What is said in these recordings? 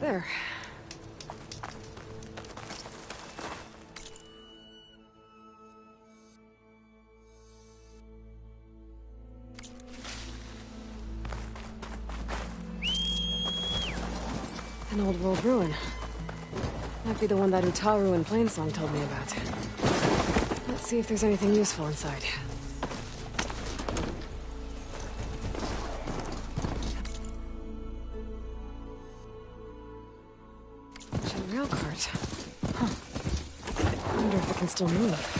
There. An old world ruin. Might be the one that Utaru in Plainsong told me about. Let's see if there's anything useful inside. Ancient rail cart. Huh. I wonder if it can still move.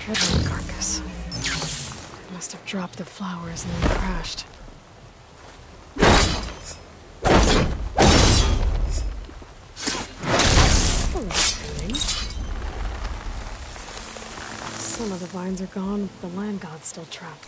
Dreadnought carcass. Must have dropped the flowers and then crashed. Some of the vines are gone, but the land god's still trapped.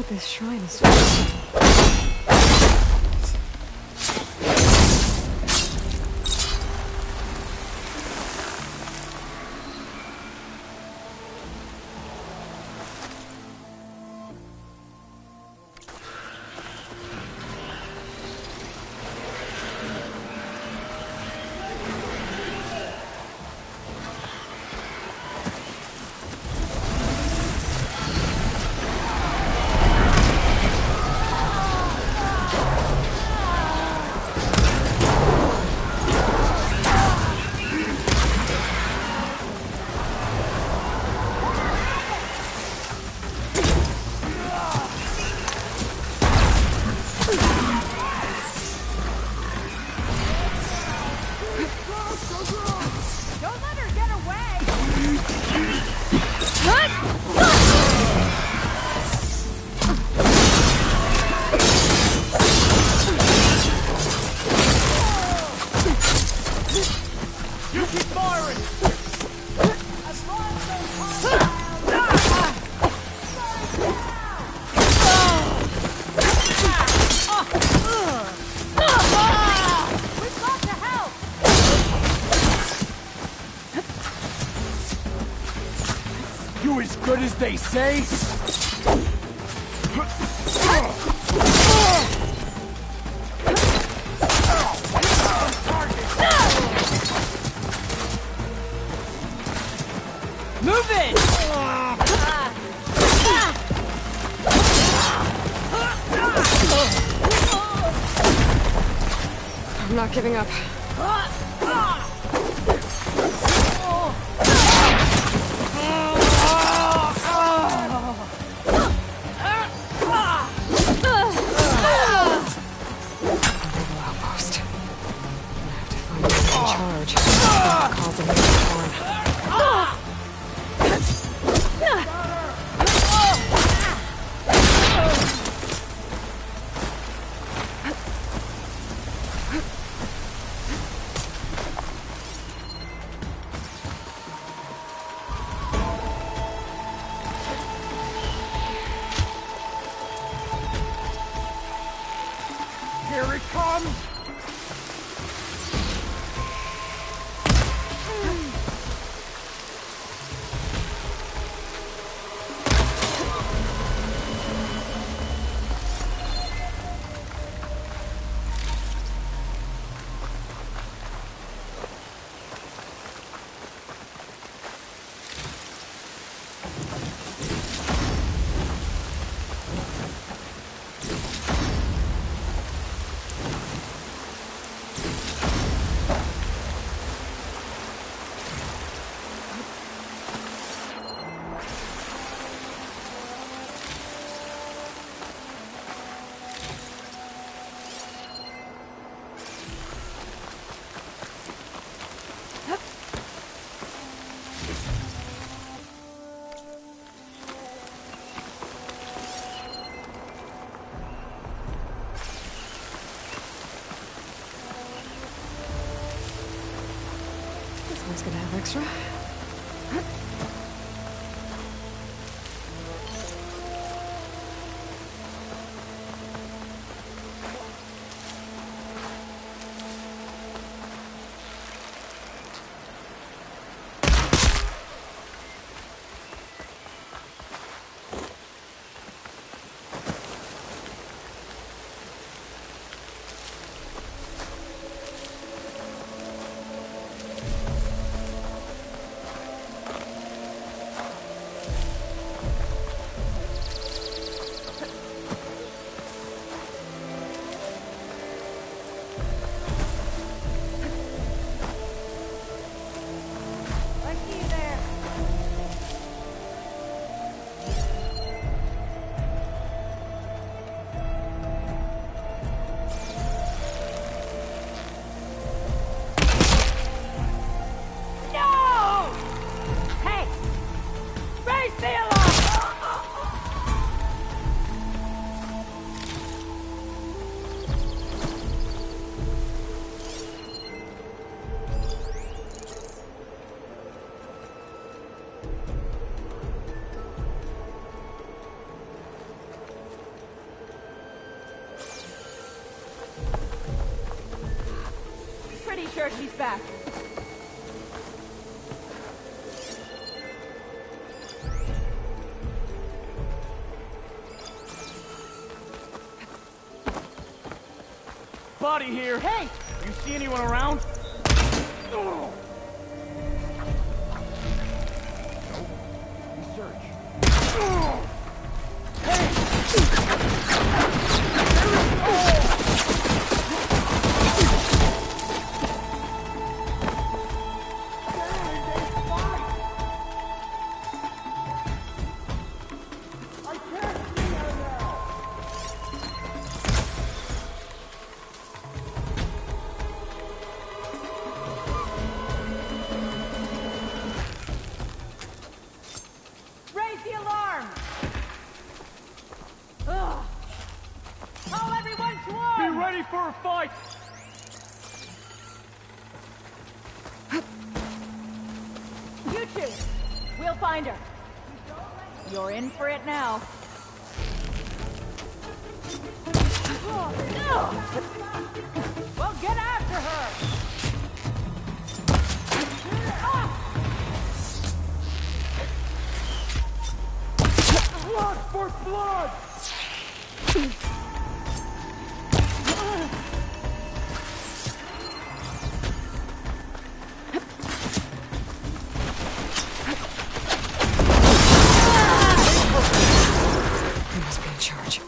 what this shrine is for. You as good as they say? Move it! I'm not giving up. Outpost. I have to find those in charge. Cause a little harm. Here it comes! This one's gonna have extra. sure she's back. Body here. Hey! You see anyone around? Oh. Nope. Research. Oh. Hey! Raise the alarm! Ugh. Call everyone to Be arms! ready for a fight! You two, we'll find her. You're in for it now. Well, get after her! Blood for blood! He must be in charge.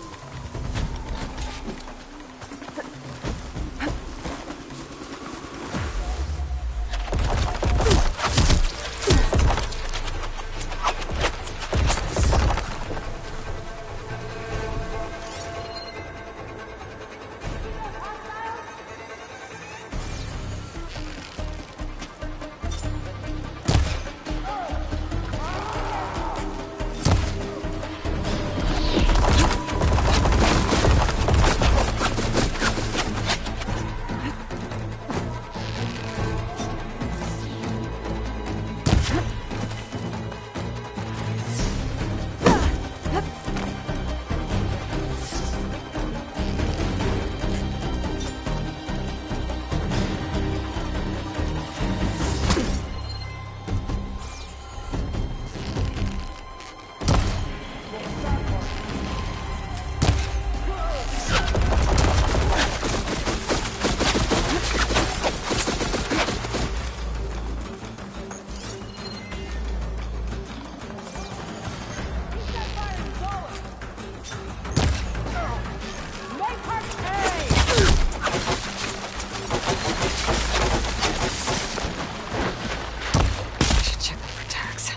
I should check them for tags.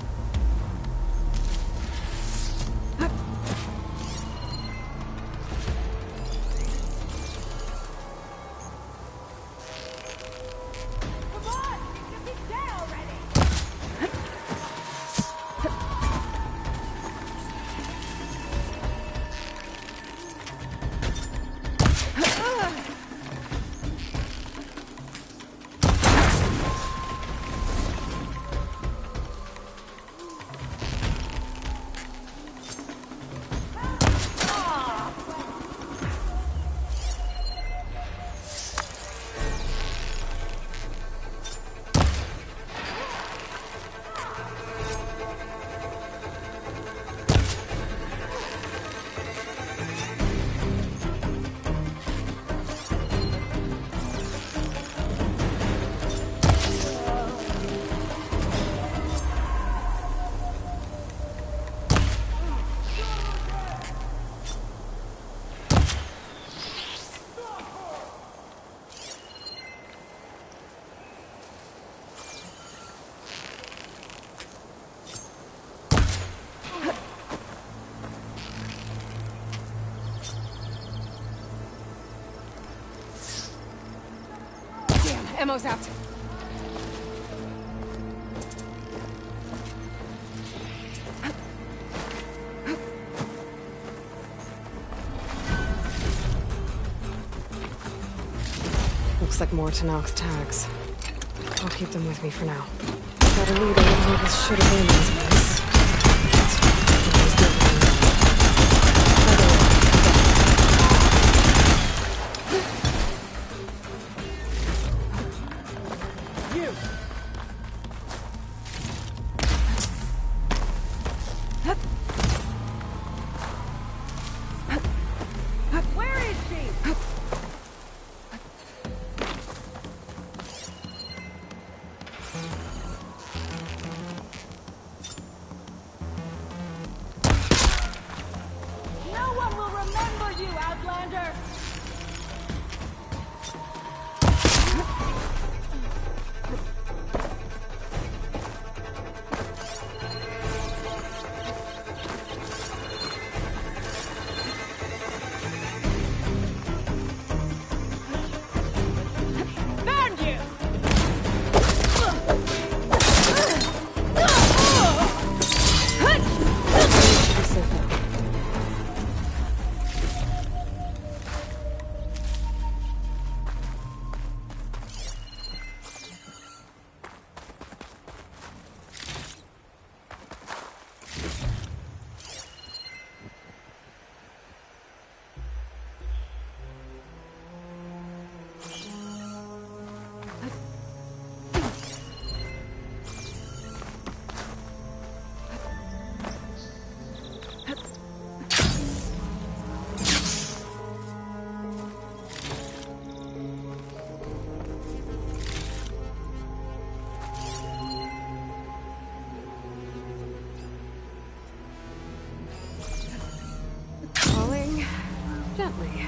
Come on! Get me dead already! Ammo's out. Looks like more Tenak's tags. I'll keep them with me for now. Gotta lead a little of this should have been this place. you! Where is she? No one will remember you, Outlander! Found you! Be safe now. Falling gently.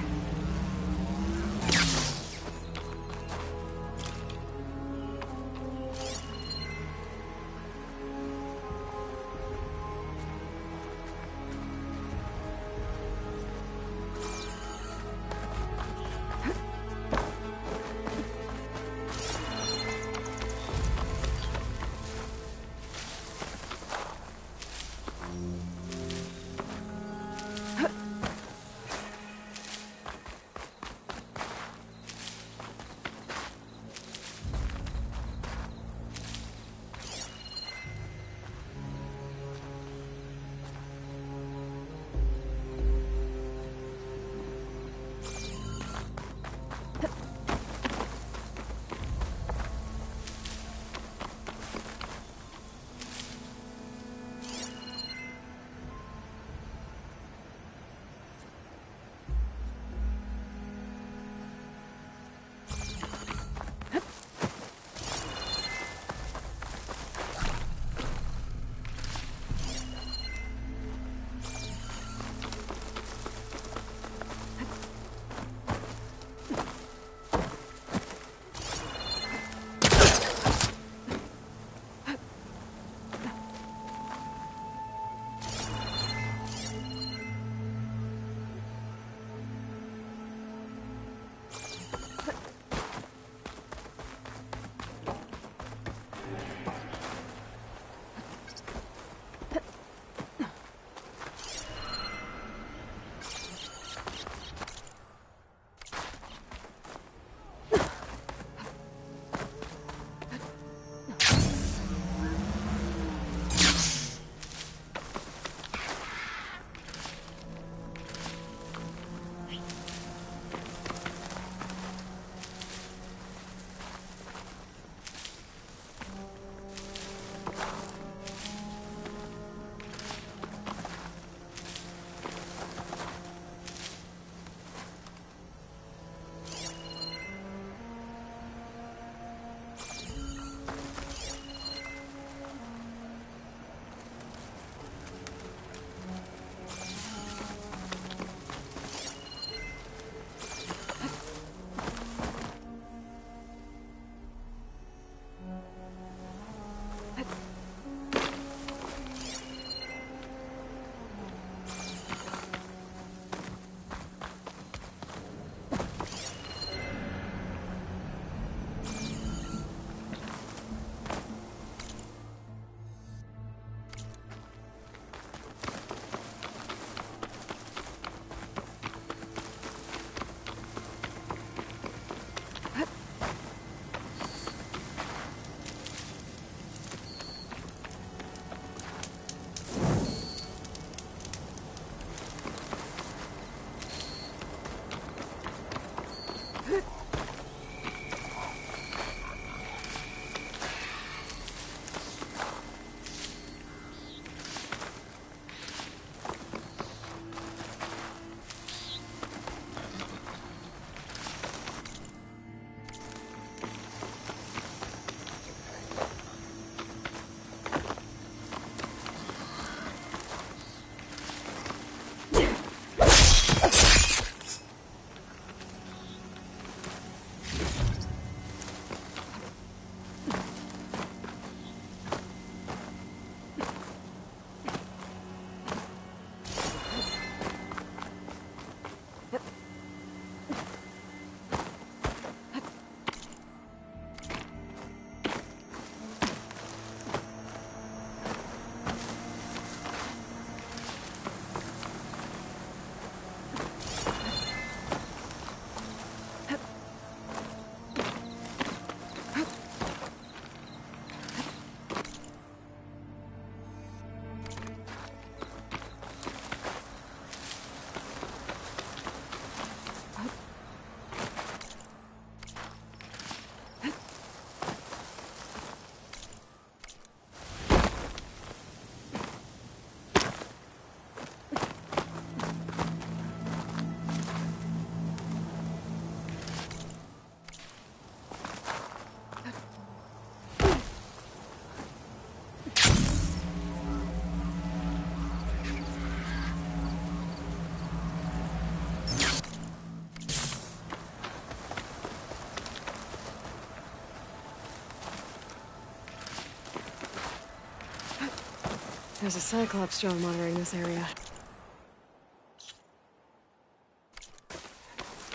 There's a Cyclops drone monitoring this area.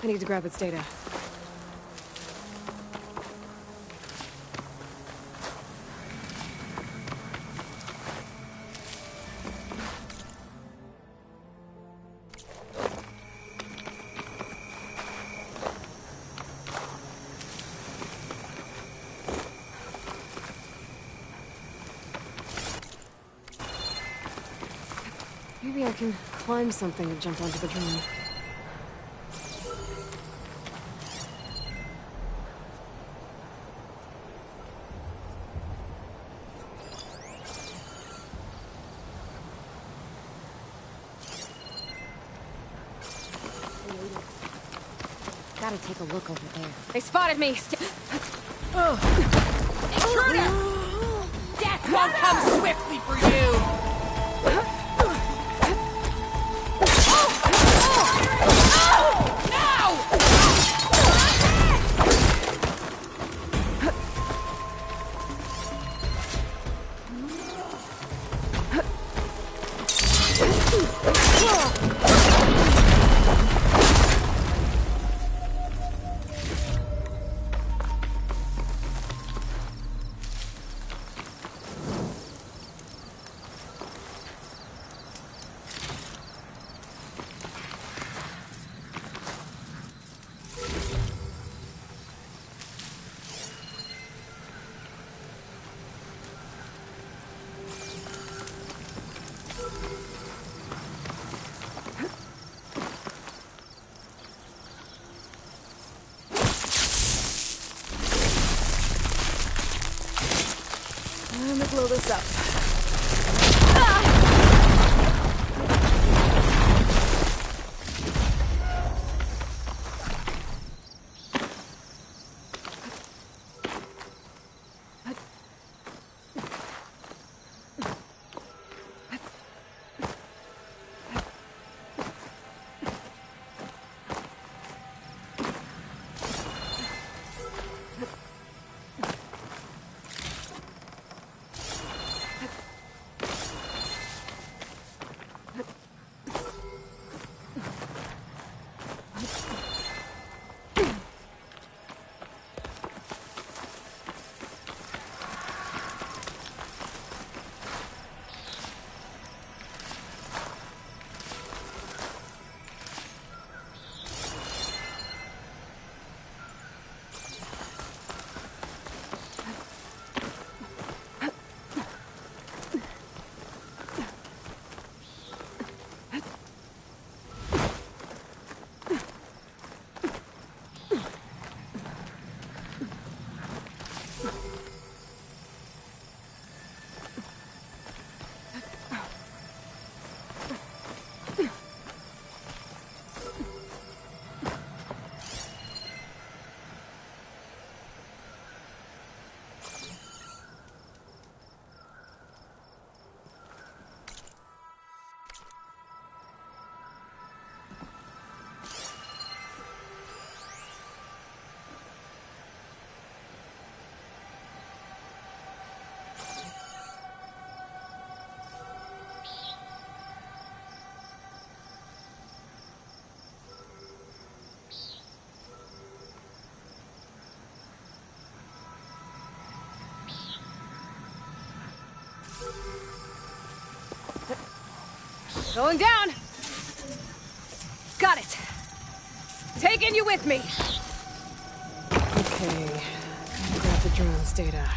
I need to grab its data. Maybe I can climb something and jump onto the drone. Gotta take a look over there. They spotted me! Intruder! Death won't come swiftly for you! Time to blow this up. Going down! Got it! Taking you with me! Okay, gotta grab the drone's data.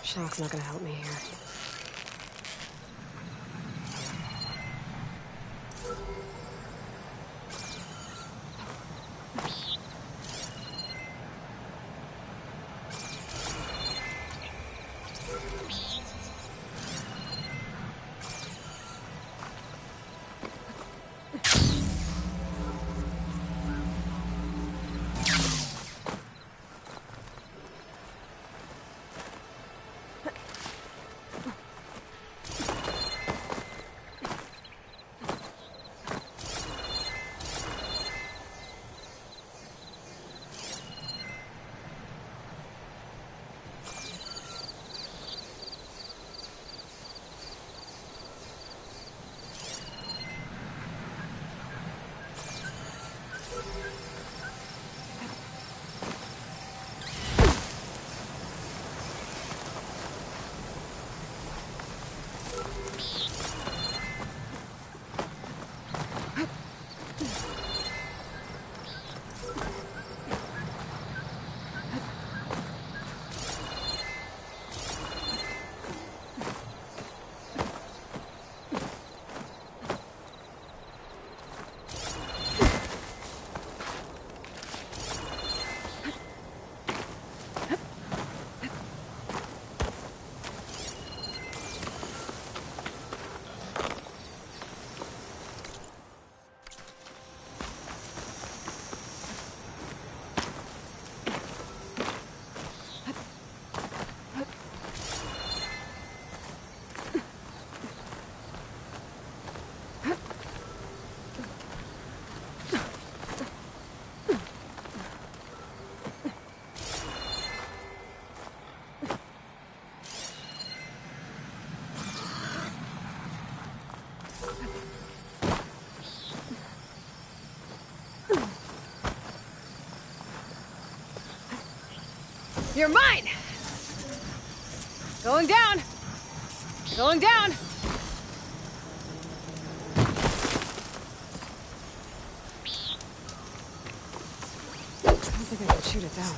Shock's not gonna help me here. You're mine! Going down! Going down! I don't think I can shoot it down.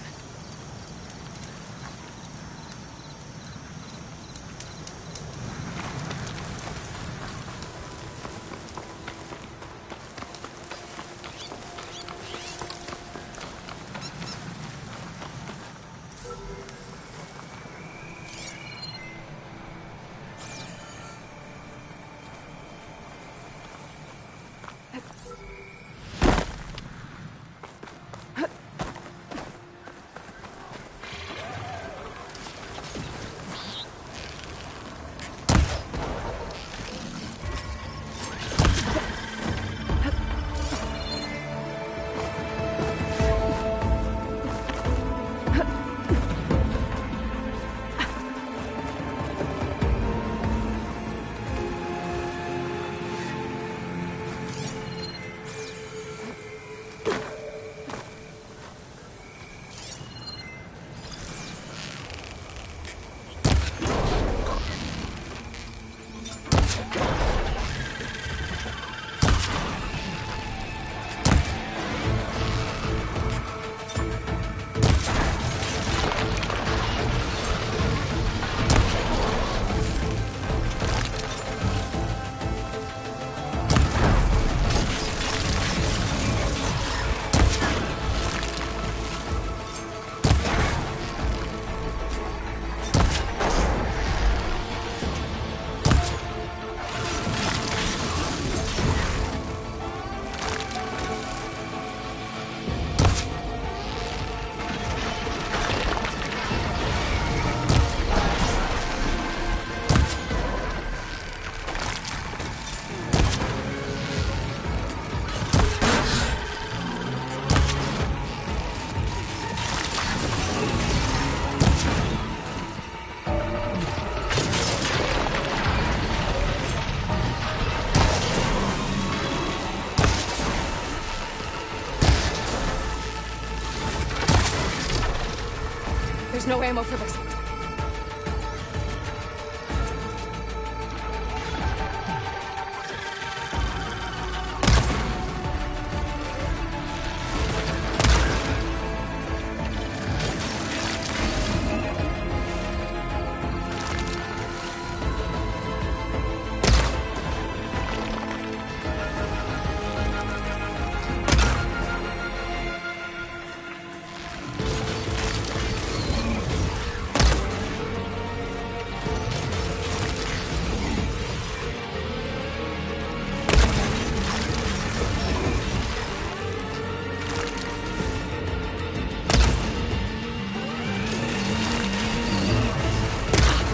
There's no ammo for this.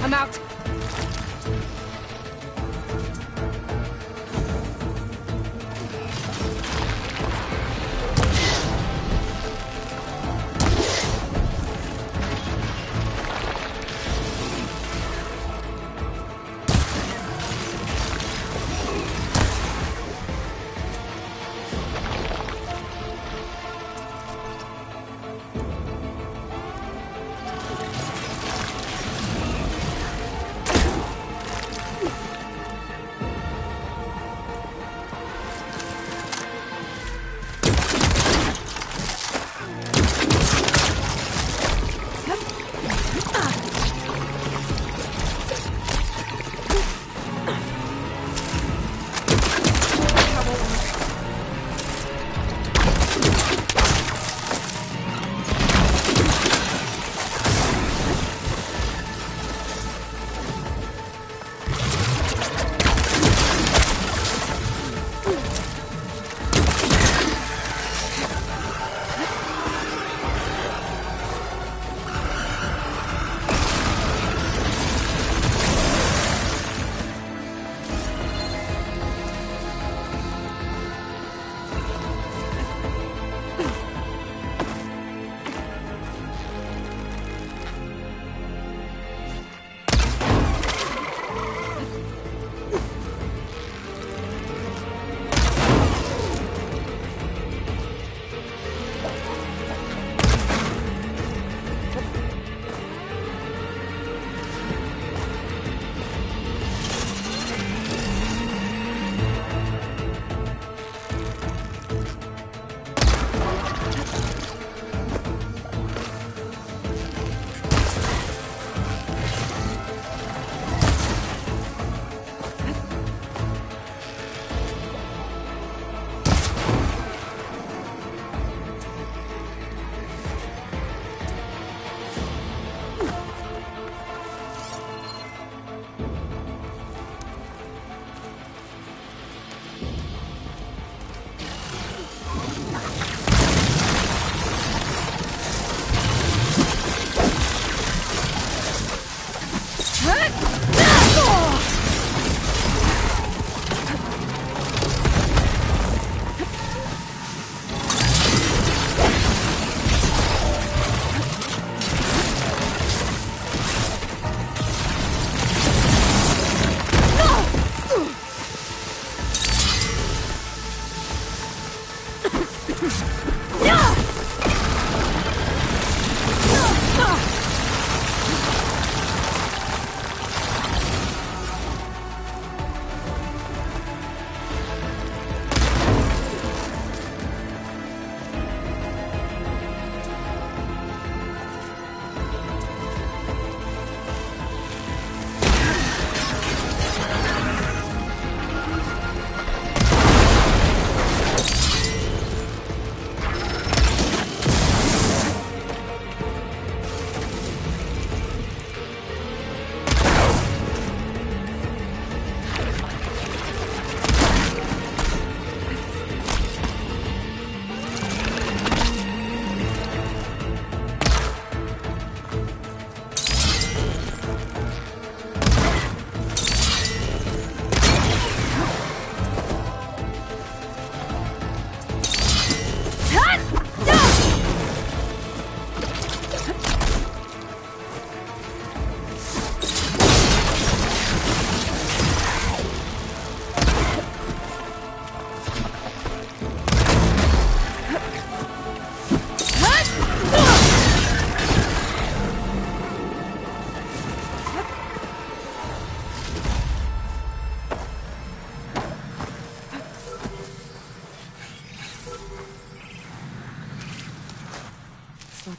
I'm out.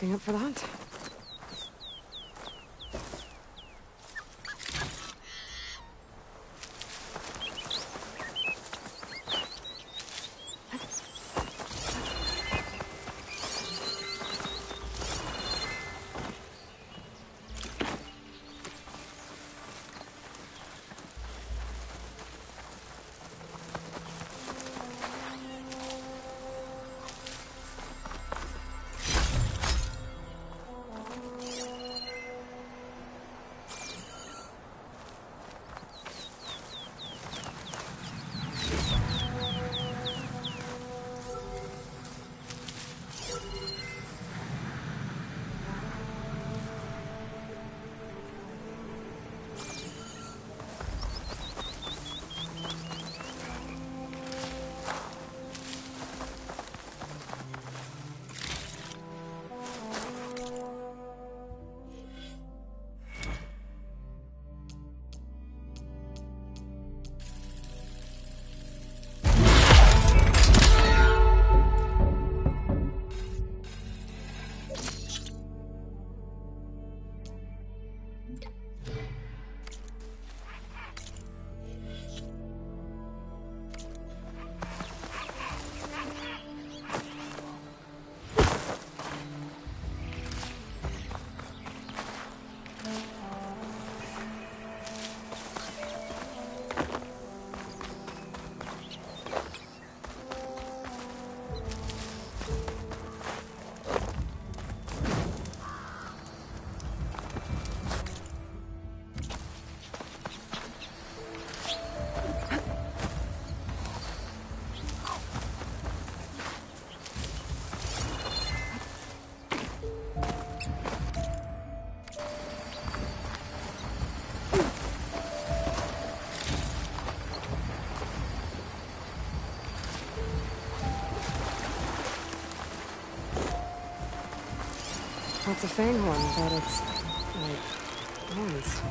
Shaping up for the hunt. That's a fanghorn, but it's like horns.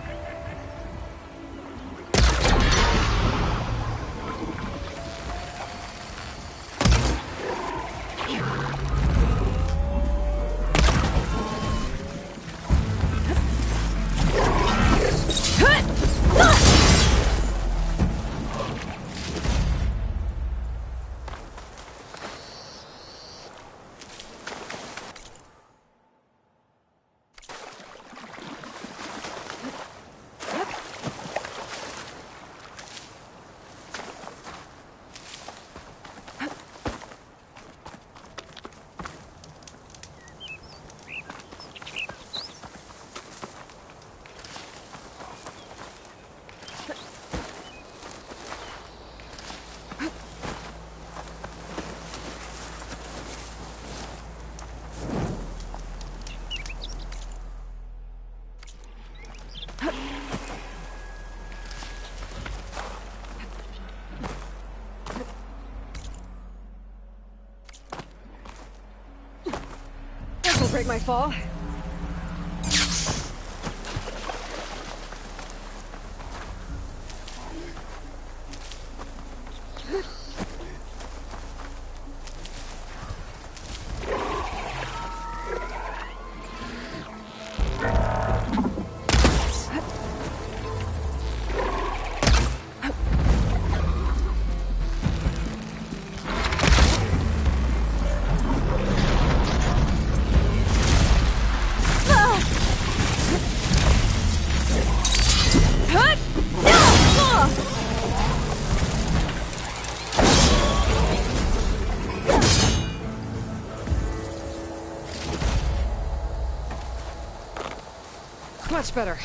This'll break my fall. Much better.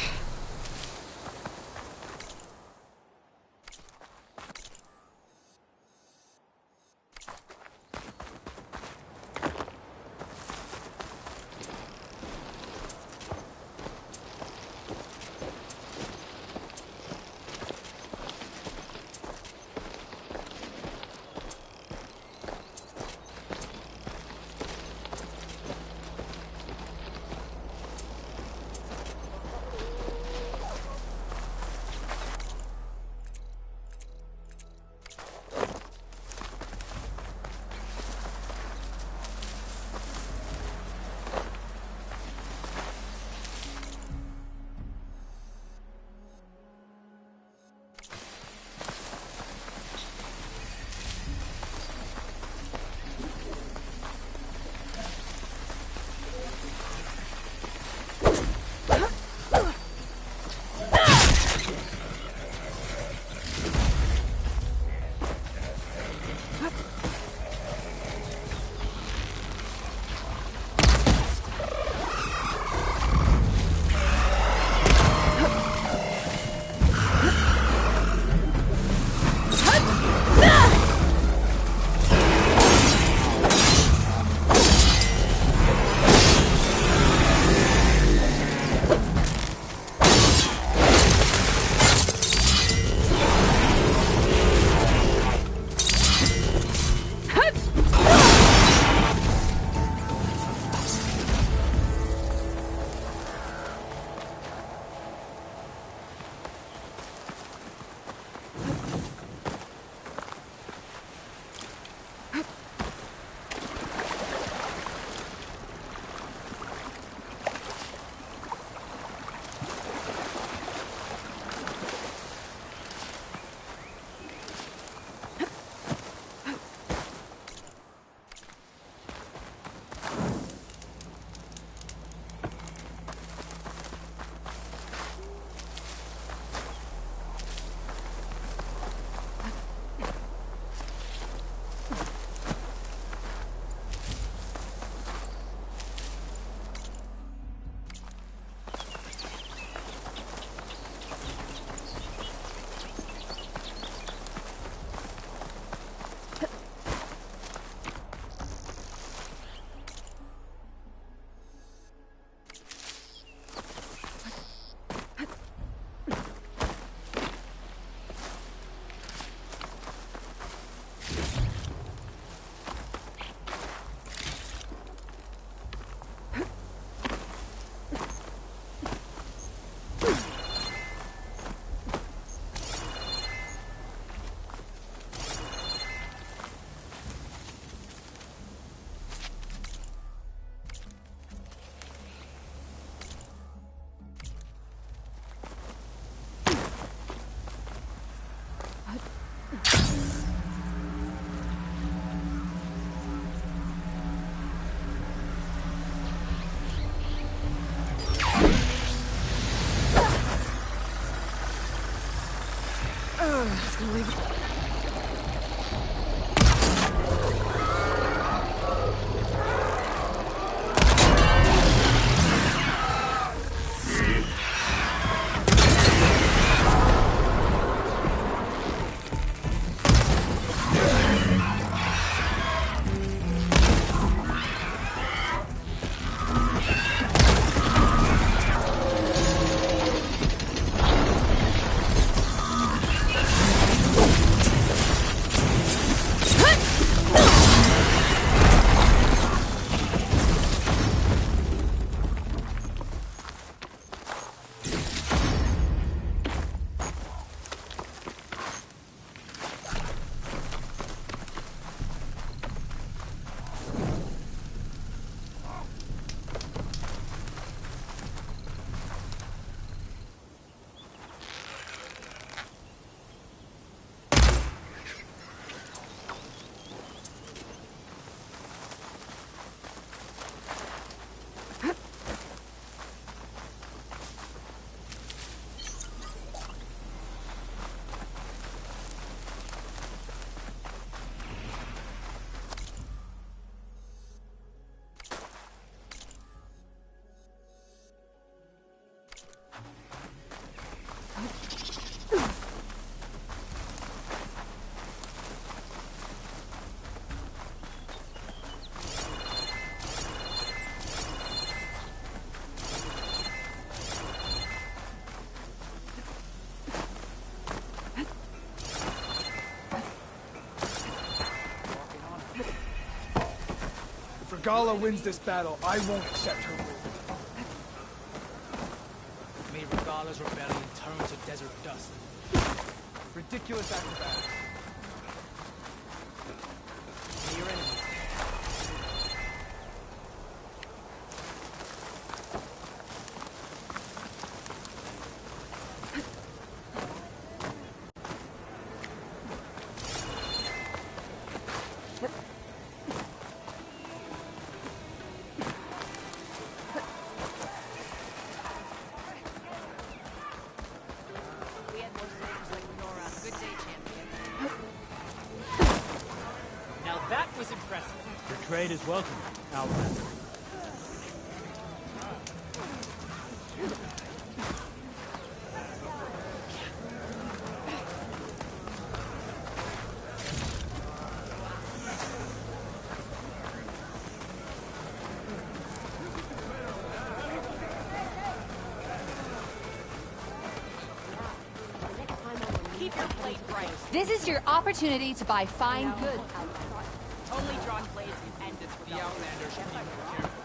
believe it. If Regala wins this battle, I won't accept her rule. May Regala's rebellion turn to desert dust. Ridiculous acrobatics. May your enemies. Now that was impressive. Your trade is welcome, Outlander. Keep your blade bright. This is your opportunity to buy fine goods. Only drawn blades can end this The rebellion. Outlander should be more careful.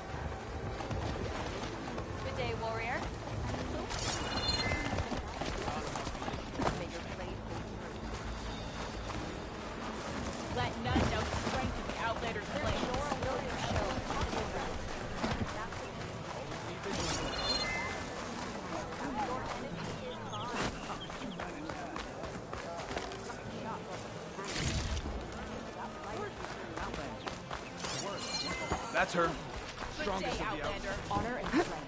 Good day, warrior. May your blade Let none doubt the strength of the Outlander's blade. That's her. Good Strongest day, of the Outlander. honor and strength.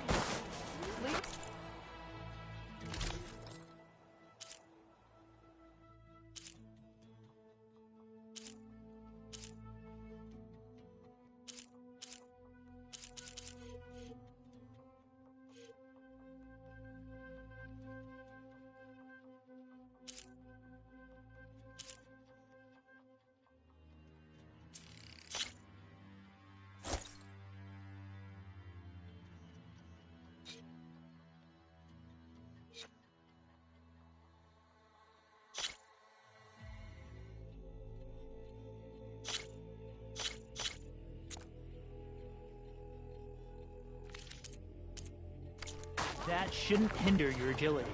That shouldn't hinder your agility.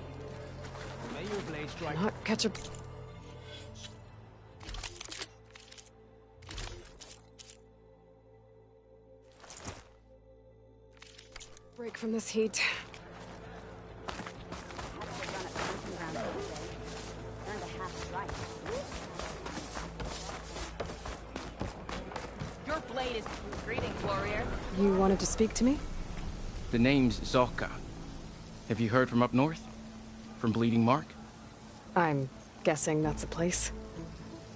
May your blade strike. Not catch a... break from this heat. Your blade is greetings, warrior. You wanted to speak to me? The name's Zolka. Have you heard from up north? From Bleeding Mark? I'm Guessing that's a place.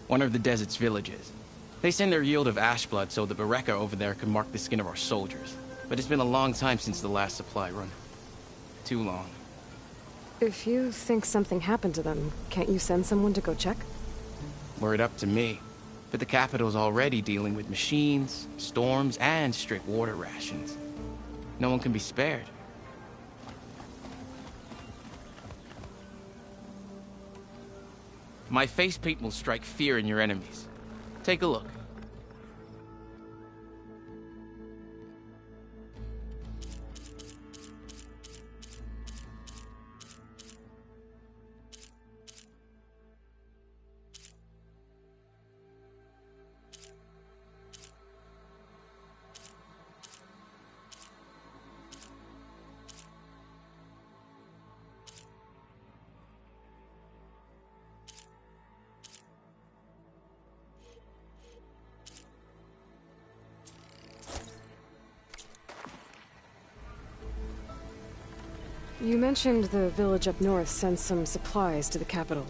One of the desert's villages. They send their yield of ash blood so the Bereka over there can mark the skin of our soldiers. But it's been a long time since the last supply run. Too long. If you think something happened to them, can't you send someone to go check? Were it up to me. But the capital's already dealing with machines, storms, and strict water rations. No one can be spared. My face paint will strike fear in your enemies. Take a look. You mentioned the village up north sent some supplies to the capital.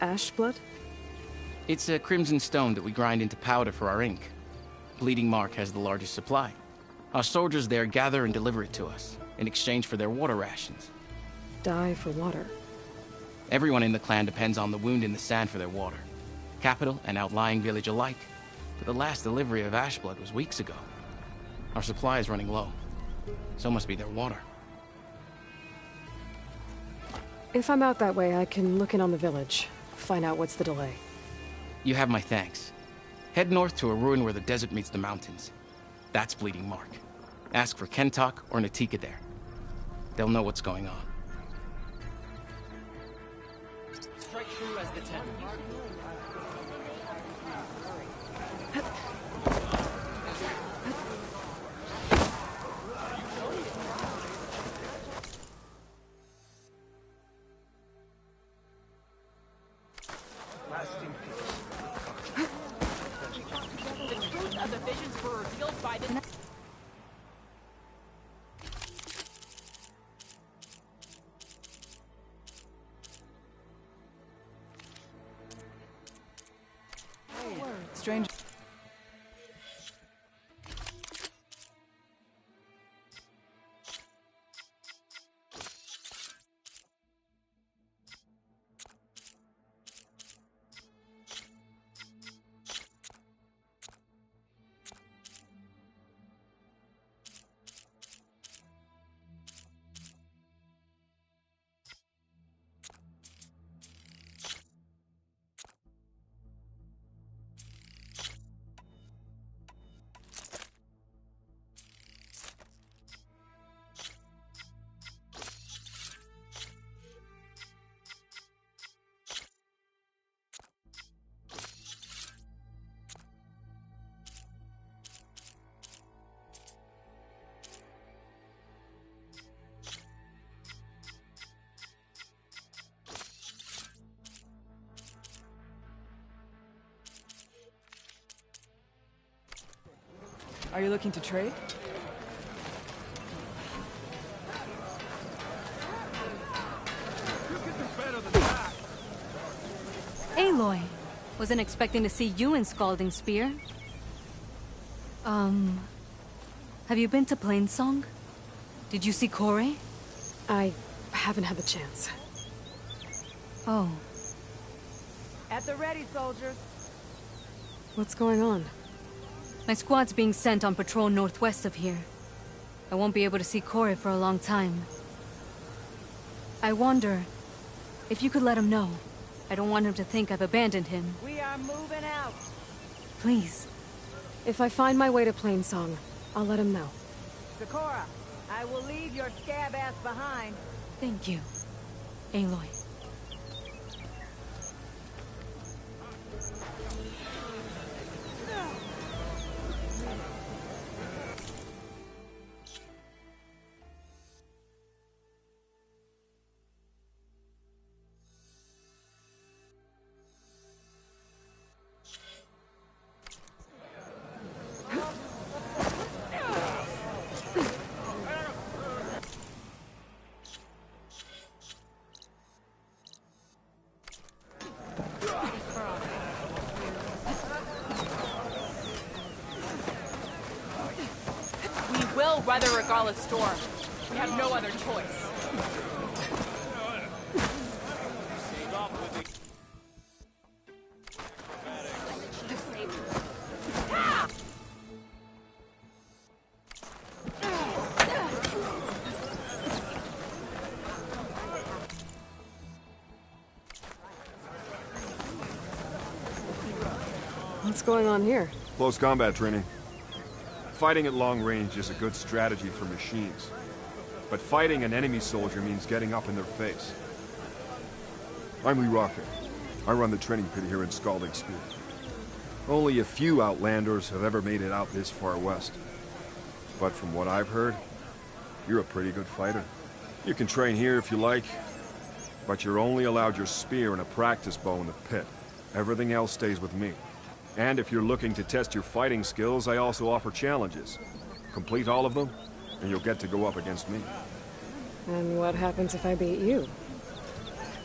Ash blood? It's a crimson stone that we grind into powder for our ink. Bleeding Mark has the largest supply. Our soldiers there gather and deliver it to us, in exchange for their water rations. Die for water. Everyone in the clan depends on the wound in the sand for their water. Capital and outlying village alike. But the last delivery of ash blood was weeks ago. Our supply is running low. So must be their water. If I'm out that way, I can look in on the village. Find out what's the delay. You have my thanks. Head north to a ruin where the desert meets the mountains. That's Bleeding Mark. Ask for Kentok or Natika there. They'll know what's going on. Strike true as the ten. Strange. Are you looking to trade? Aloy, wasn't expecting to see you in Scalding Spear. Have you been to Plainsong? Did you see Corey? I haven't had the chance. Oh. At the ready, soldiers. What's going on? My squad's being sent on patrol northwest of here. I won't be able to see Corey for a long time. I wonder if you could let him know. I don't want him to think I've abandoned him. We are moving out. Please. If I find my way to Plainsong, I'll let him know. Sakura, I will leave your scab ass behind. Thank you, Aloy. weather Regala's storm. We have no other choice. What's going on here? Close combat training. Fighting at long range is a good strategy for machines. But fighting an enemy soldier means getting up in their face. I'm Lee Rocket. I run the training pit here in Scalding Spear. Only a few Outlanders have ever made it out this far west. But from what I've heard, you're a pretty good fighter. You can train here if you like, but you're only allowed your spear and a practice bow in the pit. Everything else stays with me. And if you're looking to test your fighting skills, I also offer challenges. Complete all of them, and you'll get to go up against me. And what happens if I beat you?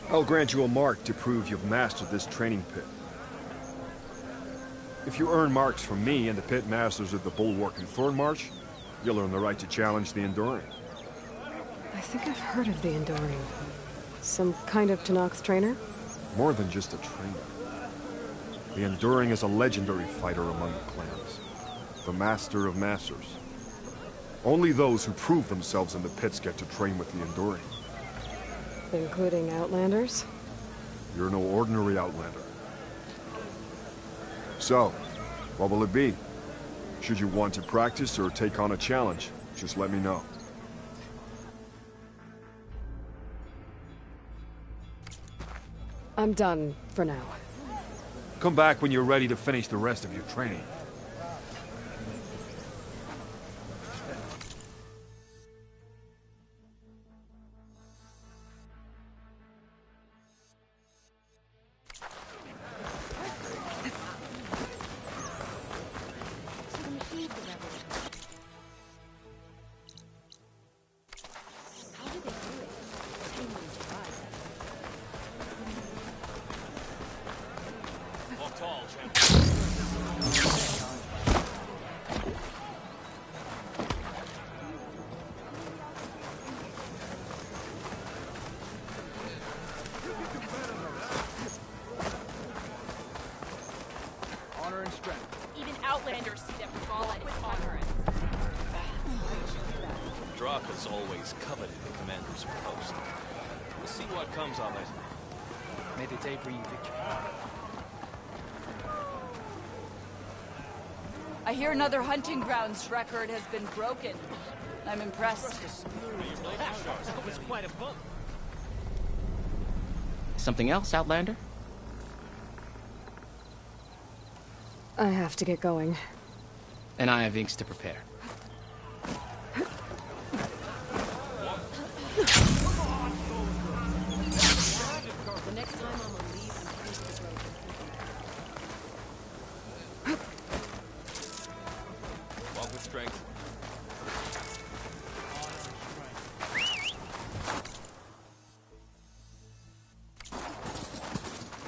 I'll grant you a mark to prove you've mastered this training pit. If you earn marks from me and the pit masters of the Bulwark and Thornmarsh, you'll earn the right to challenge the Enduring. I think I've heard of the Enduring. Some kind of Tenakth trainer? More than just a trainer. The Enduring is a legendary fighter among the clans. The Master of Masters. Only those who prove themselves in the pits get to train with the Enduring. Including Outlanders? You're no ordinary Outlander. So, what will it be? Should you want to practice or take on a challenge, just let me know. I'm done for now. Come back when you're ready to finish the rest of your training. Honor and strength. Even Outlanders see that Regala is honor. Draka's always coveted the commander's post. We'll see what comes of it. May the day bring you victory. I hear another hunting grounds record has been broken. I'm impressed. That was quite a bump. Something else, Outlander? I have to get going. And I have inks to prepare. The next time I'm on leave, I'm heading to the road. Walk with strength.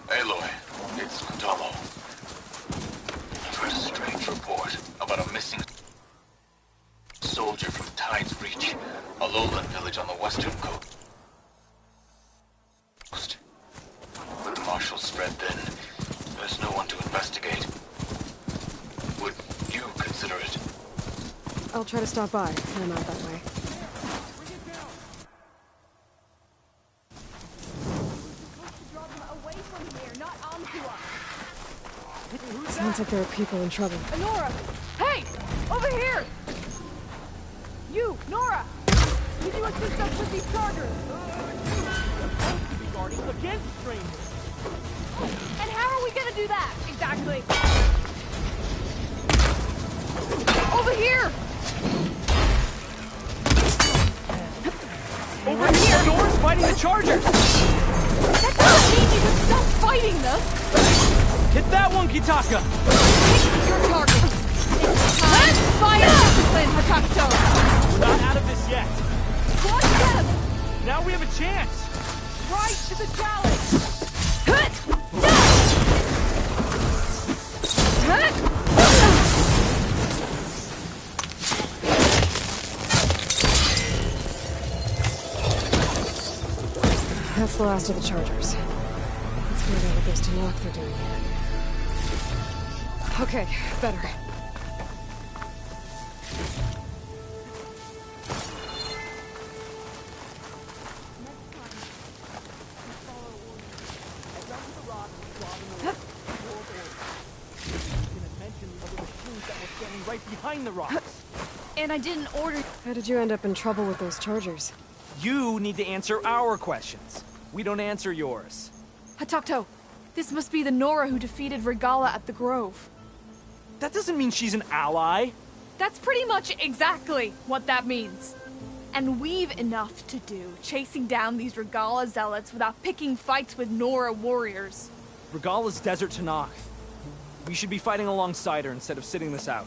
Aloy, it's Kotallo. I've heard a strange report about a missing soldier from Tide's Reach, a lowland village on the western coast. With the marshals spread thin, there's no one to investigate. Would you consider it? I'll try to stop by when I'm out that way. Away from here, not onto us. Sounds like there are people in trouble. Nora! Hey! Over here! You, Nora! Need you assist us with these chargers? Guarding against strangers. And how are we gonna do that? Exactly. Over here! Over here! Doors fighting the chargers! That doesn't mean you can stop fighting them! Hit that one, Kitaka! Pick your target! Let's fire! Discipline, Hatakuto! We're not out of this yet. Watch them! Now we have a chance! Right to the challenge! That's the last of the chargers. Let's find out what those Tenakth are doing here. Okay, better. Right behind the rocks. And I didn't order... How did you end up in trouble with those chargers? You need to answer our questions. We don't answer yours. Hatakto, this must be the Nora who defeated Regala at the Grove. That doesn't mean she's an ally. That's pretty much exactly what that means. And we've enough to do chasing down these Regala zealots without picking fights with Nora warriors. Regala's Desert Tenakth. We should be fighting alongside her instead of sitting this out.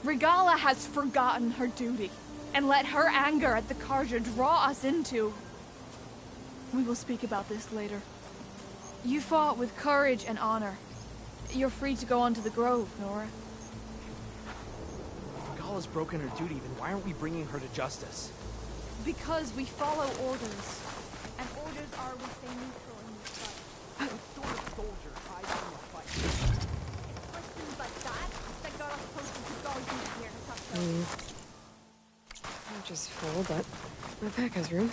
Regala has forgotten her duty and let her anger at the Carja draw us into... We will speak about this later. You fought with courage and honor. You're free to go on to the Grove, Nora. If Regala's broken her duty, then why aren't we bringing her to justice? Because we follow orders. And orders are what they neutral in this fight. What sort of soldier hides in the fight? Questions like that got us posted to guard you here, Hatakto. Not just full, but my pack has room.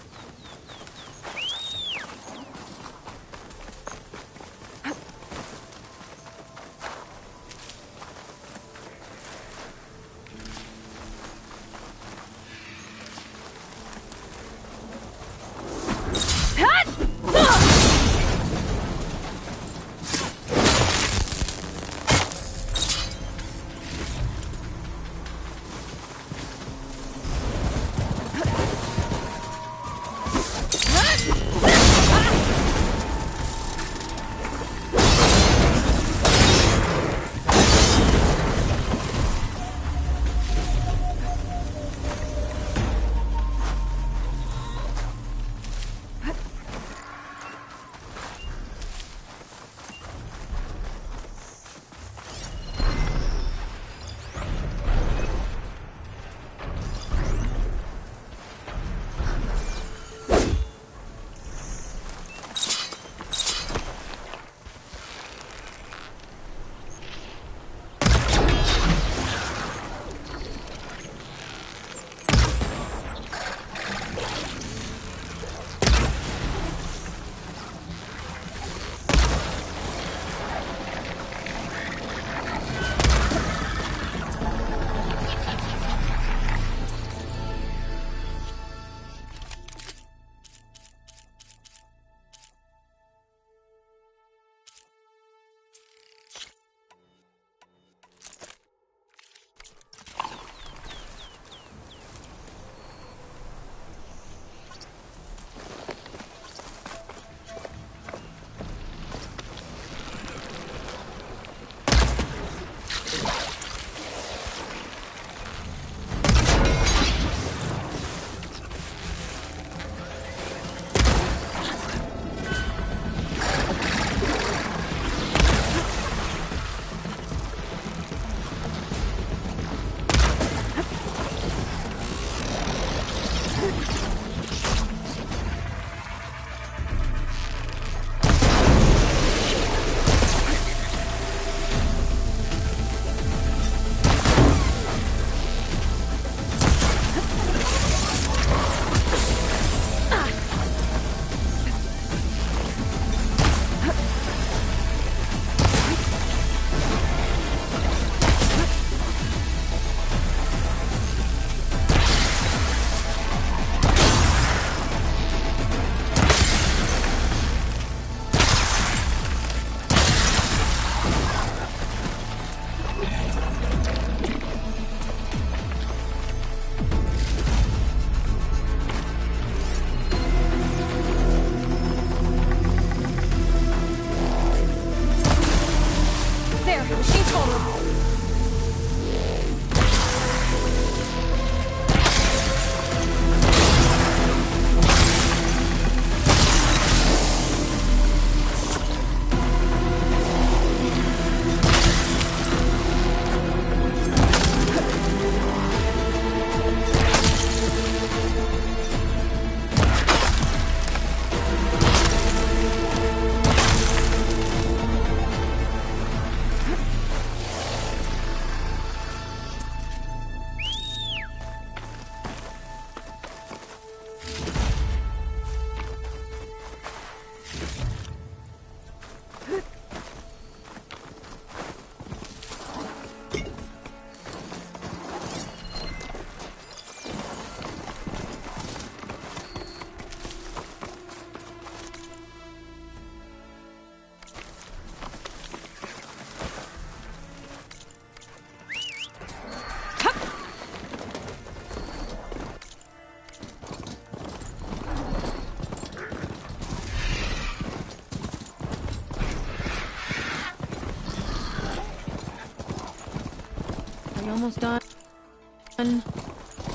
You almost done?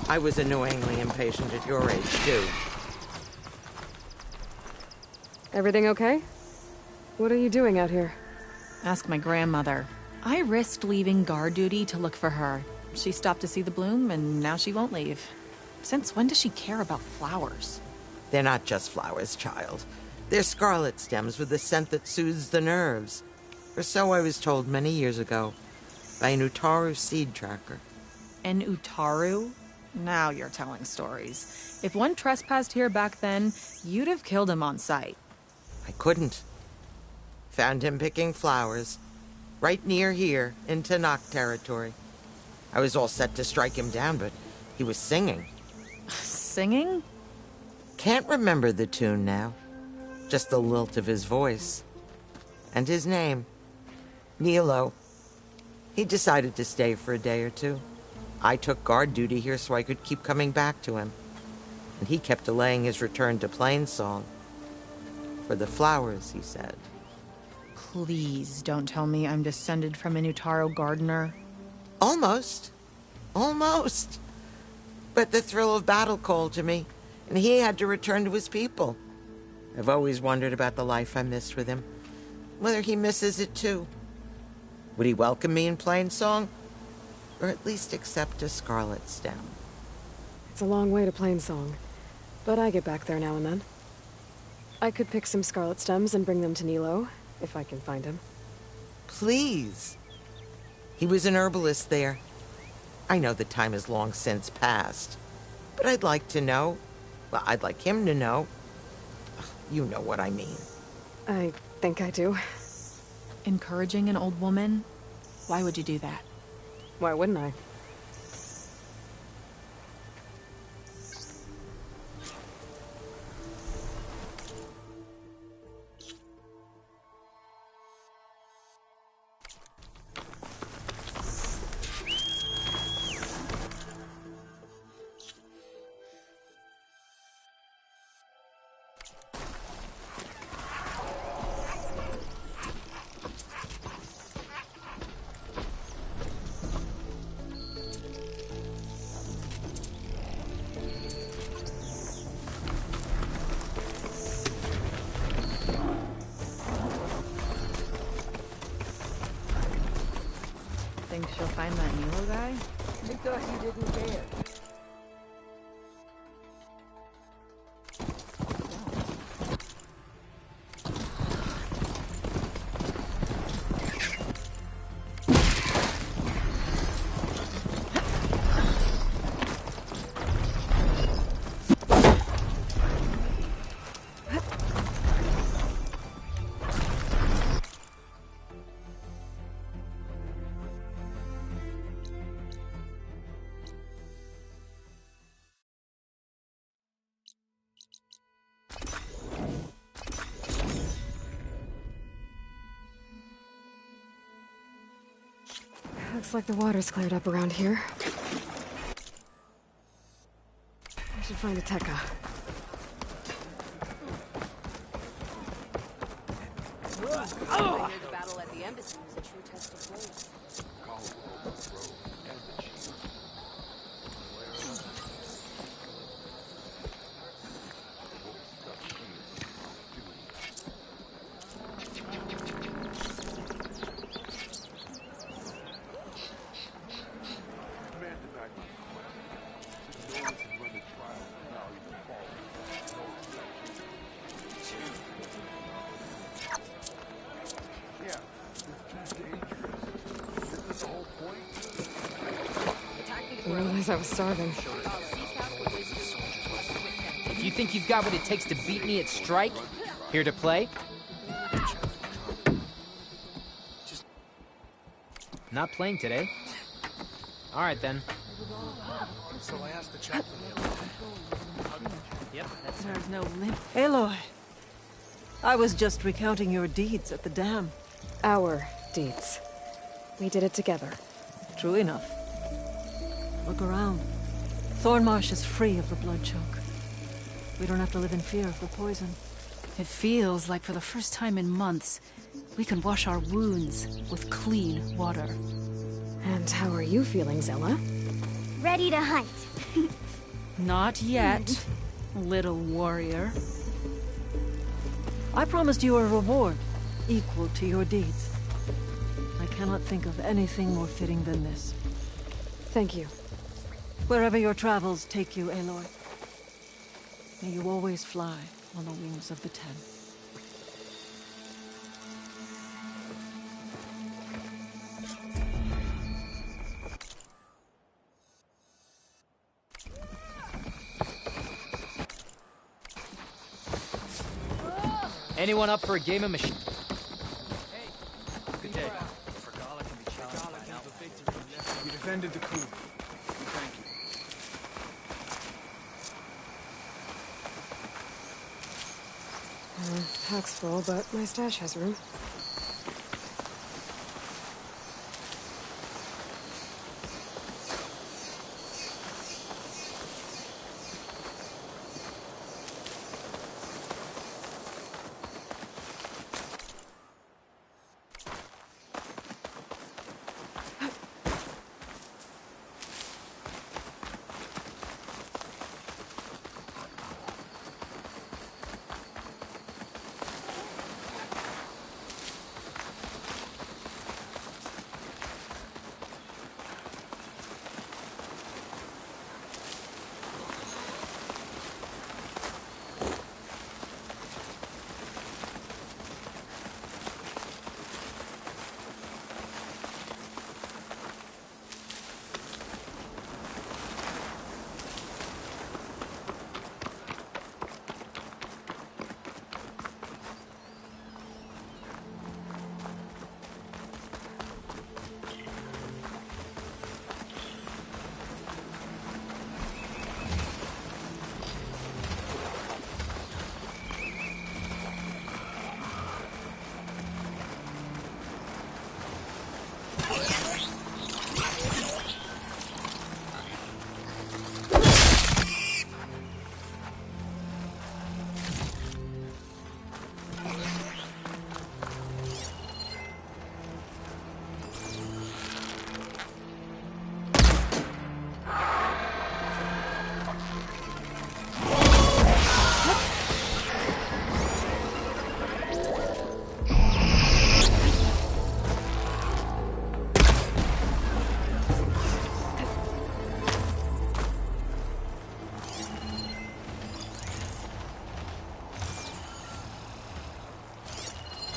I was annoyingly impatient at your age, too. Everything okay? What are you doing out here? Ask my grandmother. I risked leaving guard duty to look for her. She stopped to see the bloom, and now she won't leave. Since when does she care about flowers? They're not just flowers, child. They're scarlet stems with a scent that soothes the nerves. Or so I was told many years ago by an Utaru seed tracker. An Utaru? Now you're telling stories. If one trespassed here back then, you'd have killed him on sight. I couldn't. Found him picking flowers, right near here, in Tanakh territory. I was all set to strike him down, but he was singing. Singing? Can't remember the tune now. Just the lilt of his voice. And his name. Nilo. He decided to stay for a day or two. I took guard duty here so I could keep coming back to him. And he kept delaying his return to Plainsong. For the flowers, he said. Please don't tell me I'm descended from an Utaru gardener. Almost. Almost. But the thrill of battle called to me, and he had to return to his people. I've always wondered about the life I missed with him. Whether he misses it too. Would he welcome me in Plainsong? Or at least accept a scarlet stem? It's a long way to Plainsong, but I get back there now and then. I could pick some scarlet stems and bring them to Nilo, if I can find him. Please. He was an herbalist there. I know the time has long since passed, but I'd like to know. Well, I'd like him to know. You know what I mean. I think I do. Encouraging an old woman? Why would you do that? Why wouldn't I? Think she'll find that Nilo guy? Because he didn't care. Looks like the water's cleared up around here. I should find a Tekka. I hear the battle at the embassy was a true test of grace. I realized I was starving. If you think you've got what it takes to beat me at Strike, here to play? Not playing today. All right, then. So I asked the chaplain. Yep, that's There's no limit. Aloy, I was just recounting your deeds at the dam. Our deeds. We did it together. True enough. Look around. Thornmarsh is free of the blood choke. We don't have to live in fear of the poison. It feels like for the first time in months, we can wash our wounds with clean water. And how are you feeling, Zella? Ready to hunt. Not yet, little warrior. I promised you a reward equal to your deeds. I cannot think of anything more fitting than this. Thank you. Wherever your travels take you, Aloy, may you always fly on the wings of the Ten. Anyone up for a game of machine? Good day. We defended the coup. We thank you. Pack's full, but my stash has room.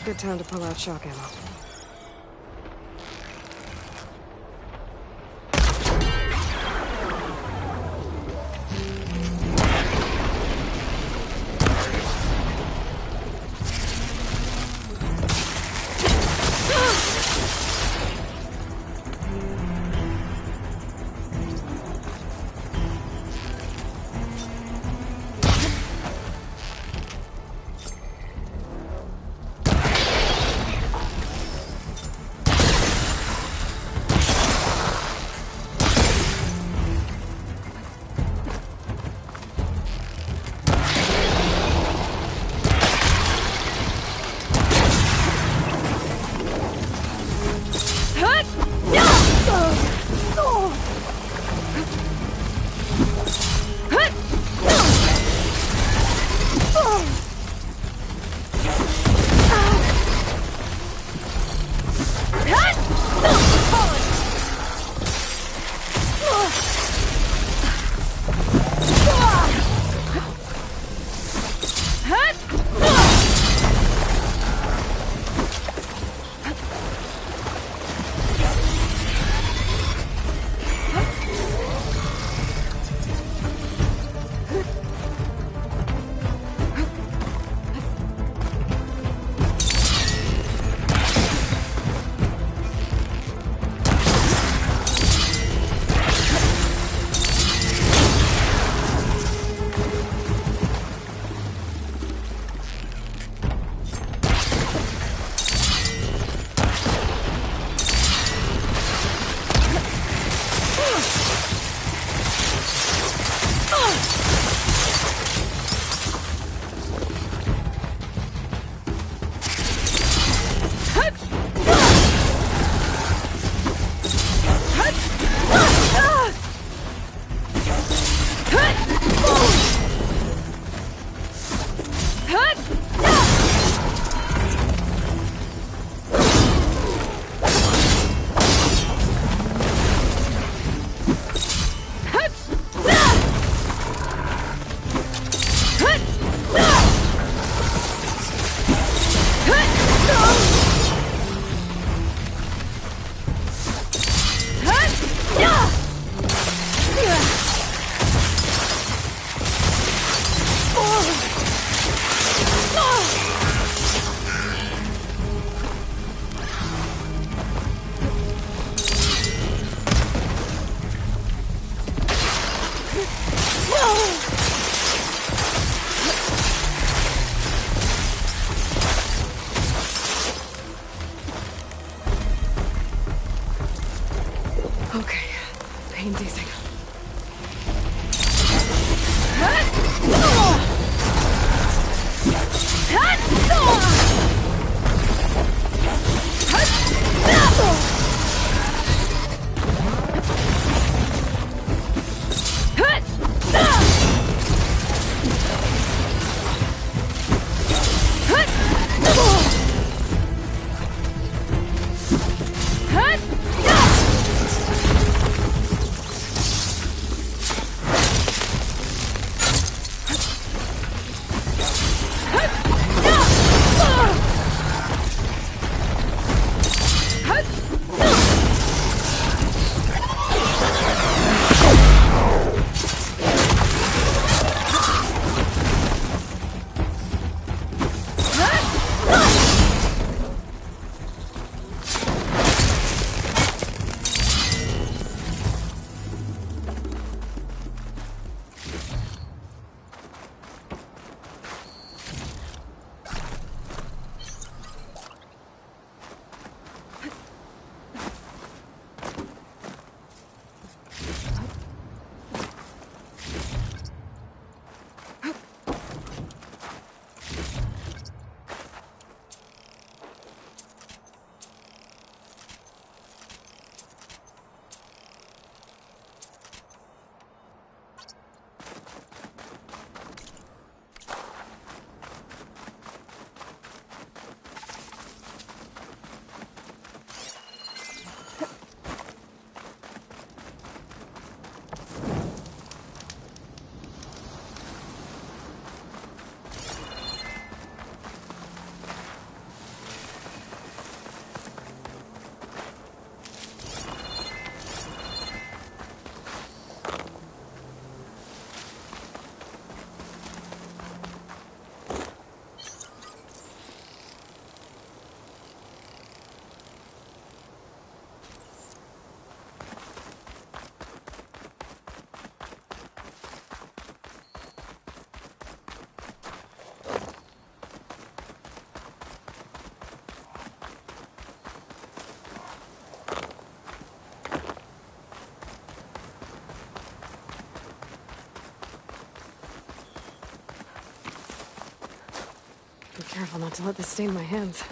Good time to pull out shock ammo. Be careful not to let this stain my hands.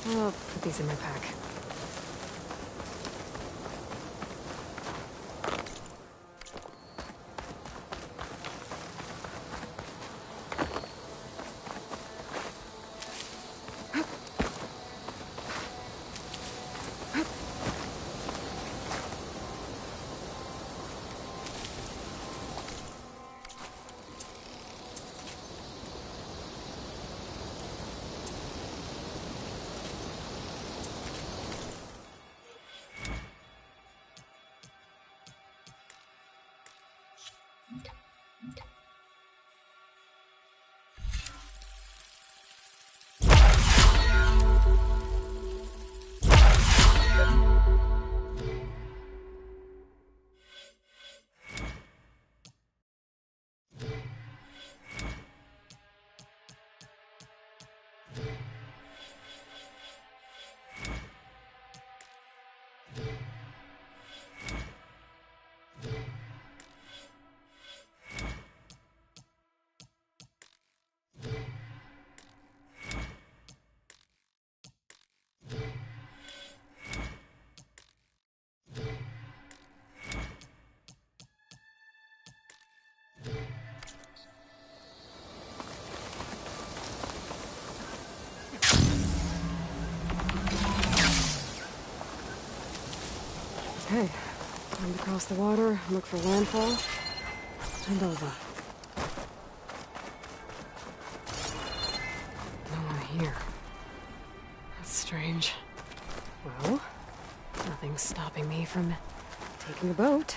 I'll put these in my pack. Okay, time to cross the water, look for landfall, and over. No one here. That's strange. Well, nothing's stopping me from taking a boat.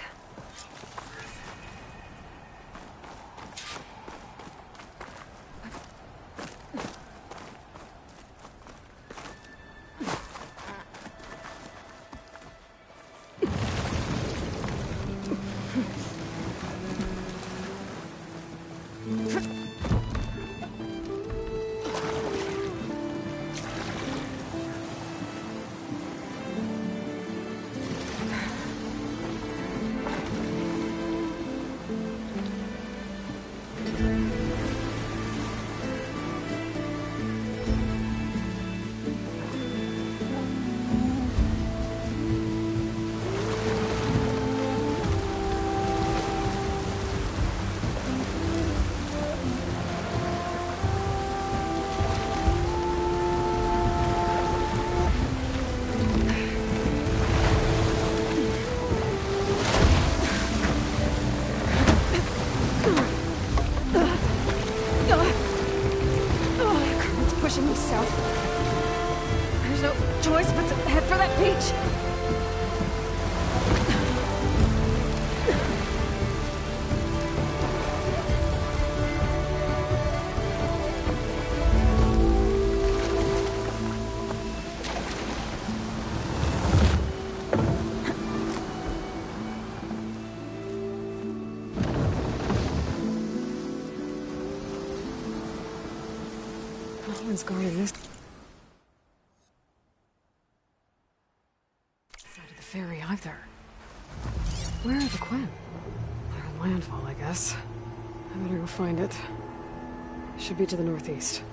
one's guarding this side of the ferry either. Where are the Quen? They're on landfall, I guess. I better go find it. Should be to the northeast.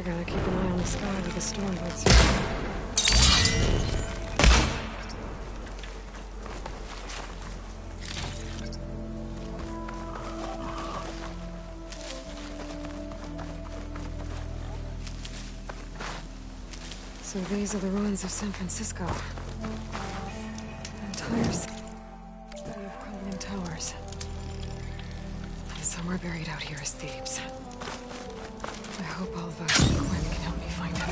gotta keep an eye on the sky with the storm birds here. So these are the ruins of San Francisco. Entire city of crumbling towers. And somewhere buried out here is Thebes. I hope Alva and Quinn can help me find it.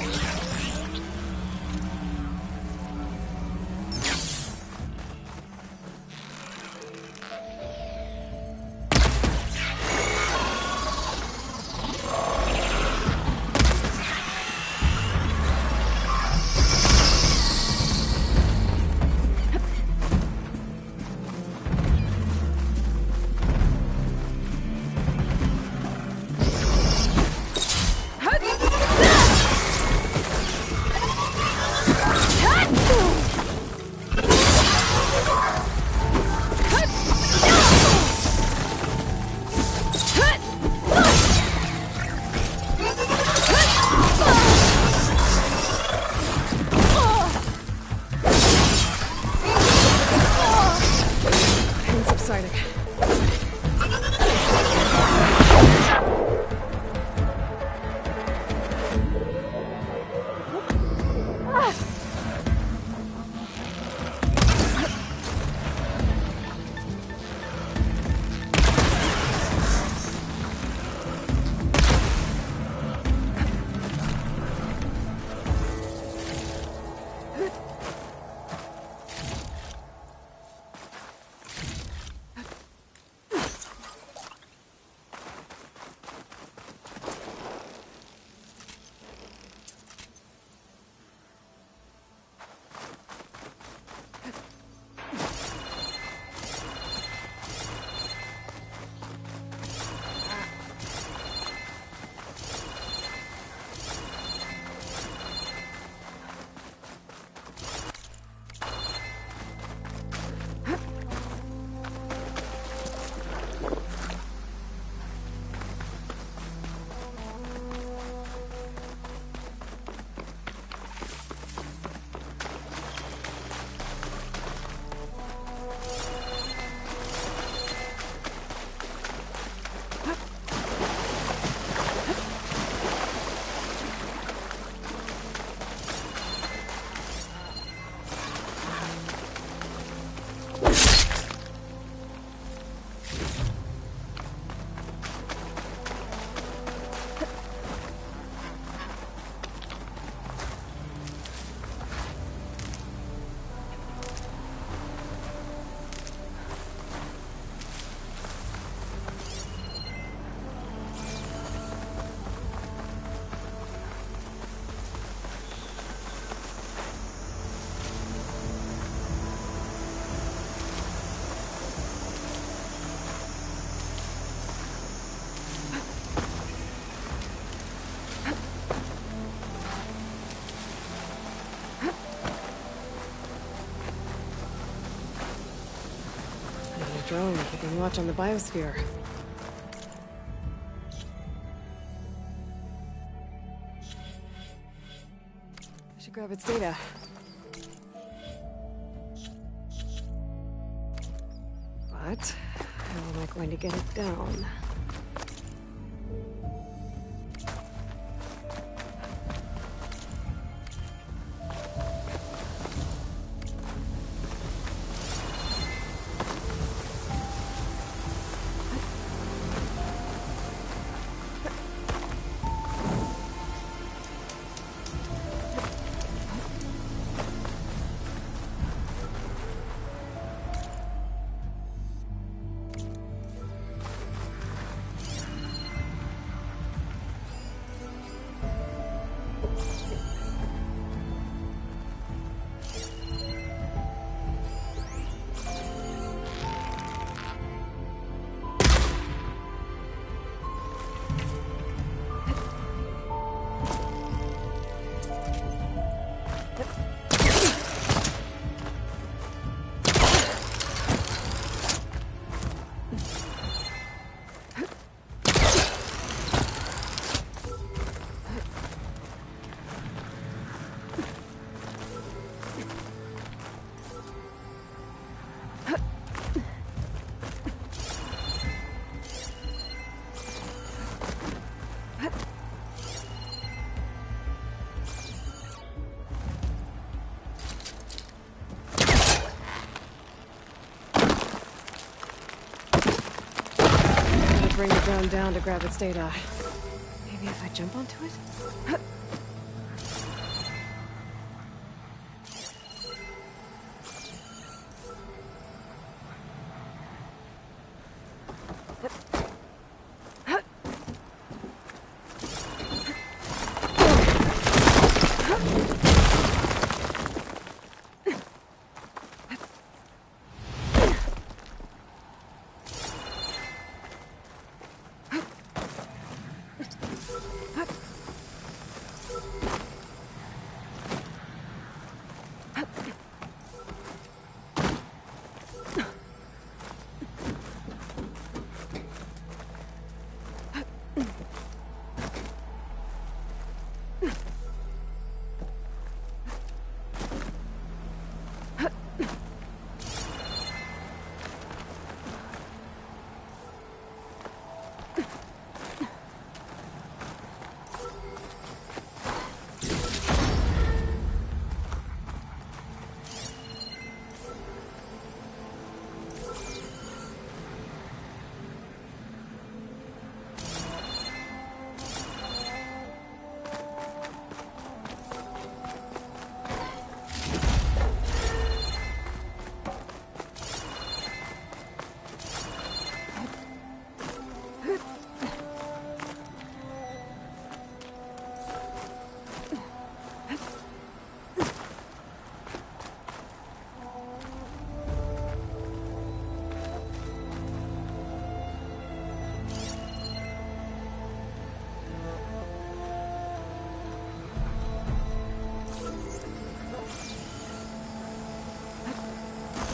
Drone keeping watch on the biosphere. I should grab its data. But how am I going to get it down? bring the drone down to grab its data. Maybe if I jump onto it?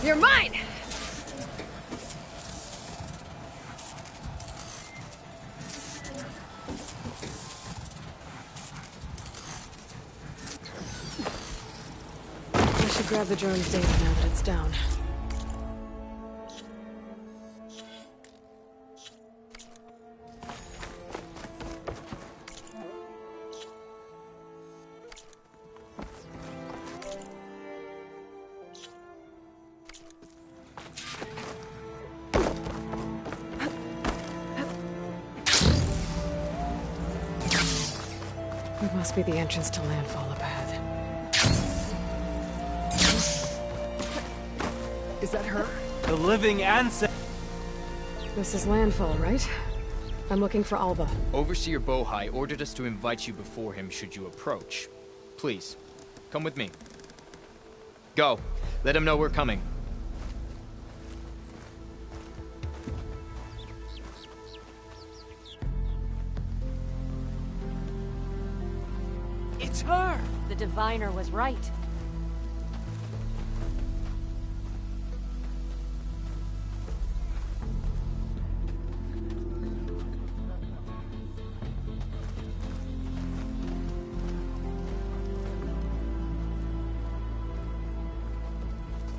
You're mine! I should grab the drone's data now that it's down. It must be the entrance to landfall up ahead. Is that her? The living ancestor. This is landfall, right? I'm looking for Alva. Overseer Bohai ordered us to invite you before him should you approach. Please, come with me. Go. Let him know we're coming. It's her! The diviner was right.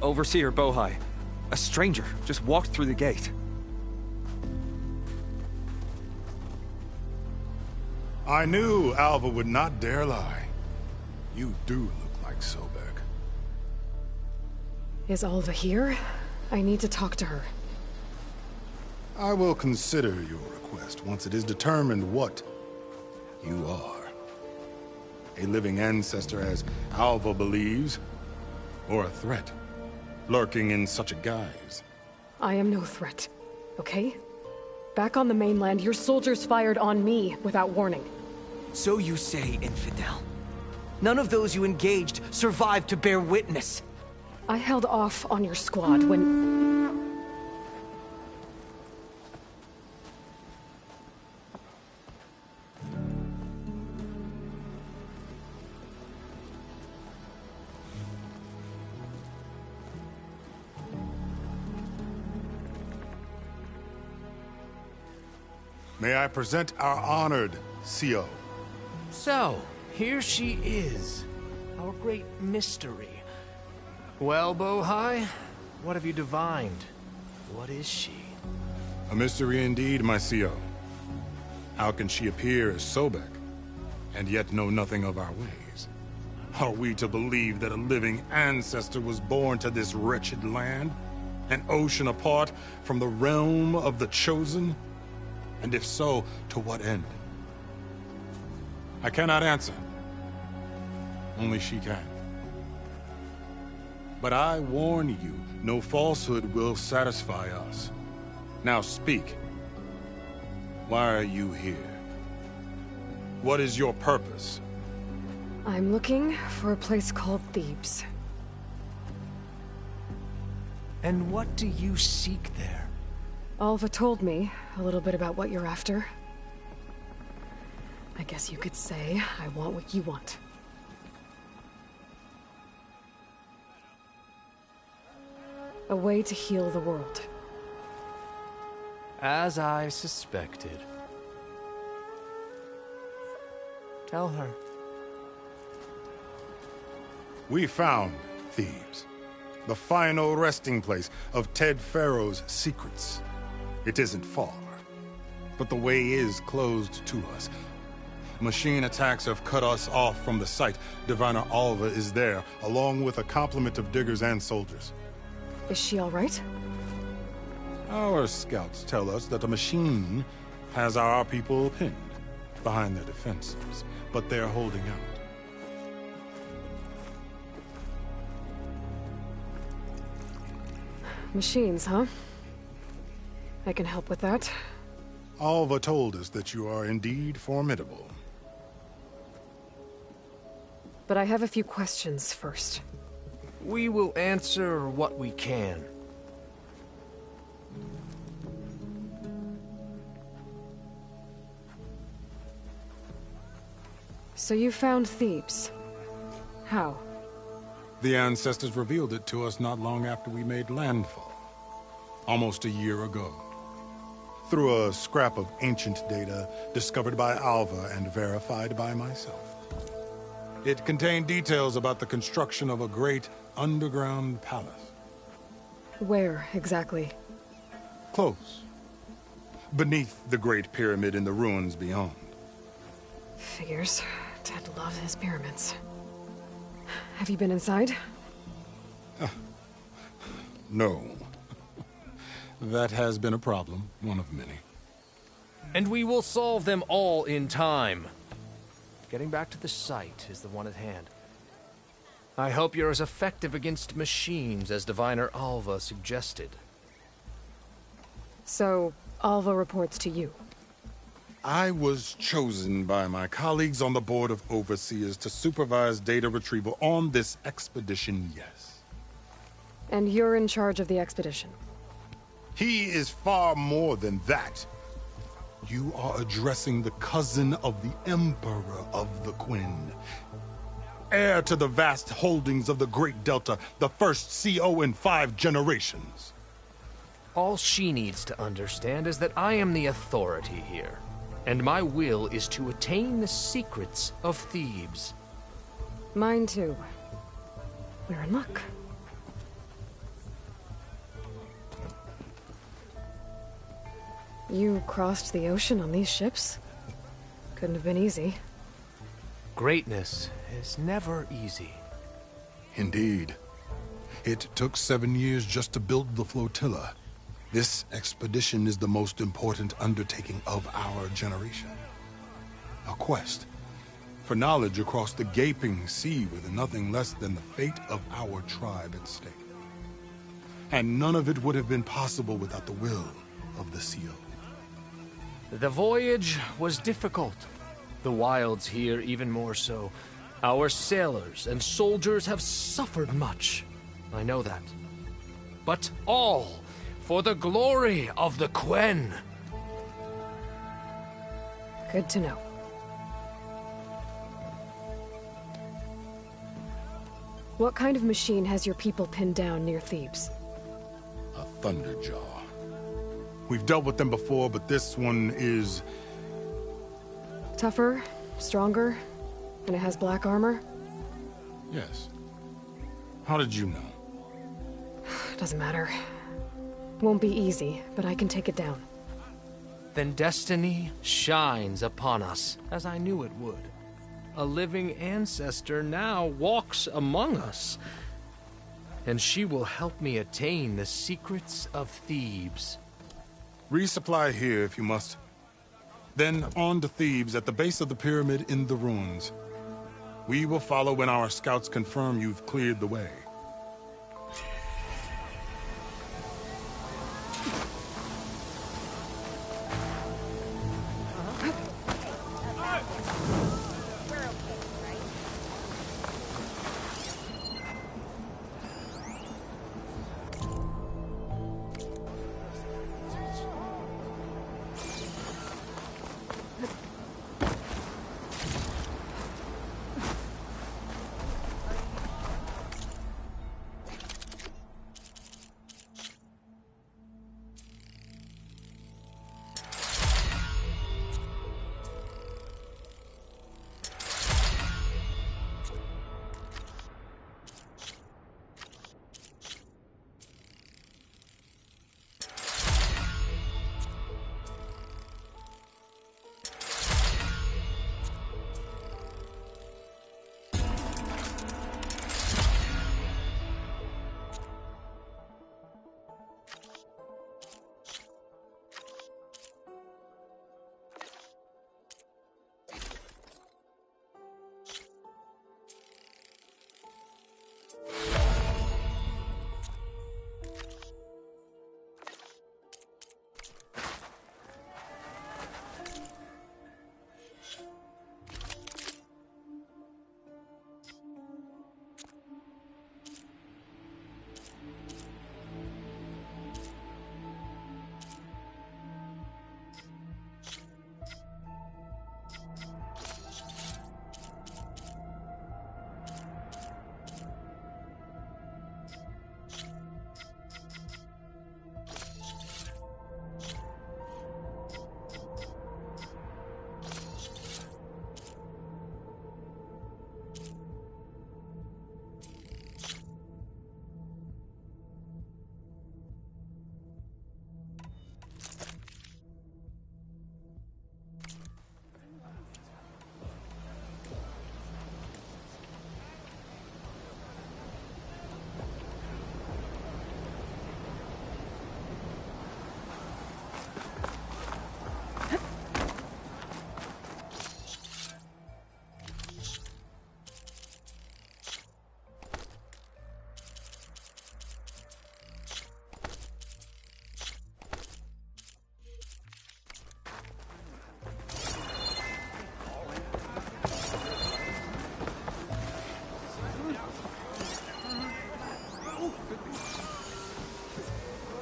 Overseer Bohai. A stranger just walked through the gate. I knew Alva would not dare lie. You do look like Sobek. Is Alva here? I need to talk to her. I will consider your request once it is determined what you are. A living ancestor, as Alva believes, or a threat, lurking in such a guise. I am no threat, okay? Back on the mainland, your soldiers fired on me without warning. So you say, infidel. None of those you engaged survived to bear witness. I held off on your squad when... May I present our honored CO? So, here she is. Our great mystery. Well, Bohai, what have you divined? What is she? A mystery indeed, my CO. How can she appear as Sobek, and yet know nothing of our ways? Are we to believe that a living ancestor was born to this wretched land? An ocean apart from the realm of the Chosen? And if so, to what end? I cannot answer. Only she can. But I warn you, no falsehood will satisfy us. Now speak. Why are you here? What is your purpose? I'm looking for a place called Thebes. And what do you seek there? Alva told me a little bit about what you're after. I guess you could say I want what you want. A way to heal the world. As I suspected. Tell her. We found Thebes, the final resting place of Ted Pharaoh's secrets. It isn't far, but the way is closed to us. Machine attacks have cut us off from the site. Diviner Alva is there, along with a complement of diggers and soldiers. Is she all right? Our scouts tell us that a machine has our people pinned behind their defenses, but they're holding out. Machines, huh? I can help with that. Alva told us that you are indeed formidable. But I have a few questions first. We will answer what we can. So you found Thebes. How? The ancestors revealed it to us not long after we made landfall. Almost a year ago. Through a scrap of ancient data discovered by Alva and verified by myself. It contained details about the construction of a great underground palace. Where, exactly? Close. Beneath the Great Pyramid in the ruins beyond. Figures. Ted loves his pyramids. Have you been inside? No. That has been a problem, one of many. And we will solve them all in time. Getting back to the site is the one at hand. I hope you're as effective against machines as Diviner Alva suggested. So, Alva reports to you? I was chosen by my colleagues on the Board of Overseers to supervise data retrieval on this expedition, yes. And you're in charge of the expedition? He is far more than that. You are addressing the cousin of the Emperor of the Quen. Heir to the vast holdings of the Great Delta, the first CO in 5 generations. All she needs to understand is that I am the authority here, and my will is to attain the secrets of Thebes. Mine too. We're in luck. You crossed the ocean on these ships? Couldn't have been easy. Greatness is never easy. Indeed. It took 7 years just to build the flotilla. This expedition is the most important undertaking of our generation. A quest for knowledge across the gaping sea with nothing less than the fate of our tribe at stake. And none of it would have been possible without the will of the CO. The voyage was difficult. The wilds here even more so. Our sailors and soldiers have suffered much. I know that. But all for the glory of the Quen. Good to know. What kind of machine has your people pinned down near Thebes? A Thunderjaw. We've dealt with them before, but this one is... Tougher, stronger, and it has black armor? Yes. How did you know? Doesn't matter. Won't be easy, but I can take it down. Then destiny shines upon us, as I knew it would. A living ancestor now walks among us, and she will help me attain the secrets of Thebes. Resupply here if you must. Then on to Thebes at the base of the pyramid in the ruins. We will follow when our scouts confirm you've cleared the way.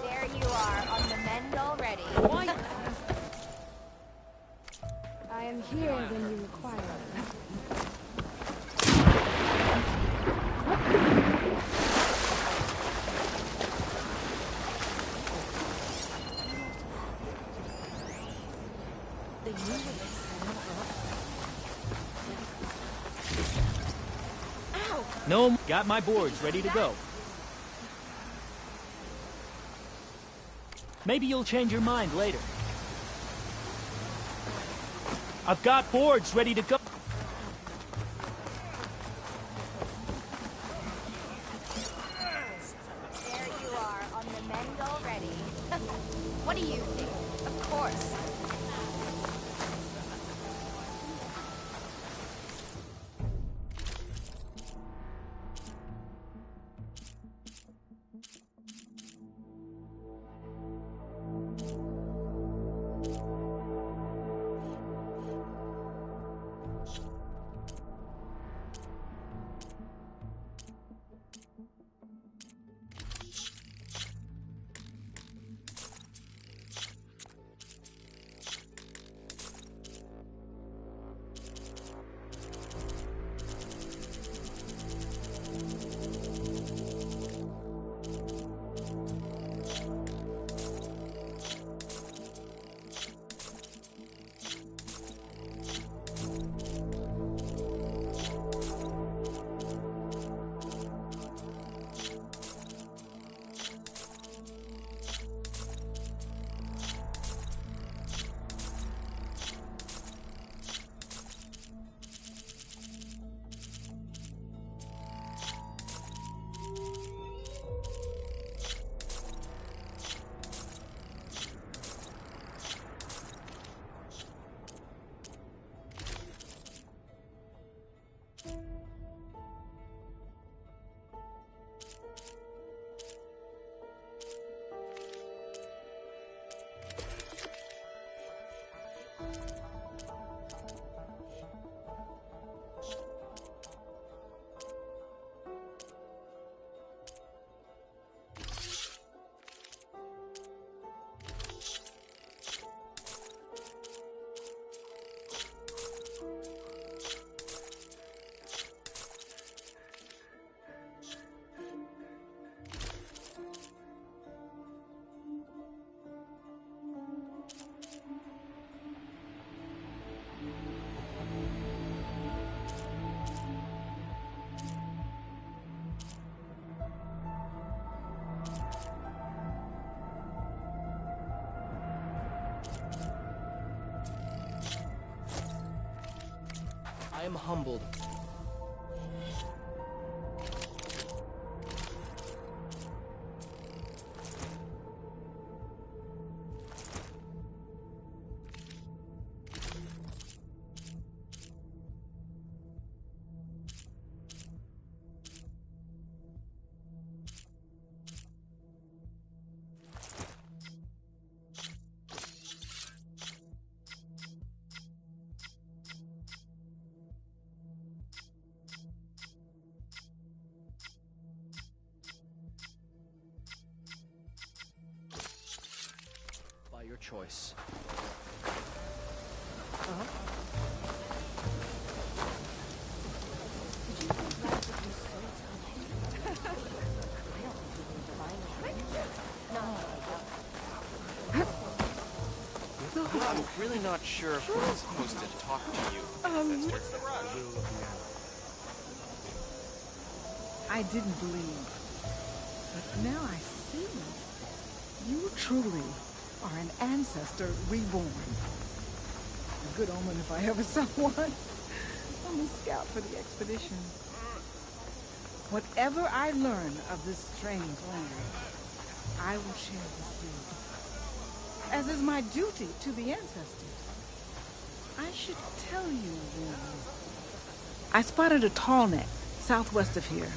There you are, on the mend already. I am here when you require me. No, got my boards ready to go. Maybe you'll change your mind later. I've got boards ready to go. There you are, on the mend already. What do you think? Of course. am humbled. By your choice. I'm really not sure if we're supposed to talk to you. What's the rush? I didn't believe, but now I see. You truly are an ancestor reborn. A good omen if I ever saw one. I'm a scout for the expedition. Whatever I learn of this strange land, I will share with you. As is my duty to the ancestors. I should tell you then. I spotted a tall neck southwest of here,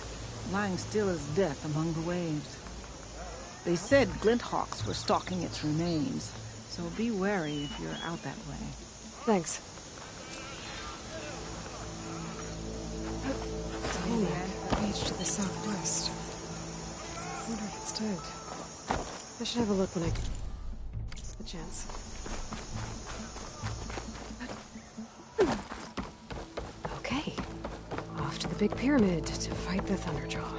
lying still as death among the waves. They said Glinthawks were stalking its remains, so be wary if you're out that way. Thanks. Tall beach to the southwest. I wonder if it's dead. I should have a look when I get the chance. Okay. Off to the big pyramid to fight the Thunderjaw.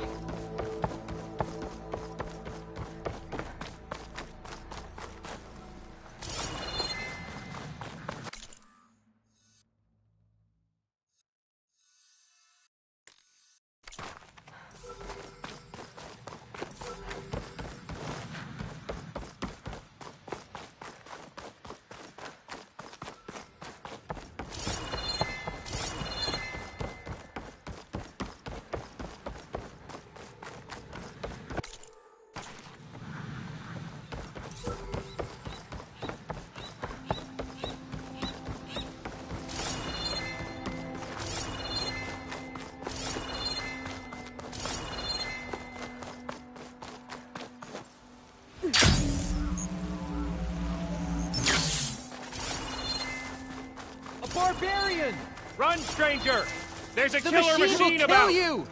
Barbarian! Run, stranger! There's a The killer machine will about! kill you!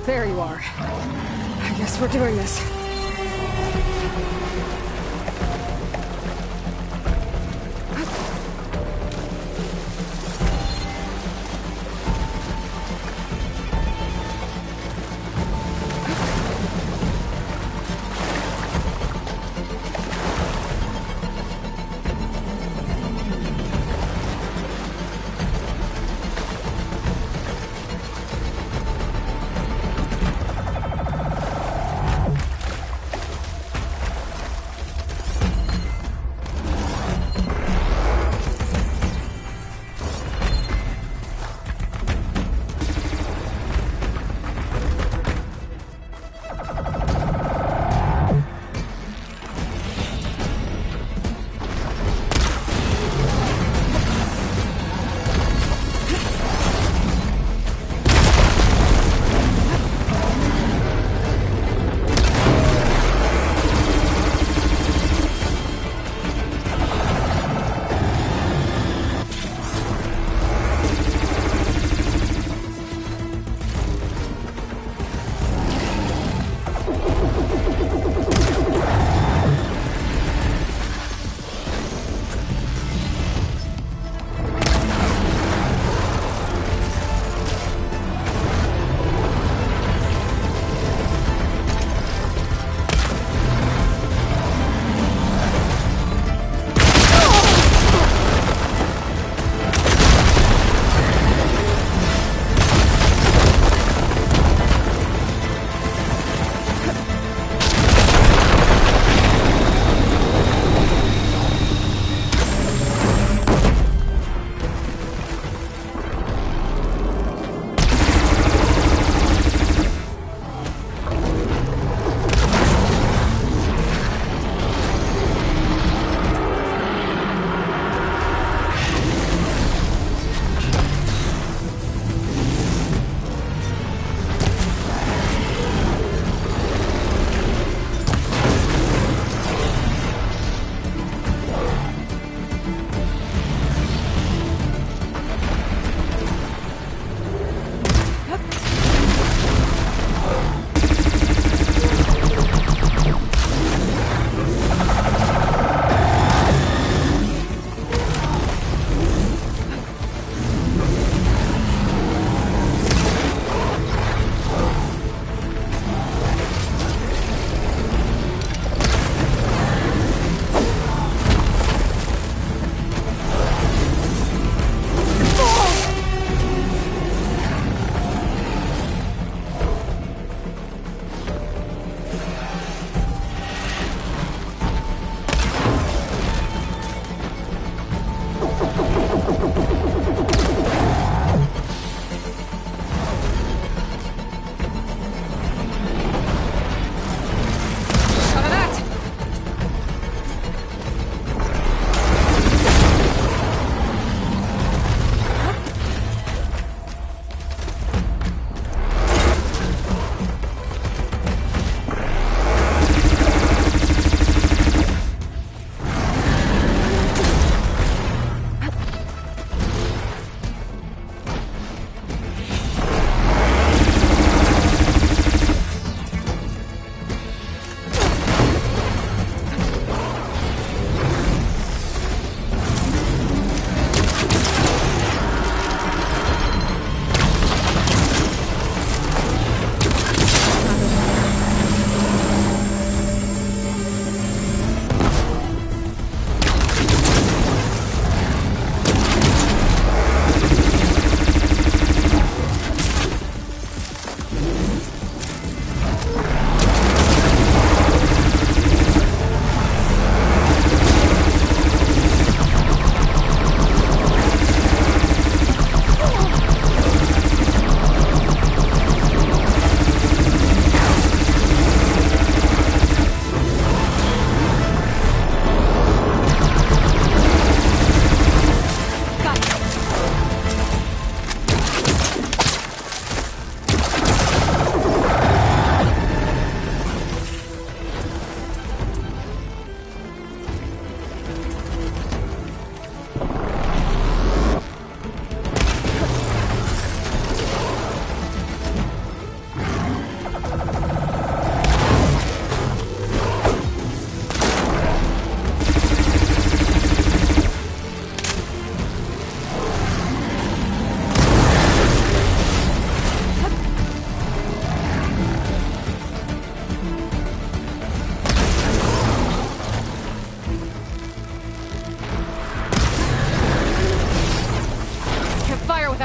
There you are. I guess we're doing this.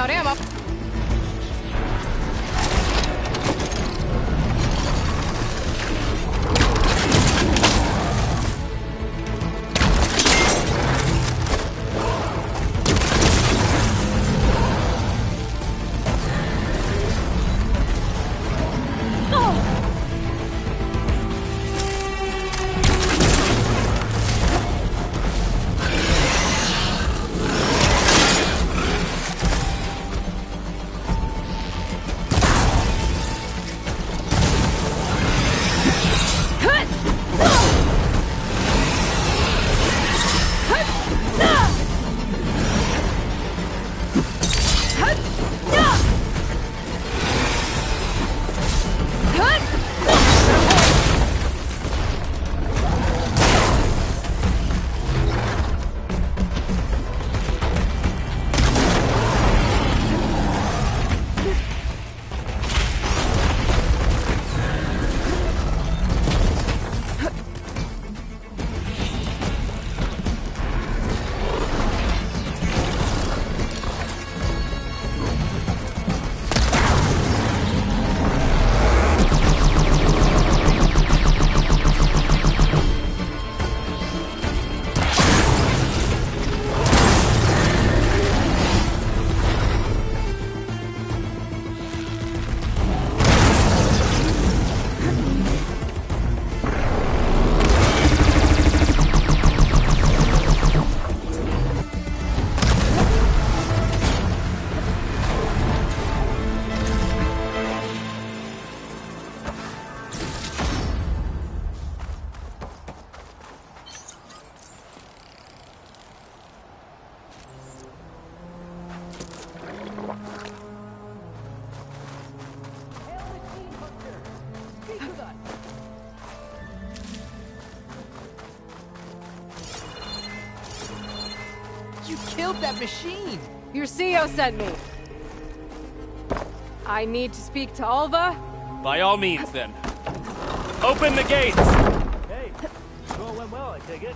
out ammo. You killed that machine! Your CEO sent me. I need to speak to Alva. By all means, then. Open the gates! Hey, it all went well, I take it.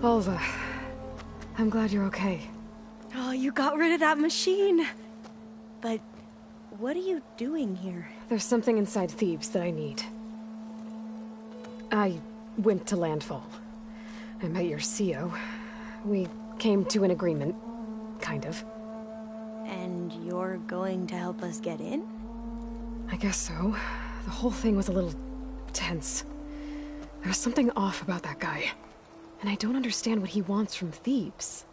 Alva, I'm glad you're okay. Oh, you got rid of that machine. But what are you doing here? There's something inside Thebes that I need. I went to Landfall. I met your CEO. We came to an agreement, kind of. And you're going to help us get in? I guess so. The whole thing was a little tense. There was something off about that guy. And I don't understand what he wants from Thebes.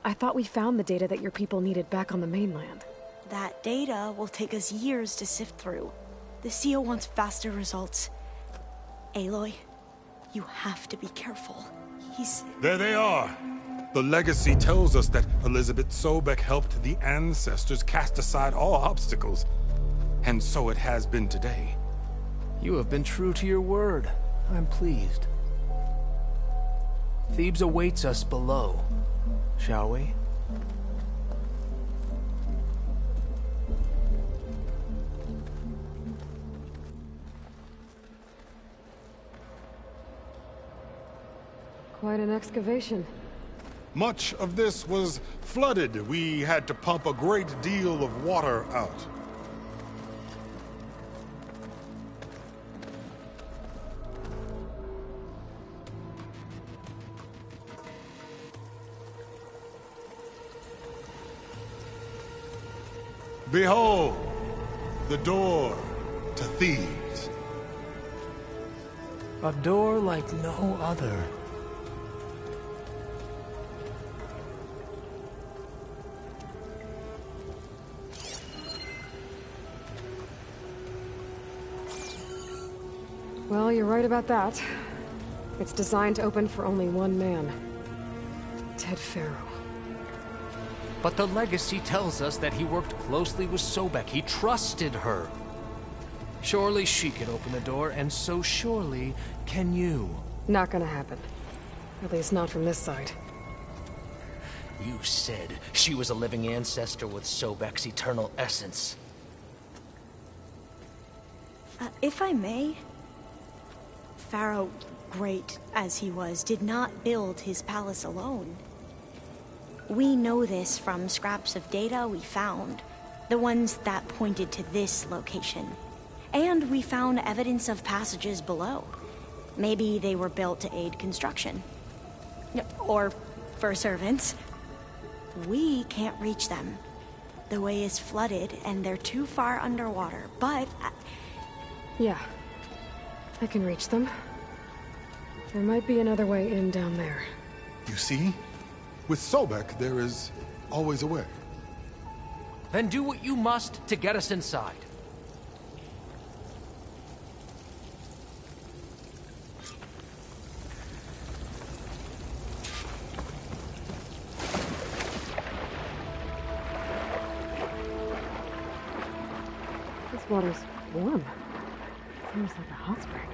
I thought we found the data that your people needed back on the mainland. That data will take us years to sift through. The CEO wants faster results. Aloy, you have to be careful. There they are! The legacy tells us that Elizabeth Sobek helped the ancestors cast aside all obstacles. And so it has been today. You have been true to your word. I'm pleased. Thebes awaits us below, shall we? Quite an excavation. Much of this was flooded. We had to pump a great deal of water out. Behold, the door to Thebes. A door like no other. Well, you're right about that. It's designed to open for only one man. Ted Faro. But the legacy tells us that he worked closely with Sobek. He trusted her. Surely she can open the door, and so surely can you. Not gonna happen. At least not from this side. You said she was a living ancestor with Sobek's eternal essence. If I may, pharaoh, great as he was, did not build his palace alone. We know this from scraps of data we found, the ones that pointed to this location. And we found evidence of passages below. Maybe they were built to aid construction. Or for servants. We can't reach them. The way is flooded and they're too far underwater, but... Yeah. I can reach them. There might be another way in down there. You see? With Sobek, there is always a way. Then do what you must to get us inside. This water's warm. Seems like a hot spring.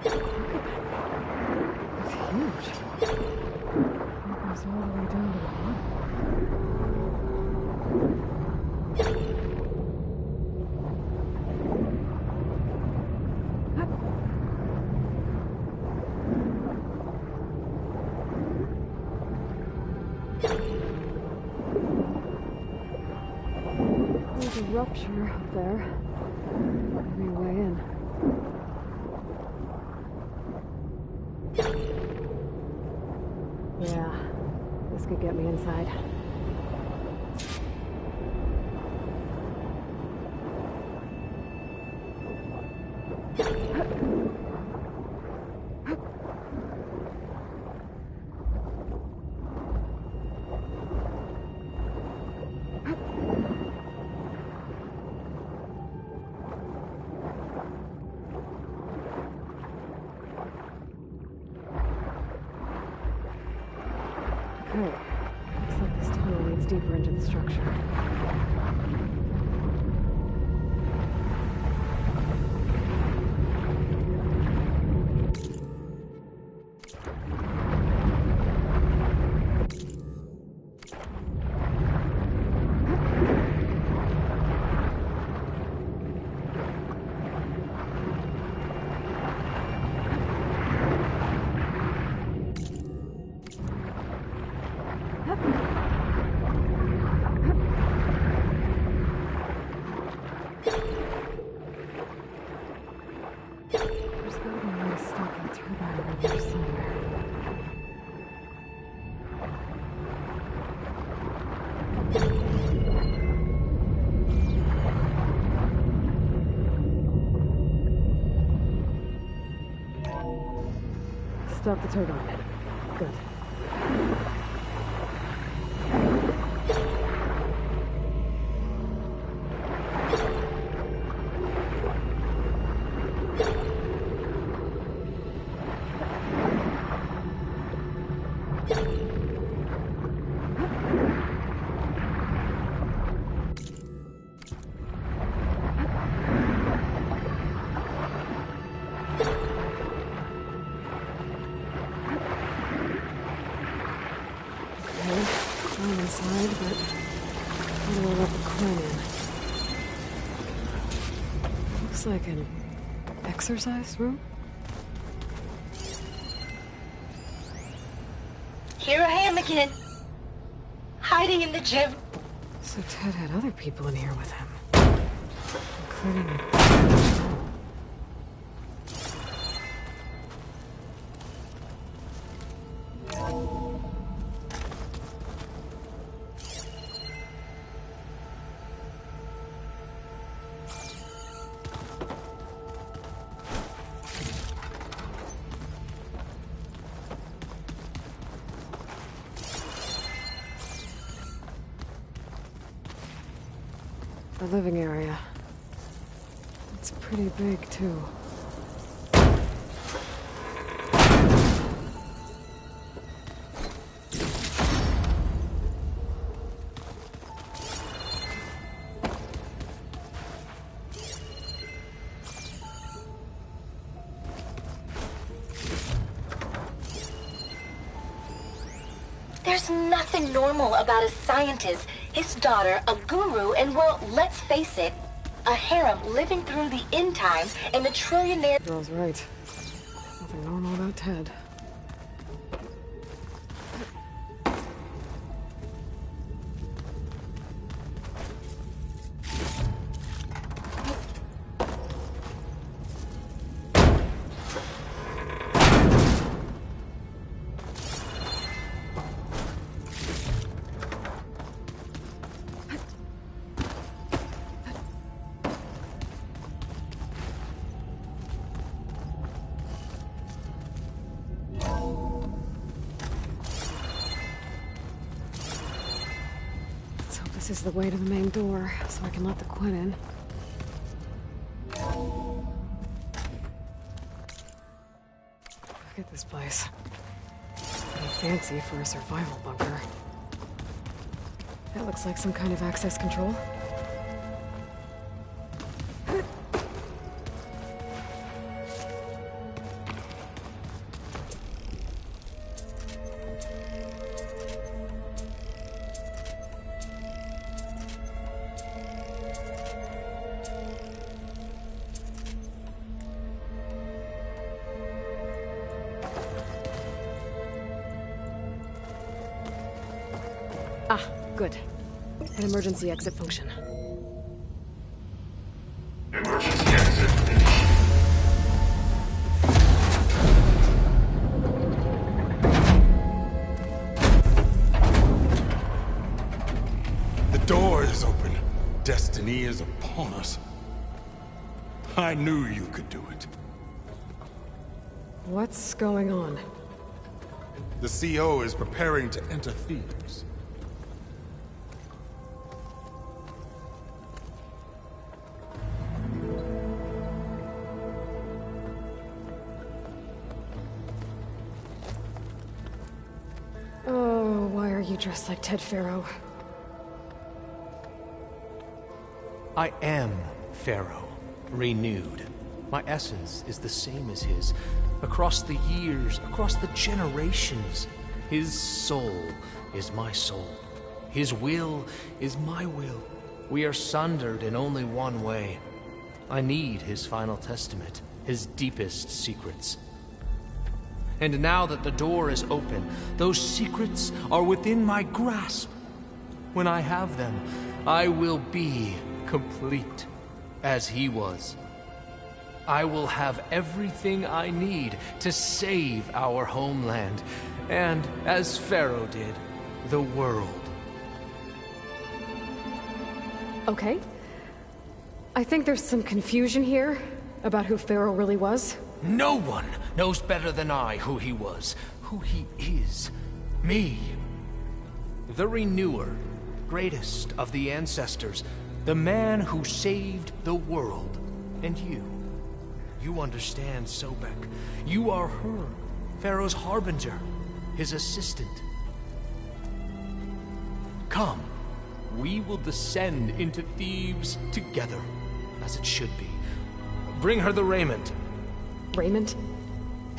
It's huge. It goes all the way down to the There's a rupture up there. Maybe a way in. Yeah, this could get me inside. Okay, looks like this tunnel leads deeper into the structure. There's gotta be a way to stop that turbine around here somewhere. Stop the turbine. Good. I'm inside, but how do I let the coin in? Looks like an exercise room? Here I am again. Hiding in the gym. So Ted had other people in here with him. Including... The living area. It's pretty big, too. There's nothing normal about a scientist, his daughter, a guru, and well, let's face it, A harem living through the end times and the trillionaire... Girl's right. Nothing normal about Ted. This is the way to the main door, so I can let the Quen in. Look at this place. Pretty fancy for a survival bunker. That looks like some kind of access control. Ah, good. An emergency exit function. Emergency exit initiated. The door is open. Destiny is upon us. I knew you could do it. What's going on? The CO is preparing to enter Thebes. Oh, why are you dressed like Ted Faro? I am Pharaoh, renewed. My essence is the same as his. Across the years, across the generations, his soul is my soul. His will is my will. We are sundered in only one way. I need his final testament, his deepest secrets. And now that the door is open, those secrets are within my grasp. When I have them, I will be complete, as he was. I will have everything I need to save our homeland, and, as Pharaoh did, the world. Okay. I think there's some confusion here about who Pharaoh really was. No one knows better than I who he was, who he is. Me. The Renewer, greatest of the ancestors, the man who saved the world. And you. You understand, Sobek. You are her, Pharaoh's harbinger, his assistant. Come, we will descend into Thebes together, as it should be. Bring her the raiment. Raiment?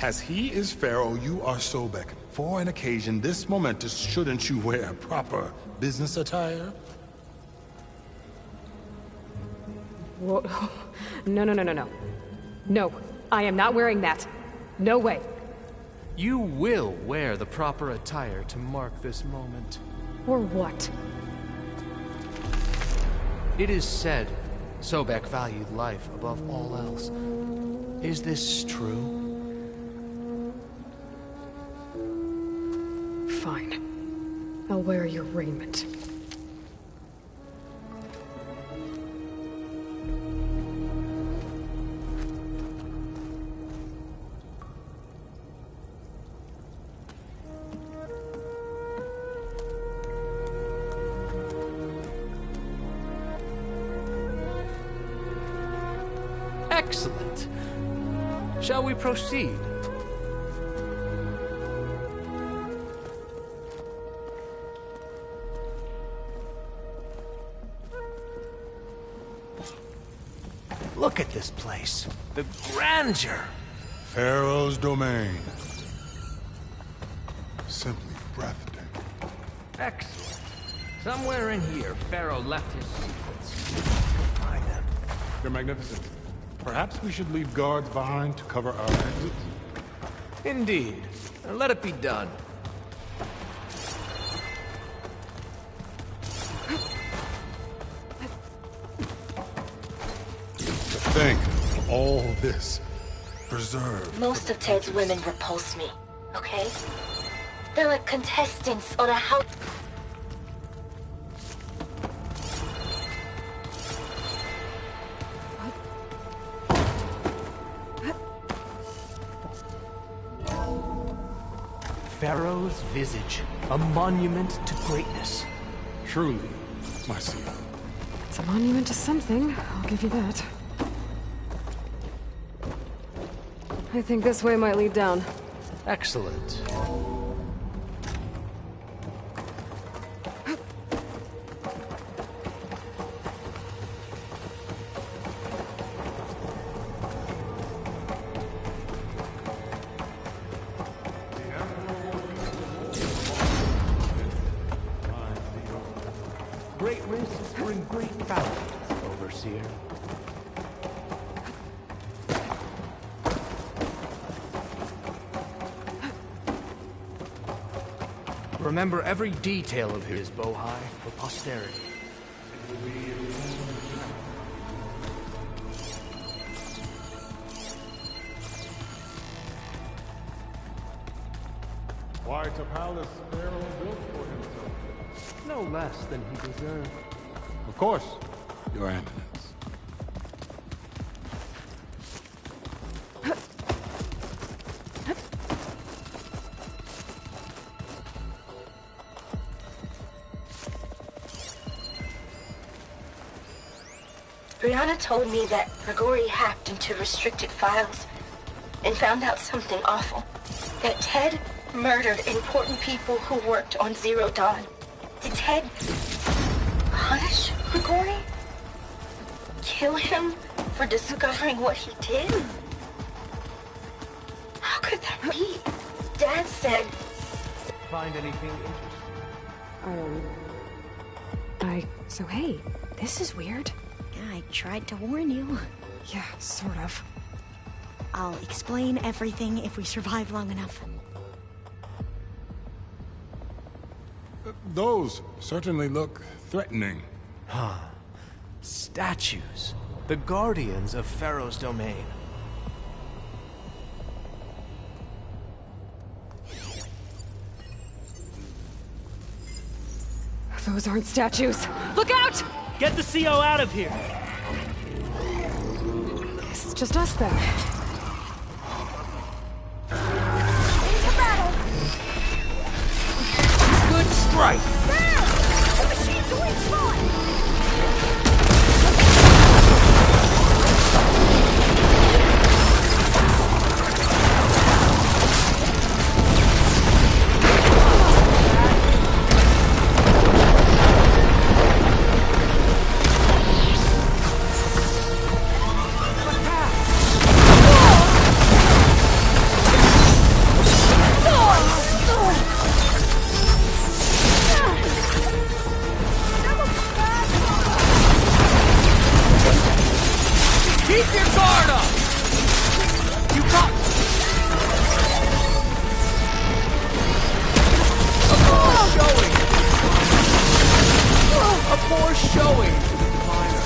As he is Pharaoh, you are Sobek. For an occasion this momentous, shouldn't you wear proper business attire? Whoa. No. No, I am not wearing that. No way. You will wear the proper attire to mark this moment. Or what? It is said Sobek valued life above all else. Is this true? Fine. I'll wear your raiment. Excellent. Shall we proceed? Look at this place. The grandeur. Pharaoh's domain. Simply breathtaking. Excellent. Somewhere in here, Pharaoh left his secrets. We'll find them. Your Magnificence, perhaps we should leave guards behind to cover our exits? Indeed. Let it be done. Think of all this preserved. Most of Ted's women repulse me, okay? They're like contestants on a house. Pharaoh's visage, a monument to greatness. Truly, my seal. It's a monument to something, I'll give you that. I think this way might lead down. Excellent. Great risks bring great values, Overseer. Remember every detail of his, Bohai, for posterity. Quite a palace Pharaoh built for himself. No less than he deserved. Of course, Your Eminence. Brianna told me that Grigori hacked into restricted files and found out something awful. That Ted murdered important people who worked on Zero Dawn. Did Ted punish Grigori? Kill him for discovering what he did? How could that be? Dad said... Find anything interesting? So hey, this is weird. I tried to warn you. Yeah, sort of. I'll explain everything if we survive long enough. Those certainly look threatening. Huh. Statues. The guardians of Pharaoh's domain. Those aren't statues. Look out! Get the CO out of here! It's just us then. Into battle! Good strike! There! The machine's doing fine! Keep your guard up! You got... A poor showing to the diviner.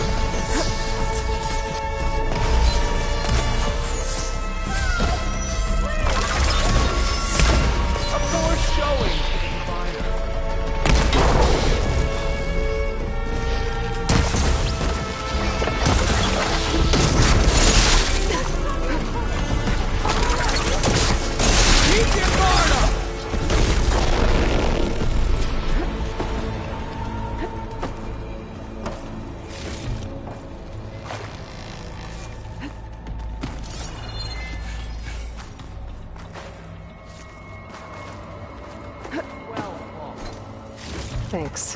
A poor showing to the diviner. Keep your guard up! Thanks.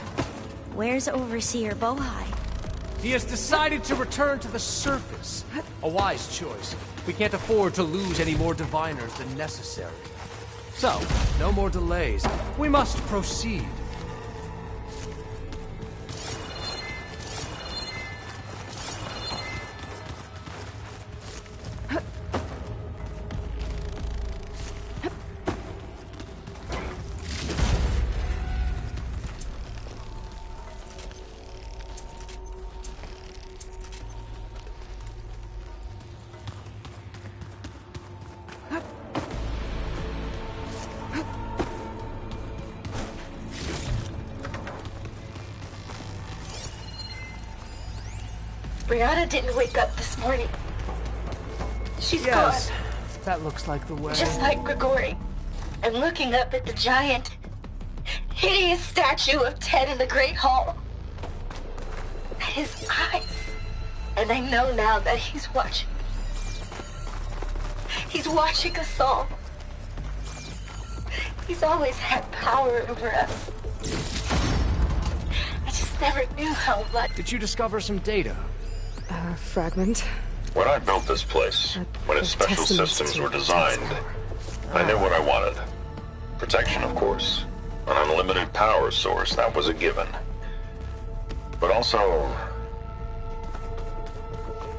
Where's Overseer Bohai? He has decided to return to the surface. A wise choice. We can't afford to lose any more diviners than necessary. So, no more delays. We must proceed. Brianna didn't wake up this morning. She's Yes, gone. that looks like the way. Just like Grigori. I'm looking up at the giant, hideous statue of Ted in the Great Hall. At his eyes. And I know now that he's watching. He's watching us all. He's always had power over us. I just never knew how much. Did you discover some data? A fragment. When I built this place, when its special systems were designed, I knew what I wanted. Protection, of course. An unlimited power source, that was a given. But also...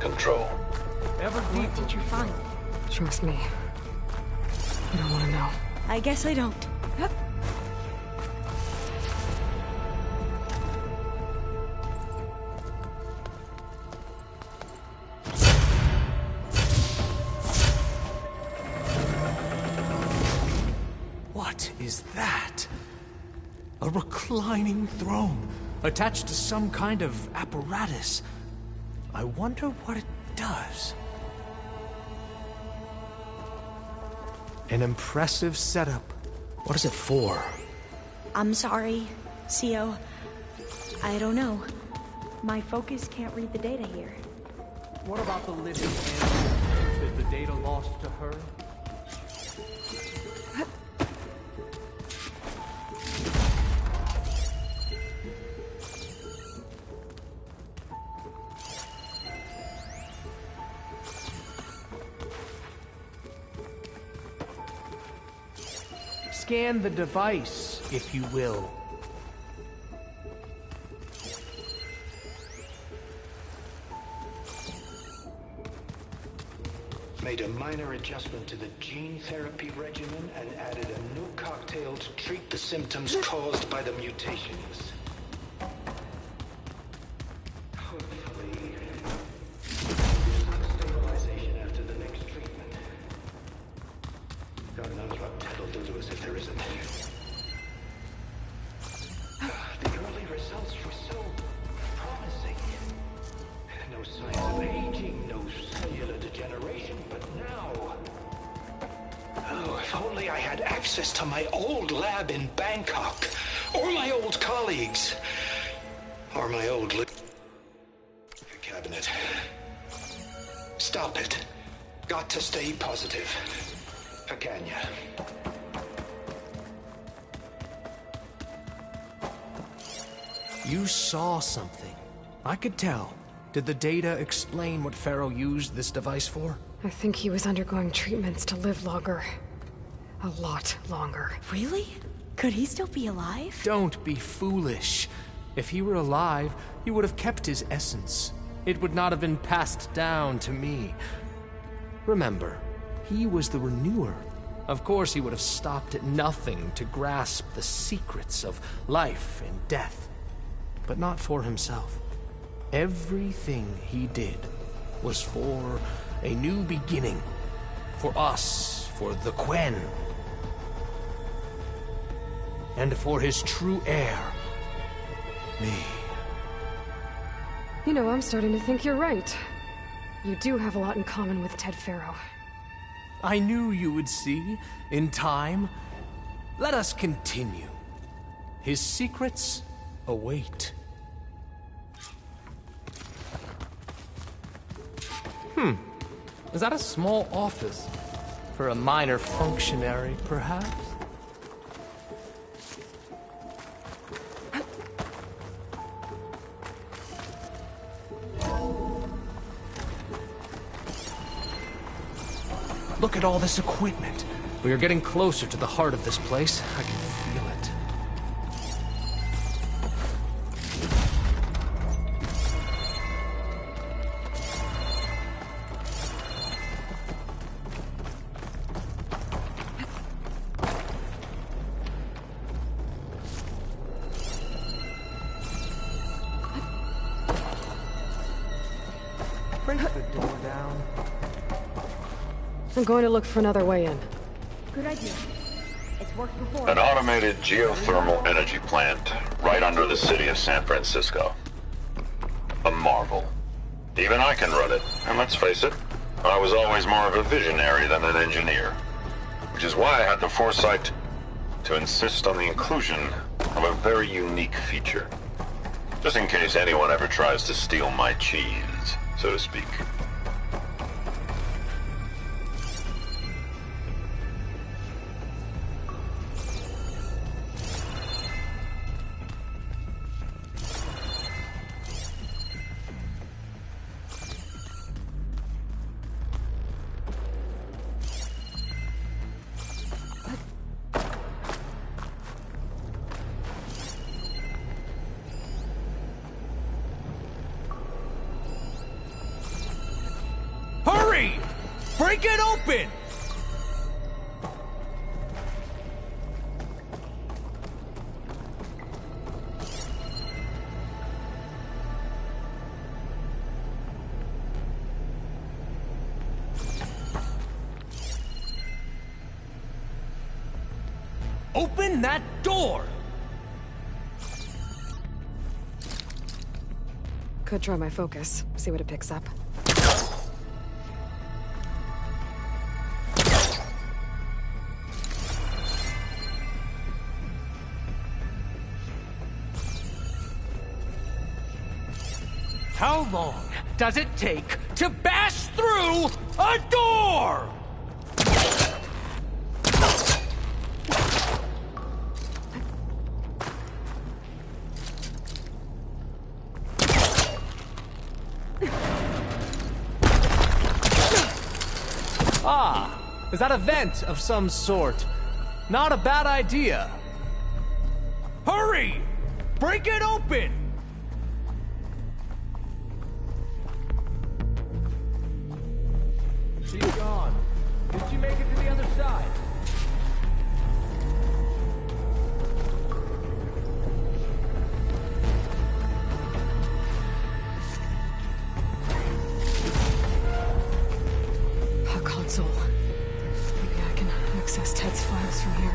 control. What did you find? Trust me. You don't want to know. I guess I don't. What is that? A reclining throne, attached to some kind of apparatus. I wonder what it does. An impressive setup. What is it for? I'm sorry, Cio. I don't know. My focus can't read the data here. What about the living animal? Is the data lost to her? Scan the device, if you will. Made a minor adjustment to the gene therapy regimen and added a new cocktail to treat the symptoms caused by the mutations. Hopefully, stabilization after the next treatment. God knows what Ted will do to us if there isn't. The early results were so promising. No signs of aging, no cellular degeneration, but now... Oh, if only I had access to my old lab in Bangkok, or my old colleagues, or my old cabinet. Stop it. Got to stay positive. Paganya. You saw something. I could tell. Did the data explain what Pharaoh used this device for? I think he was undergoing treatments to live longer. A lot longer. Really? Could he still be alive? Don't be foolish. If he were alive, he would have kept his essence. It would not have been passed down to me. Remember, he was the renewer. Of course he would have stopped at nothing to grasp the secrets of life and death. But not for himself. Everything he did was for a new beginning. For us, for the Quen. And for his true heir, me. You know, I'm starting to think you're right. You do have a lot in common with Ted Pharaoh. I knew you would see, in time. Let us continue. His secrets await. Is that a small office? For a minor functionary, perhaps? Look at all this equipment. We are getting closer to the heart of this place. I can feel it. Break the door down. I'm going to look for another way in. Good idea. It's worked before. An automated geothermal energy plant right under the city of San Francisco. A marvel. Even I can run it, and let's face it, I was always more of a visionary than an engineer. Which is why I had the foresight to insist on the inclusion of a very unique feature. Just in case anyone ever tries to steal my cheese, so to speak. Hurry! Break it open! Open that door! Could try my focus, see what it picks up. How long does it take to bash through a door? Ah, is that a vent of some sort? Not a bad idea. Hurry! Break it open! She's gone. Did she make it to the other side? A console. Maybe I can access Ted's files from here.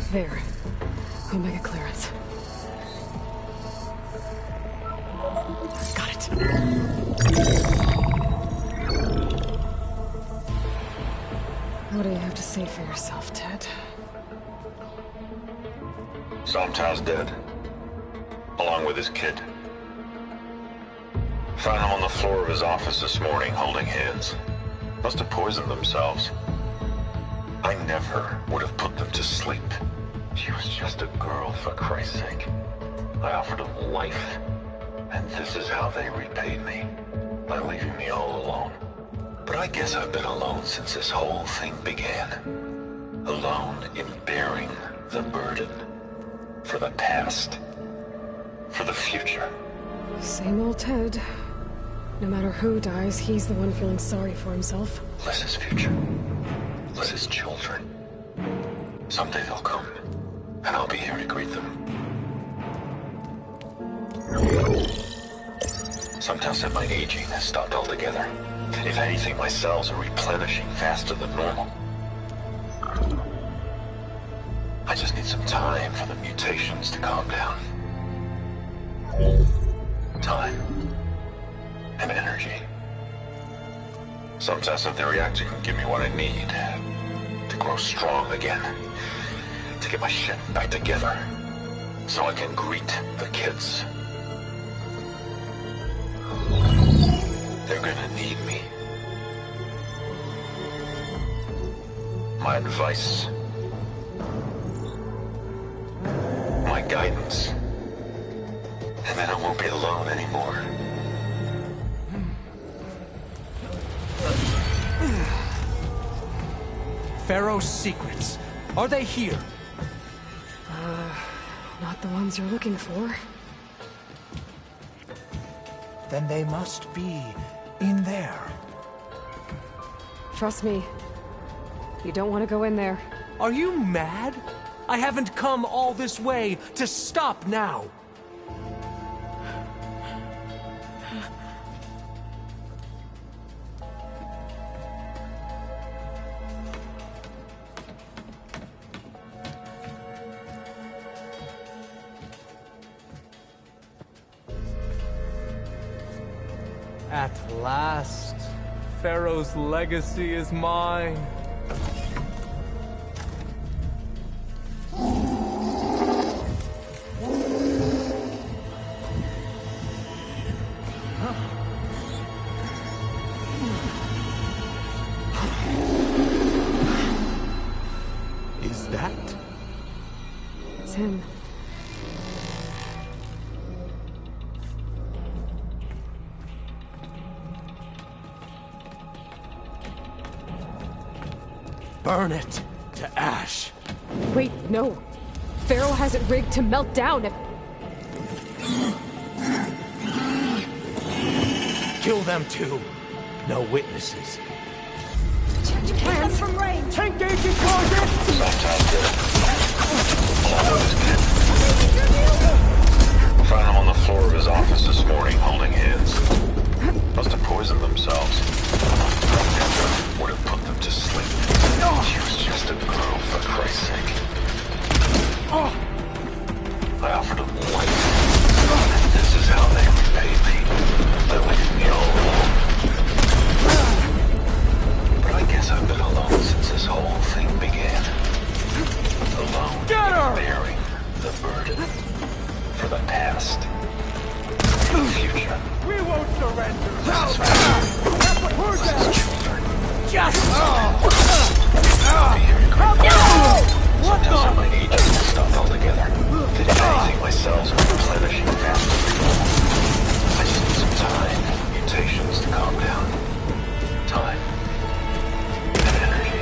There. Omega clearance. Got it. What do you have to say for yourself, Ted? Somtow's dead. Along with his kid. Found him on the floor of his office this morning, holding hands. Must have poisoned themselves. I never would have put them to sleep. She was just a girl, for Christ's sake. I offered them life, and this is how they repaid me. By leaving me all alone. But I guess I've been alone since this whole thing began. Alone in bearing the burden. For the past. For the future. Same old Ted. No matter who dies, he's the one feeling sorry for himself. Liz's future. Liz's children. Someday they'll come. And I'll be here to greet them. Somtow said my aging has stopped altogether. If anything, my cells are replenishing faster than normal. I just need some time for the mutations to calm down. Time. And energy. Somtow said the reactor can give me what I need to grow strong again. To get my shit back together. So I can greet the kids. They're gonna need me. My advice. My guidance. And then I won't be alone anymore. Pharaoh's secrets. Are they here? Not the ones you're looking for. Then they must be in there. Trust me. You don't want to go in there. Are you mad? I haven't come all this way to stop now. At last, Pharaoh's legacy is mine. Is that? It's him. Burn it to ash. Wait, no. Pharaoh has it rigged to melt down if... Kill them too. No witnesses. Check your plans from range. Engaging target! Found him on the floor of his office this morning, holding hands. Must have poisoned themselves. Would have put them to sleep. She was just a girl, for Christ's sake. I offered them life. And this is how they repay me. They left me all alone. But I guess I've been alone since this whole thing began. Alone, bearing the burden for the past and future. We won't surrender. This is children. Just Sometimes I might age and stop altogether. Did anything myself with replenishing faster. I just need some time, mutations to calm down. Time. And energy.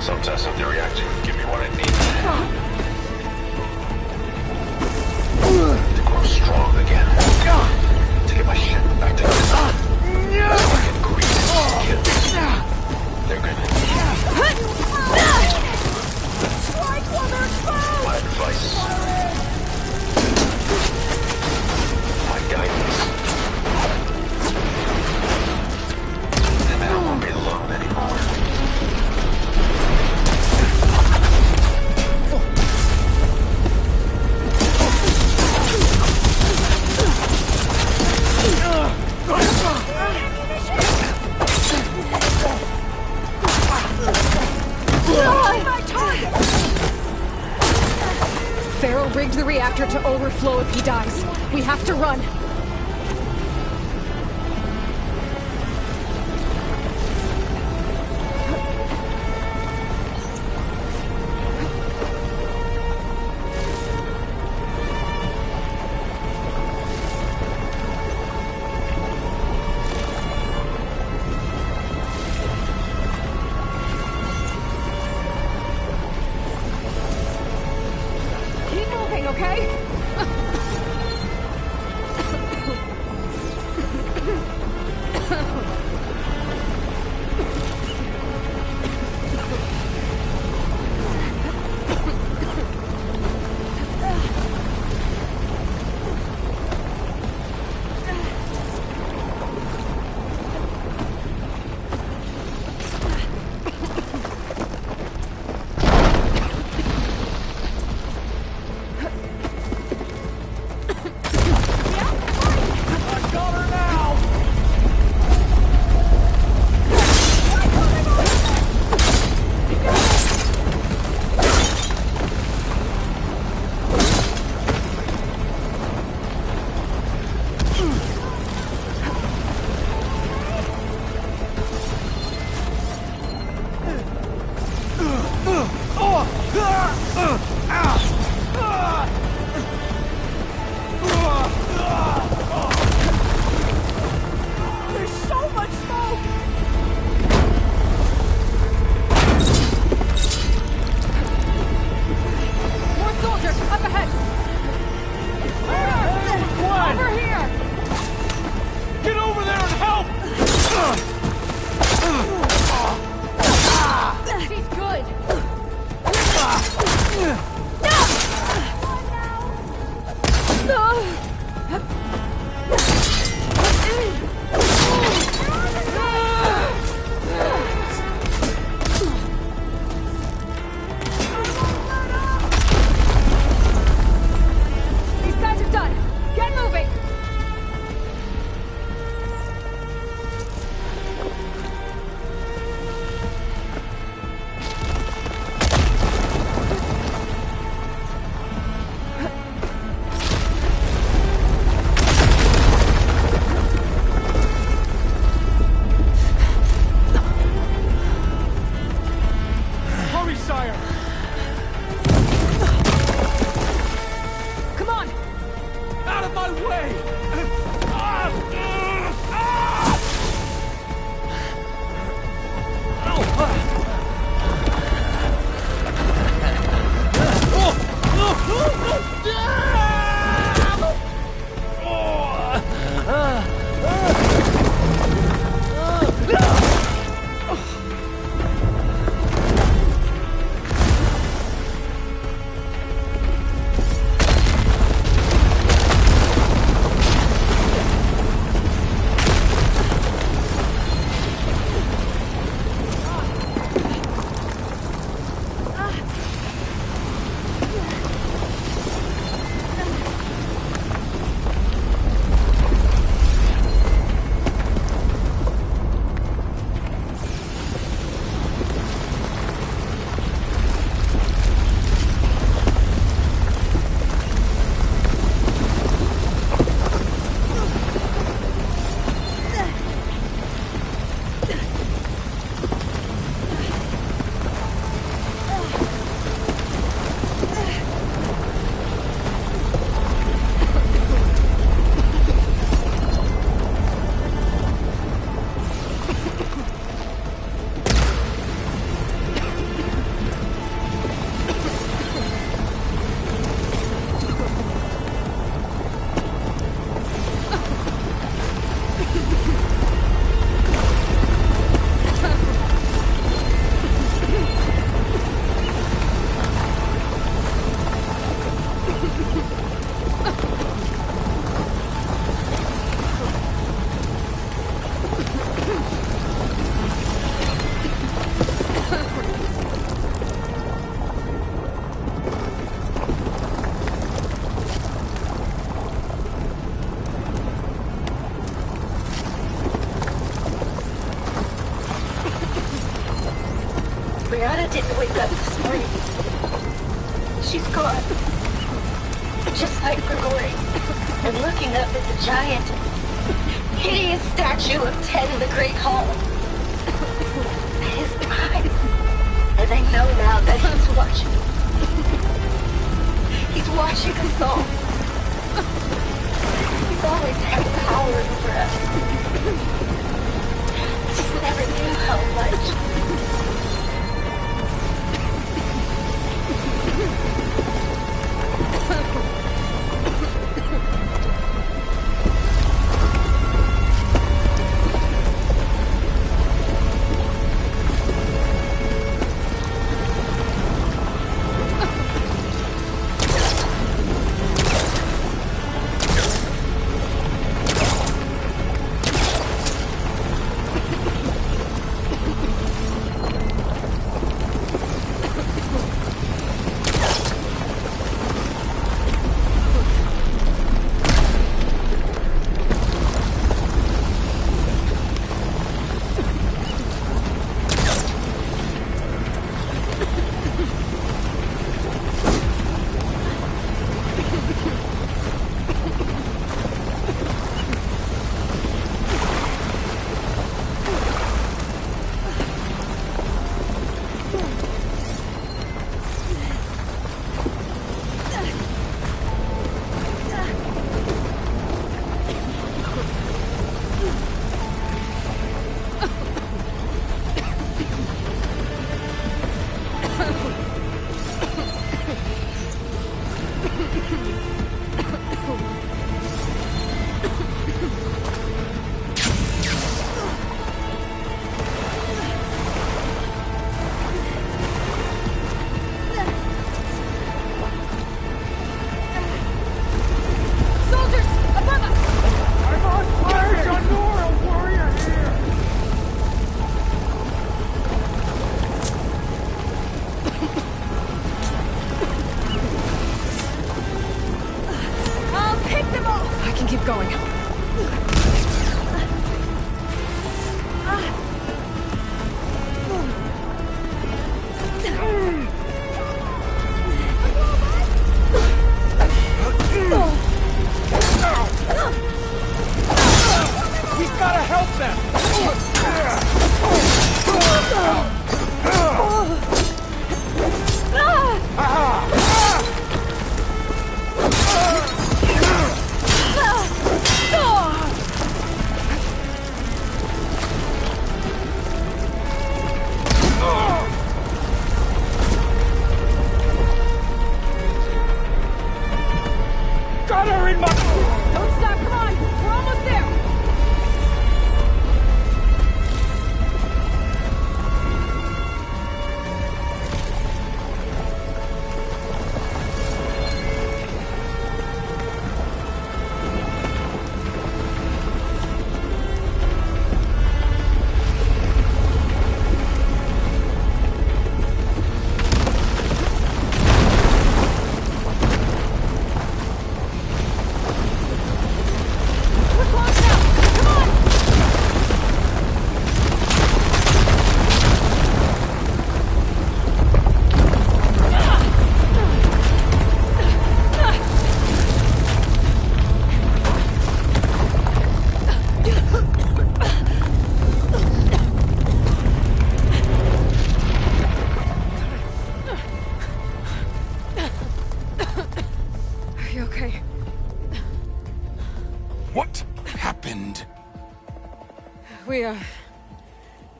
Some tests of the reaction give me what I need. To grow strong again. To get my shit back together. So I can grease these kids. They're gonna need me. Strike while they're exposed! My advice. My guidance. And I won't be alone anymore. Pharaoh rigged the reactor to overflow if he dies. We have to run. Brianna didn't wake up this morning. She's gone. Just like Grigori. And looking up at the giant, hideous statue of Ted in the Great Hall. His eyes. And I know now that he's watching. He's watching us all. He's always had power over us. Just never knew how much.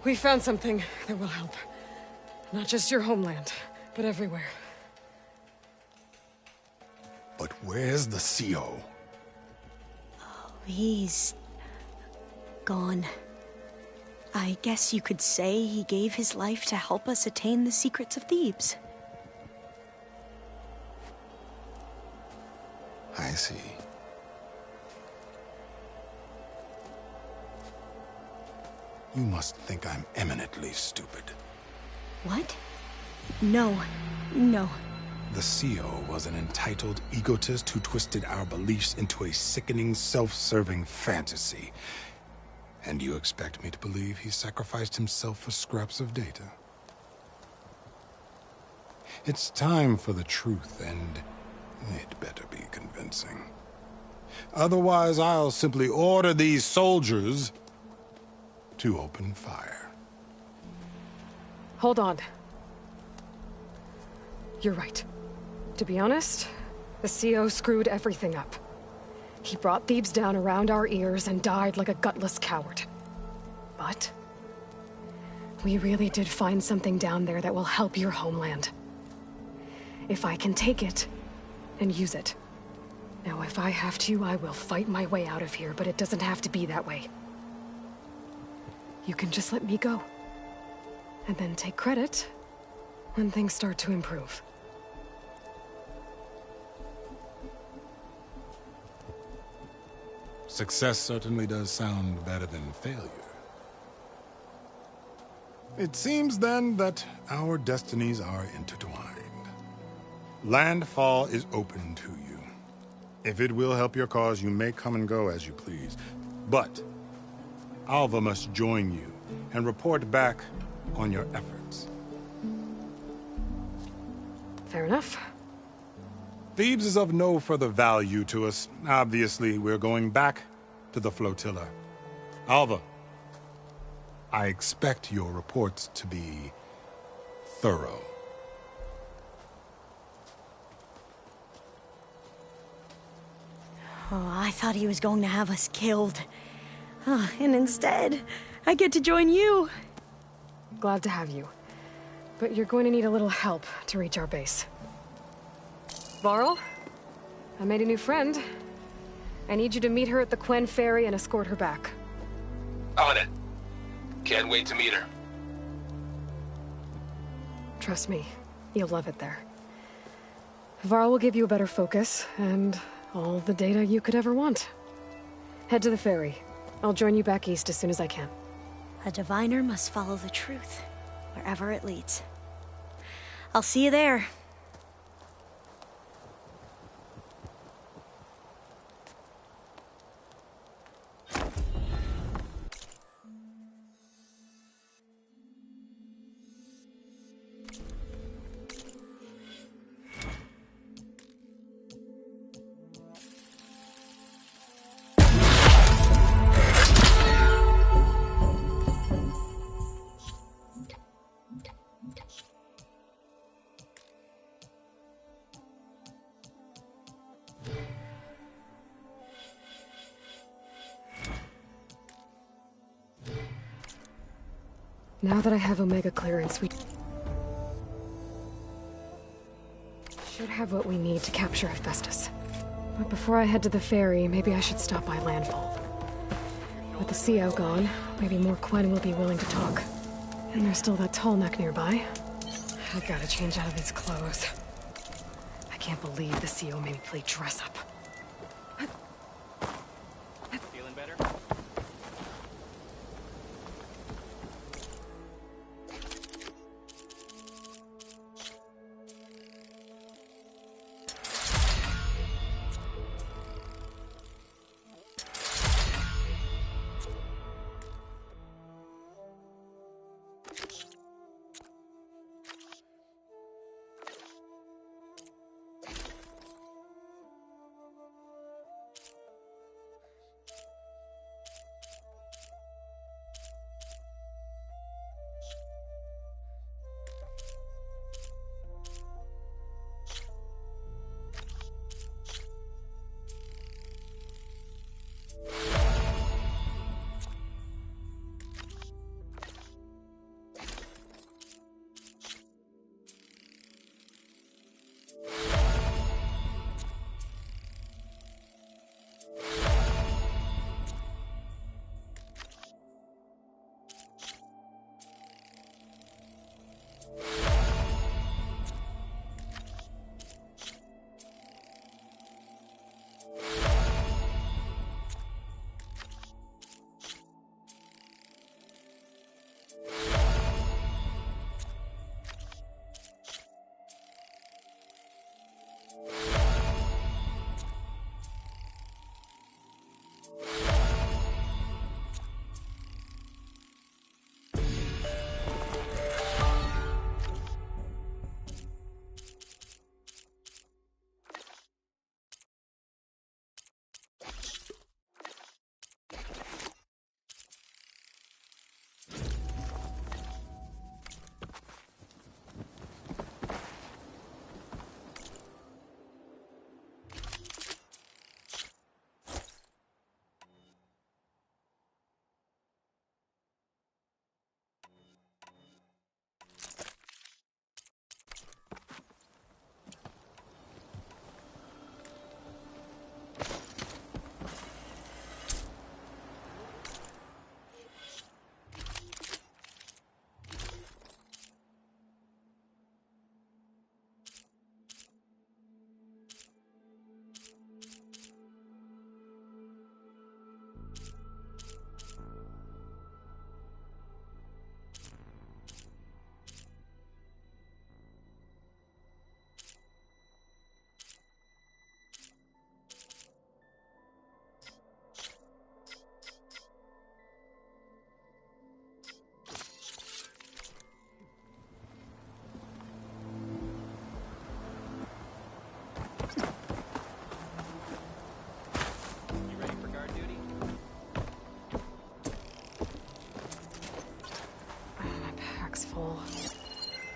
We found something that will help. Not just your homeland, but everywhere. But where's the CO? Oh, he's gone. I guess you could say he gave his life to help us attain the secrets of Thebes. I see. You must think I'm eminently stupid. What? No. No. The CO was an entitled egotist who twisted our beliefs into a sickening, self-serving fantasy. And you expect me to believe he sacrificed himself for scraps of data? It's time for the truth, and it better be convincing. Otherwise, I'll simply order these soldiers to open fire. Hold on. You're right. To be honest, the CO screwed everything up. He brought Thebes down around our ears and died like a gutless coward. But we really did find something down there that will help your homeland. If I can take it and use it. Now, if I have to, I will fight my way out of here, but it doesn't have to be that way. You can just let me go. And then take credit when things start to improve. Success certainly does sound better than failure. It seems then that our destinies are intertwined. Landfall is open to you. If it will help your cause, you may come and go as you please. But Alva must join you and report back on your efforts. Fair enough. Thebes is of no further value to us. Obviously, we're going back to the flotilla. Alva, I expect your reports to be thorough. Oh, I thought he was going to have us killed. Oh, and instead, I get to join you. Glad to have you. But you're going to need a little help to reach our base. Varl, I made a new friend. I need you to meet her at the Quen Ferry and escort her back. On it. Can't wait to meet her. Trust me, you'll love it there. Varl will give you a better focus, and all the data you could ever want. Head to the ferry. I'll join you back east as soon as I can. A diviner must follow the truth, wherever it leads. I'll see you there. Now that I have Omega clearance, we should have what we need to capture Hephaestus. But before I head to the ferry, maybe I should stop by Landfall. With the CO gone, maybe more Quen will be willing to talk. And there's still that tall neck nearby. I've got to change out of these clothes. I can't believe the CO made me play dress up. Feeling better?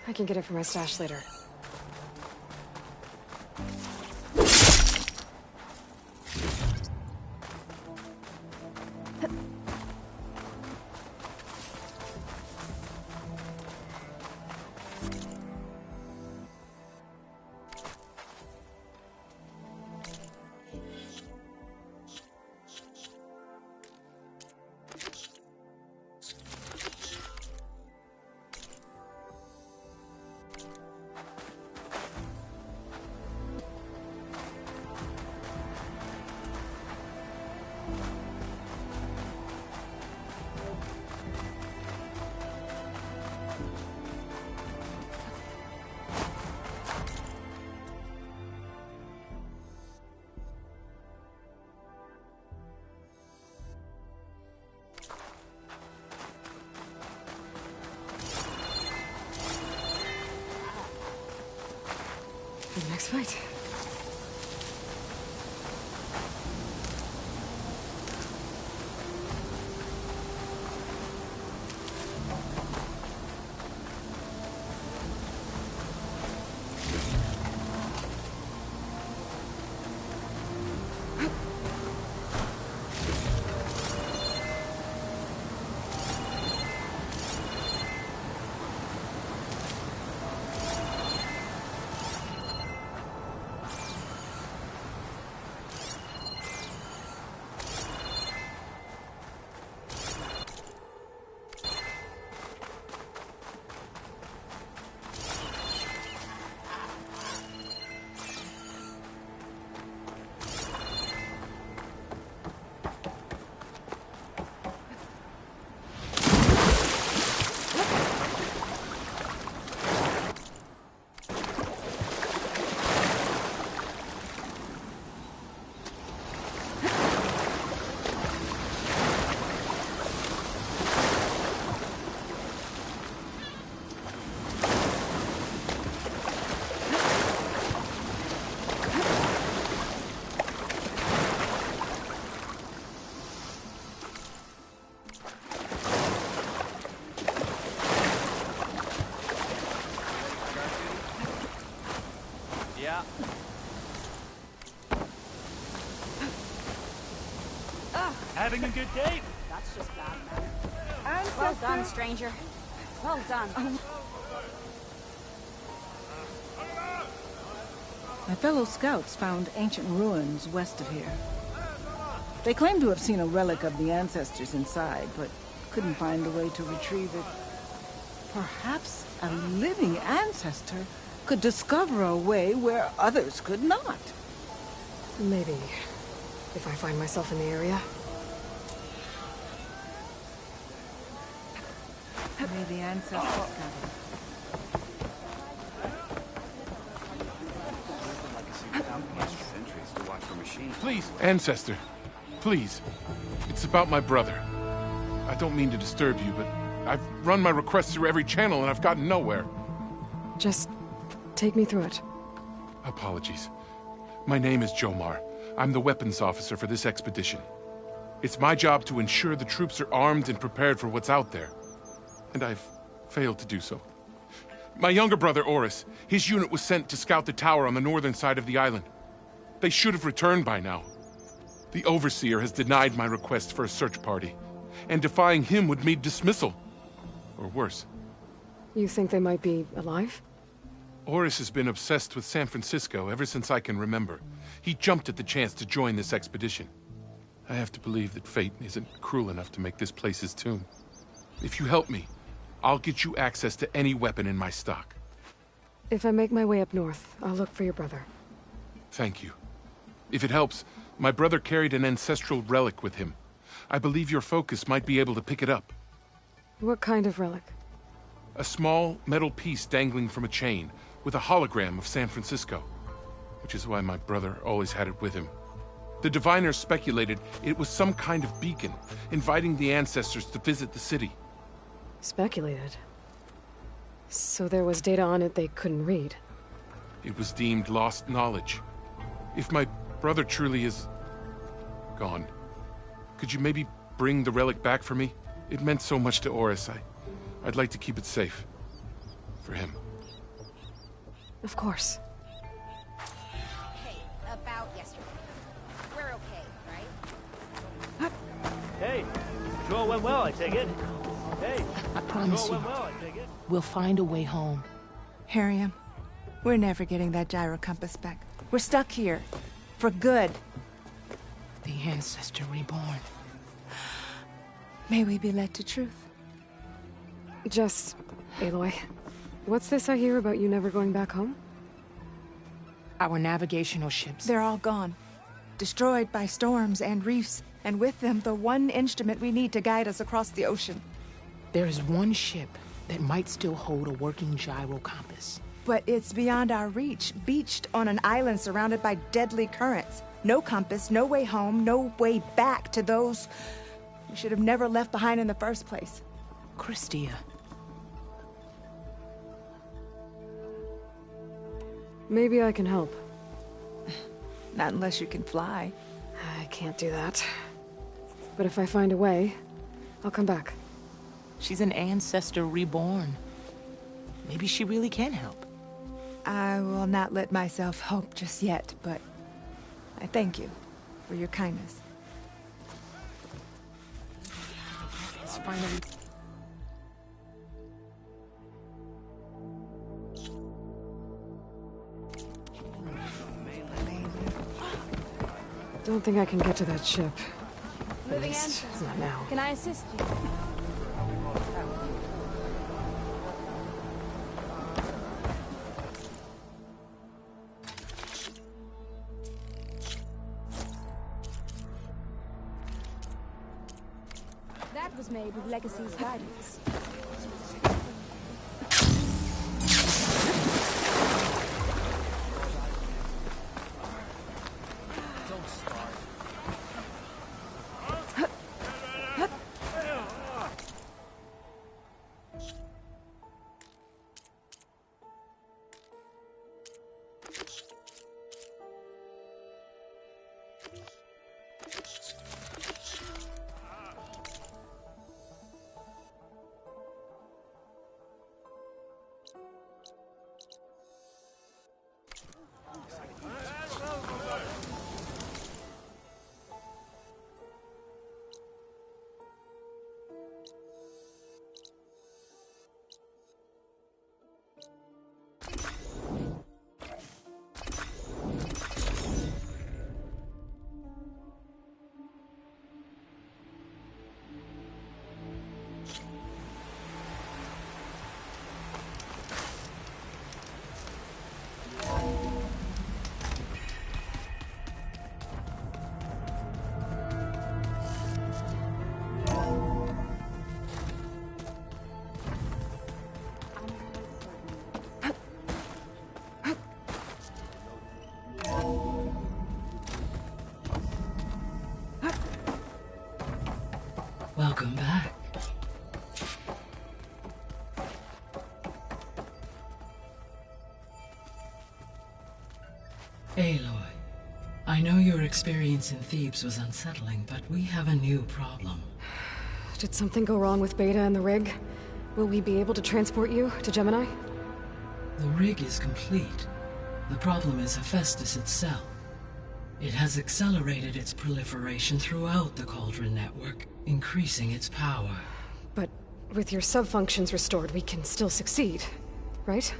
I can get it from my stash later. The next fight. Having a good day? That's just bad, man. Well done, stranger. Well done. My fellow scouts found ancient ruins west of here. They claim to have seen a relic of the ancestors inside, but couldn't find a way to retrieve it. Perhaps a living ancestor could discover a way where others could not. Maybe. If I find myself in the area. May the ancestors gather. Please, Ancestor. Please. It's about my brother. I don't mean to disturb you, but I've run my requests through every channel and I've gotten nowhere. Just take me through it. Apologies. My name is Jomar. I'm the weapons officer for this expedition. It's my job to ensure the troops are armed and prepared for what's out there. And I've failed to do so. My younger brother, Oris, his unit was sent to scout the tower on the northern side of the island. They should have returned by now. The Overseer has denied my request for a search party, and defying him would mean dismissal. Or worse. You think they might be alive? Oris has been obsessed with San Francisco ever since I can remember. He jumped at the chance to join this expedition. I have to believe that fate isn't cruel enough to make this place his tomb. If you help me, I'll get you access to any weapon in my stock. If I make my way up north, I'll look for your brother. Thank you. If it helps, my brother carried an ancestral relic with him. I believe your focus might be able to pick it up. What kind of relic? A small metal piece dangling from a chain, with a hologram of San Francisco. Which is why my brother always had it with him. The diviners speculated it was some kind of beacon, inviting the ancestors to visit the city. Speculated? So there was data on it they couldn't read? It was deemed lost knowledge. If my brother truly is gone, could you maybe bring the relic back for me? It meant so much to Oris. I'd like to keep it safe. For him. Of course. Hey, about yesterday. We're okay, right? Hey, sure went well, I take it. Hey, I promise sure you, went well, I take it. we'll find a way home. Harriam, we're never getting that gyro compass back. We're stuck here. For good. The Ancestor reborn. May we be led to truth. Just, Aloy, what's this I hear about you never going back home? Our navigational ships. They're all gone. Destroyed by storms and reefs, and with them the one instrument we need to guide us across the ocean. There is one ship that might still hold a working gyro compass. But it's beyond our reach, beached on an island surrounded by deadly currents. No compass, no way home, no way back to those we should have never left behind in the first place. Christia. Maybe I can help. Not unless you can fly. I can't do that. But if I find a way, I'll come back. She's an Ancestor reborn. Maybe she really can help. I will not let myself hope just yet, but I thank you for your kindness. It's finally... Don't think I can get to that ship. At Living least, ancestor. not now. Can I assist you? That was made with Legacy's guidance. Welcome back. Aloy, I know your experience in Thebes was unsettling, but we have a new problem. Did something go wrong with Beta and the rig? Will we be able to transport you to Gemini? The rig is complete. The problem is Hephaestus itself. It has accelerated its proliferation throughout the Cauldron network, increasing its power. But with your sub-functions restored, we can still succeed, right?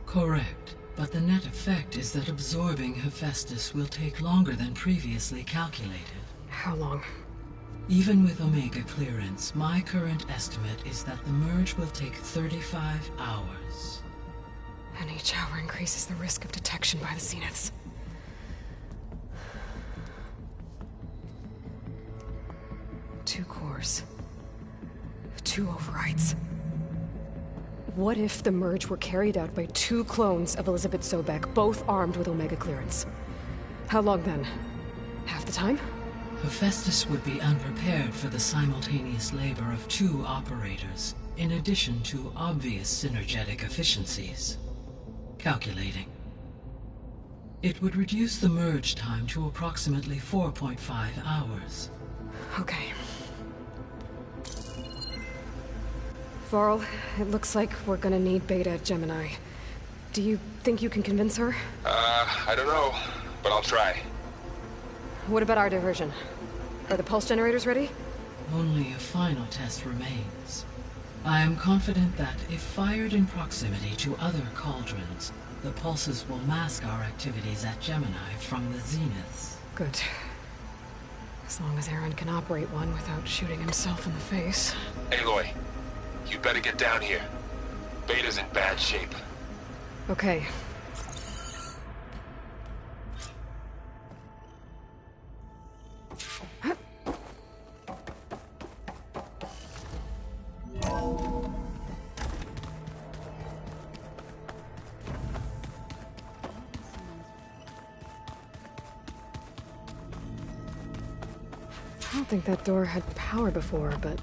Correct. But the net effect is that absorbing Hephaestus will take longer than previously calculated. How long? Even with Omega clearance, my current estimate is that the merge will take 35 hours. And each hour increases the risk of detection by the Zeniths. Two cores. Two overrides. What if the merge were carried out by two clones of Elizabeth Sobek, both armed with Omega clearance? How long then? Half the time? Hephaestus would be unprepared for the simultaneous labor of two operators, in addition to obvious synergetic efficiencies. Calculating. It would reduce the merge time to approximately 4.5 hours. Okay. Varl, it looks like we're gonna need Beta at Gemini. Do you think you can convince her? I don't know, but I'll try. What about our diversion? Are the pulse generators ready? Only a final test remains. I am confident that if fired in proximity to other cauldrons, the pulses will mask our activities at Gemini from the zeniths. Good. As long as Aaron can operate one without shooting himself in the face. Aloy, you better get down here. Beta's in bad shape. Okay. I don't think that door had power before, but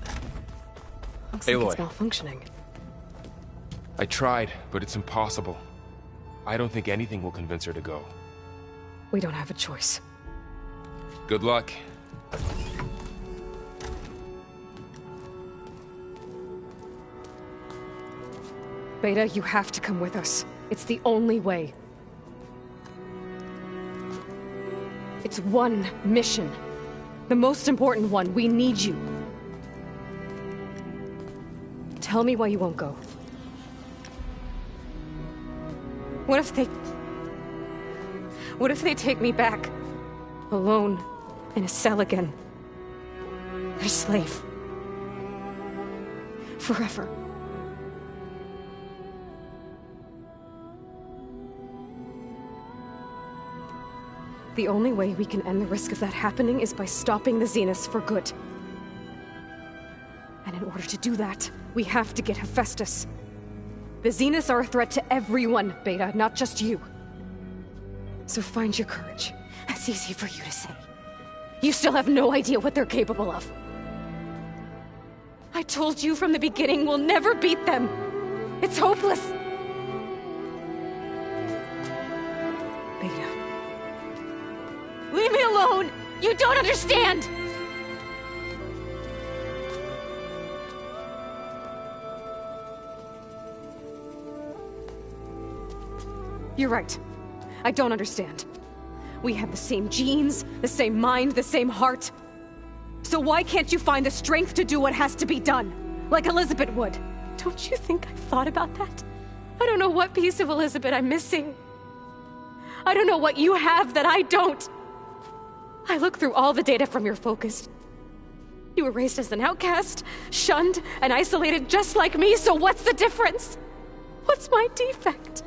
looks like Aloy. it's malfunctioning. I tried, but it's impossible. I don't think anything will convince her to go. We don't have a choice. Good luck. Beta, you have to come with us. It's the only way. It's one mission. The most important one. We need you. Tell me why you won't go. What if they take me back? Alone, in a cell again. A slave. Forever. The only way we can end the risk of that happening is by stopping the Zeniths for good. And in order to do that, we have to get Hephaestus. The Zeniths are a threat to everyone, Beta, not just you. So find your courage. That's easy for you to say. You still have no idea what they're capable of. I told you from the beginning we'll never beat them. It's hopeless. Beta. Leave me alone! You don't understand! You're right. I don't understand. We have the same genes, the same mind, the same heart. So why can't you find the strength to do what has to be done? Like Elizabeth would. Don't you think I've thought about that? I don't know what piece of Elizabeth I'm missing. I don't know what you have that I don't. I look through all the data from your focus. You were raised as an outcast, shunned, and isolated just like me, so what's the difference? What's my defect?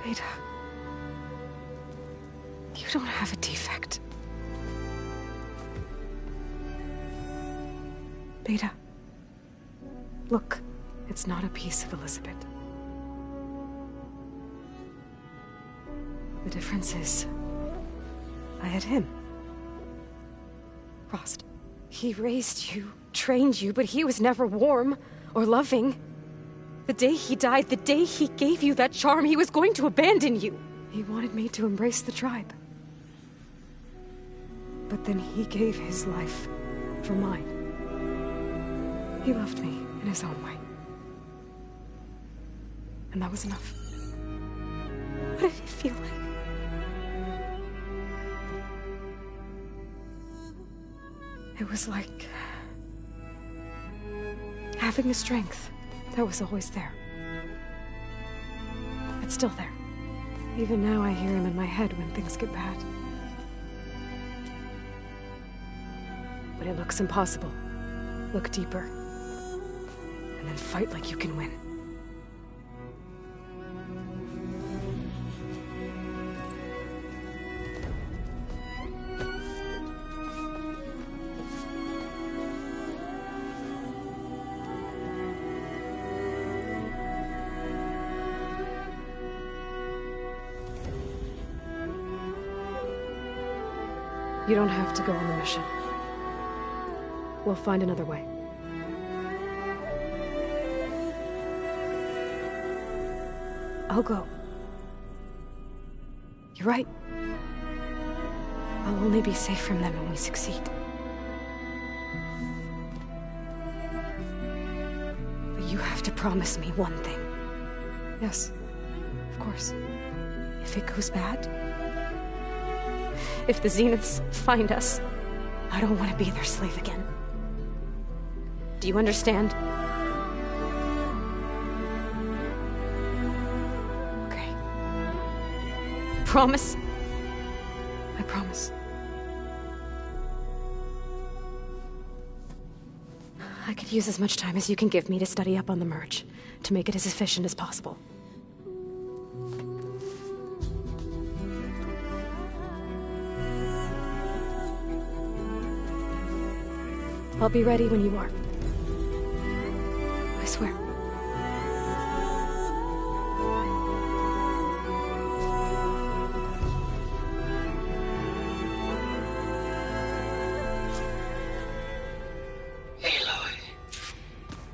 Beta, you don't have a defect. Beta, look, it's not a piece of Elizabeth. The difference is, I had him. Rost. He raised you, trained you, but he was never warm or loving. The day he died, the day he gave you that charm, he was going to abandon you. He wanted me to embrace the tribe. But then he gave his life for mine. He loved me in his own way. And that was enough. What did it feel like? It was like having the strength that was always there. It's still there. Even now I hear him in my head when things get bad. When it looks impossible, look deeper. And then fight like you can win. You don't have to go on the mission. We'll find another way. I'll go. You're right. I'll only be safe from them when we succeed. But you have to promise me one thing. Yes, of course. If it goes bad, if the Zeniths find us, I don't want to be their slave again. Do you understand? Okay. Promise? I promise. I could use as much time as you can give me to study up on the merge, to make it as efficient as possible. I'll be ready when you are. I swear. Aloy,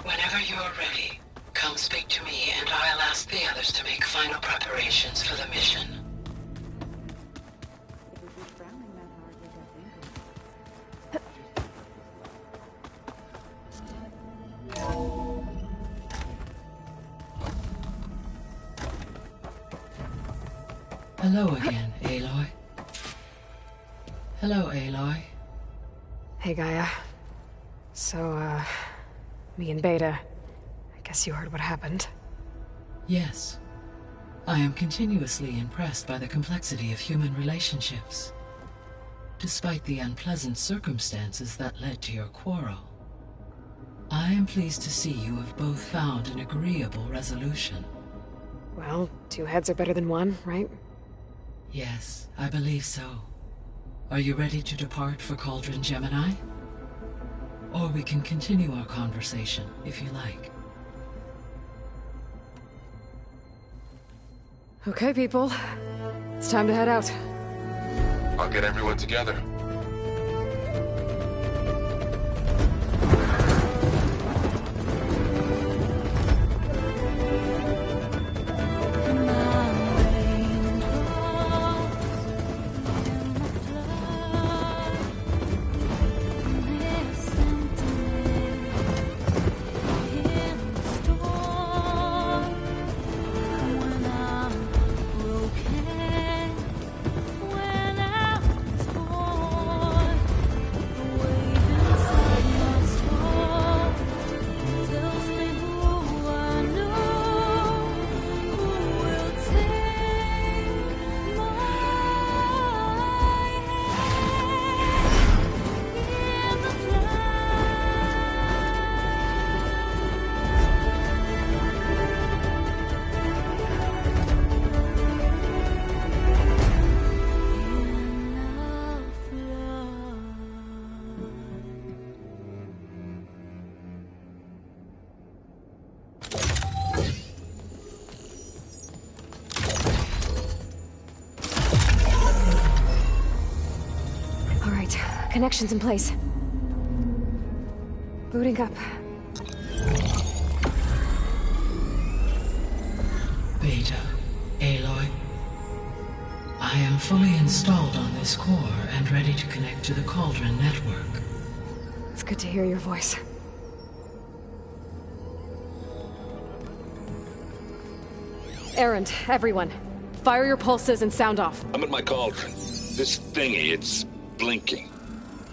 whenever you're ready, come speak to me and I'll ask the others to make final preparations for the mission. Hello again, Aloy. Hello, Aloy. Hey, Gaia. So, me and Beta, I guess you heard what happened. Yes. I am continuously impressed by the complexity of human relationships. Despite the unpleasant circumstances that led to your quarrel, I am pleased to see you have both found an agreeable resolution. Well, 2 heads are better than 1, right? Yes, I believe so. Are you ready to depart for Cauldron Gemini? Or we can continue our conversation, if you like. Okay, people. It's time to head out. I'll get everyone together. Connections in place. Booting up. Beta, Aloy. I am fully installed on this core and ready to connect to the Cauldron network. It's good to hear your voice. Erend, everyone. Fire your pulses and sound off. I'm at my Cauldron. This thingy, it's blinking.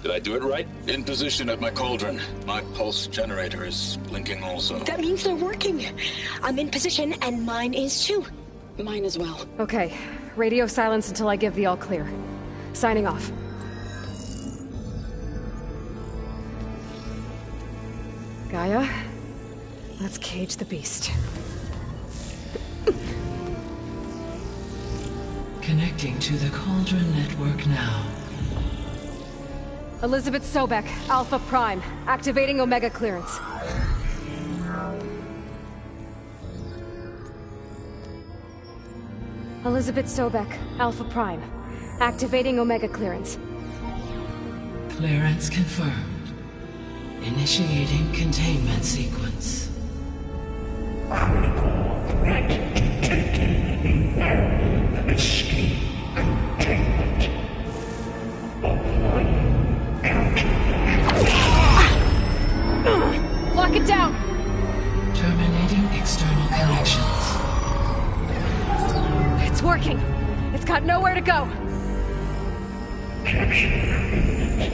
Did I do it right? In position at my Cauldron. My pulse generator is blinking also. That means they're working. I'm in position, and mine is too. Mine as well. Okay. Radio silence until I give the all clear. Signing off. Gaia, let's cage the beast. Connecting to the Cauldron network now. Elizabeth Sobek, Alpha Prime, activating Omega clearance. Elizabeth Sobek, Alpha Prime, activating Omega clearance. Clearance confirmed. Initiating containment sequence. Critical threat detected. Imperative escape containment. Applying countermeasures. Lock it down! Terminating external connections. It's working. It's got nowhere to go. Capture imminent.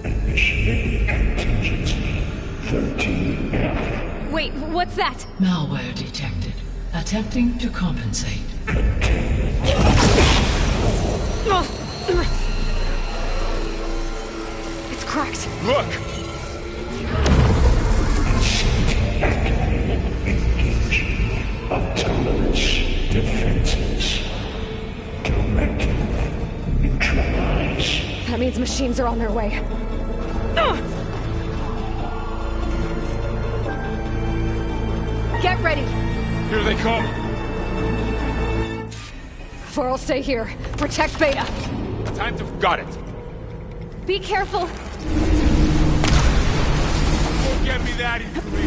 Initiating contingency 13F. Wait, what's that? Malware detected. Attempting to compensate. It's cracked. Look! Engaging autonomous defenses. Directive neutralize. That means machines are on their way. Get ready. Here they come. Four will stay here. Protect Beta. Time to... Got it. Be careful. Don't get me that easily.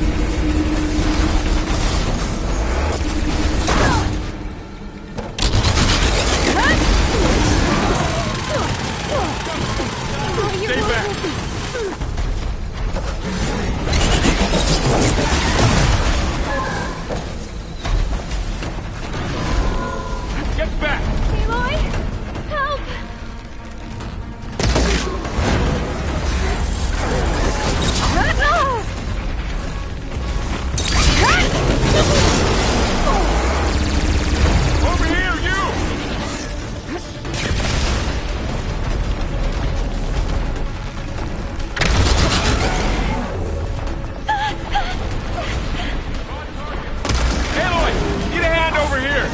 Stay back. Get back! Aloy! Help! Over here, you! Aloy! Need a hand over here!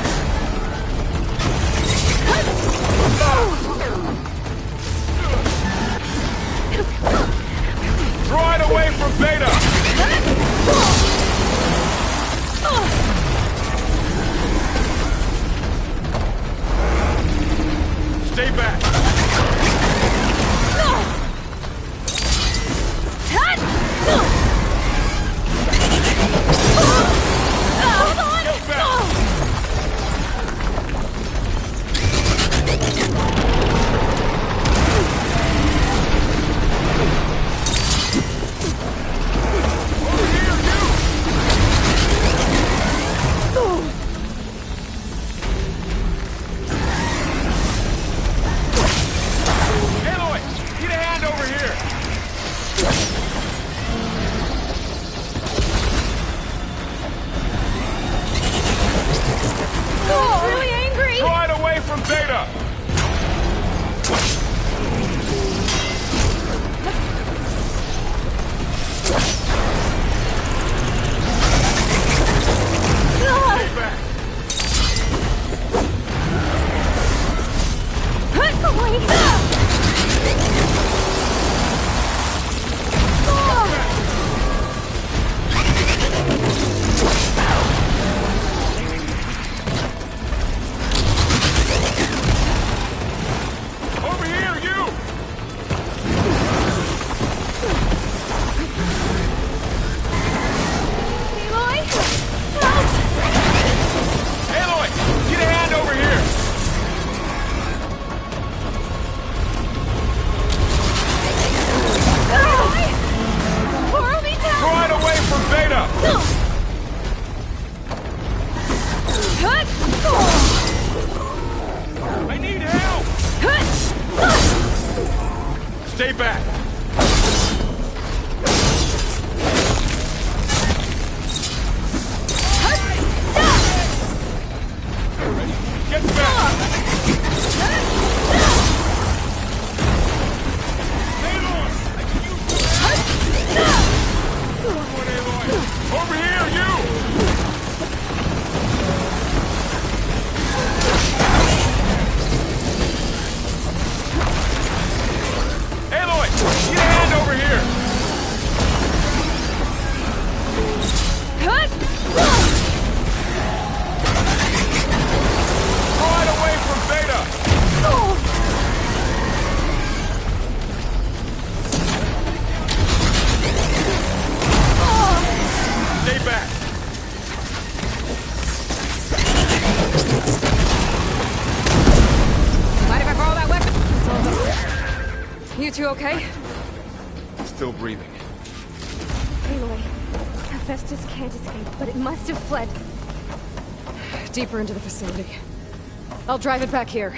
two okay? Still breathing. Aloy, Hephaestus can't escape, but it must have fled. Deeper into the facility. I'll drive it back here.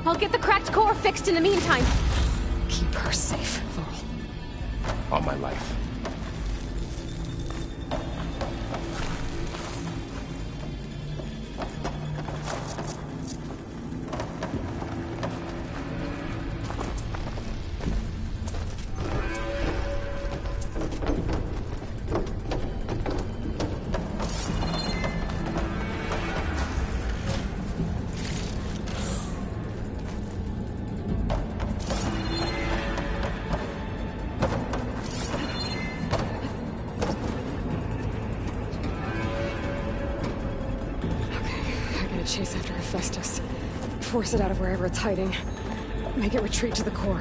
I'll get the cracked core fixed in the meantime. Keep her safe, Varl. On my life. Chase after Hephaestus. Force it out of wherever it's hiding. Make it retreat to the core.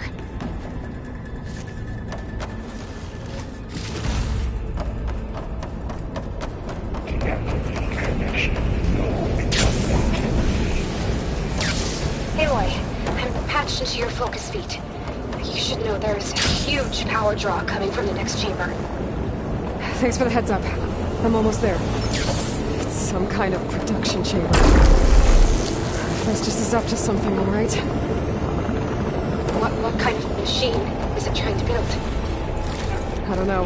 Aloy, I'm patched into your focus feed. You should know there's a huge power draw coming from the next chamber. Thanks for the heads up. I'm almost there. It's some kind of production chamber. Hephaestus is up to something, all right? What kind of machine is it trying to build? I don't know,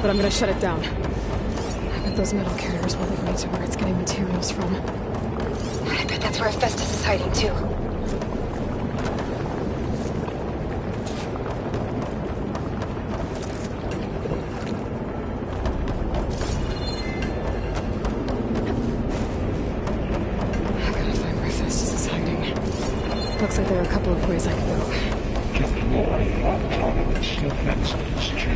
but I'm gonna shut it down. I bet those metal carriers will lead me to where it's getting materials from. I bet that's where Hephaestus is hiding, too. Looks like there are a couple of ways I can go. Deploy autonomous defenses to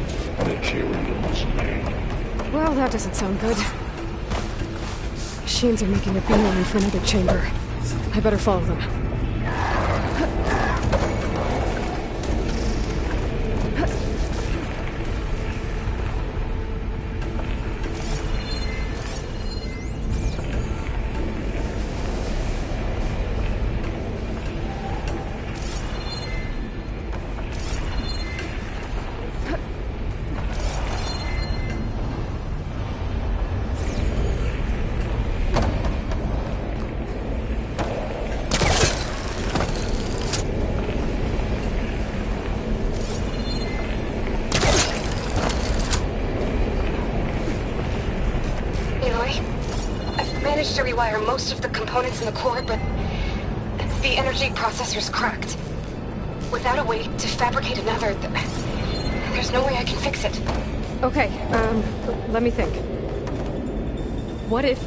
materials made. Well, that doesn't sound good. Machines are making a beeline for another chamber. I better follow them. To rewire most of the components in the core, but the energy processor's cracked. Without a way to fabricate another, there's no way I can fix it. Okay, let me think. What if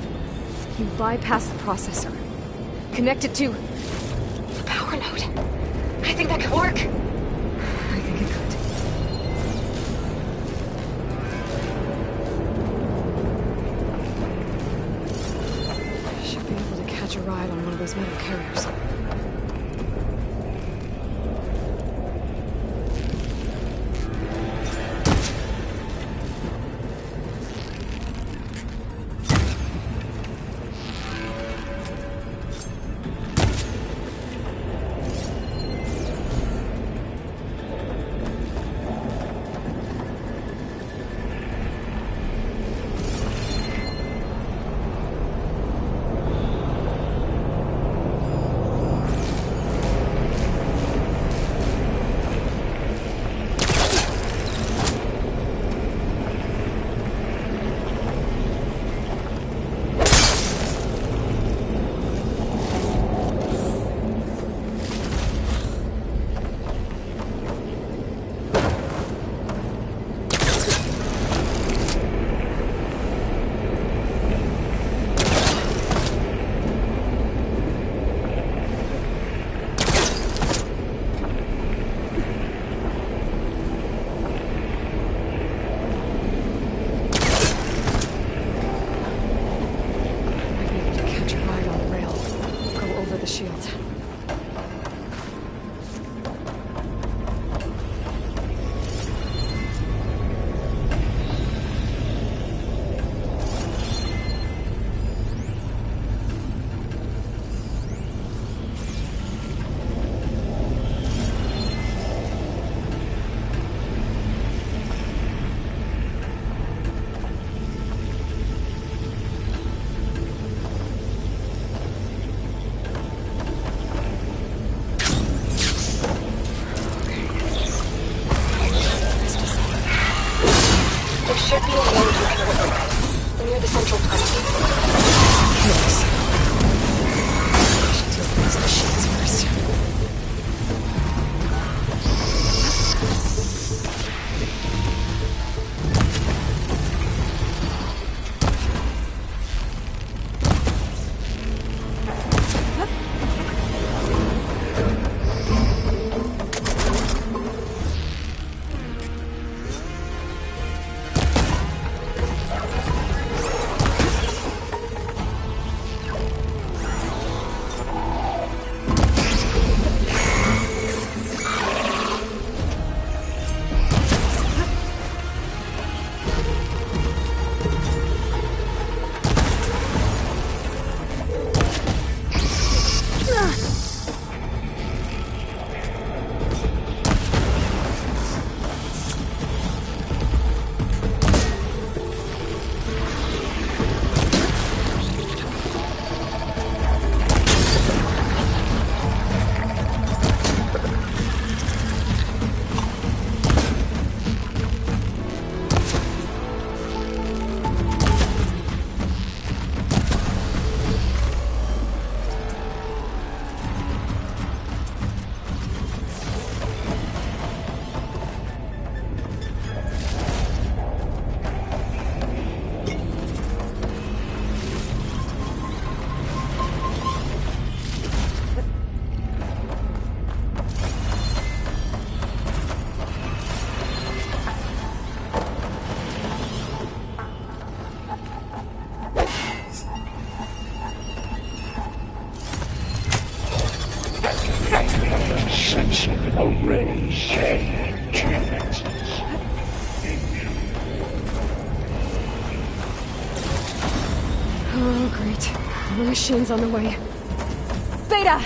you bypass the processor? Connect it to the power node? I think that could work. I think it could. Catch a ride on one of those metal carriers. should be a node you can override. Near the central tunnel. Yes. I should deal with these machines first. Oh, great. More machines on the way. Beta!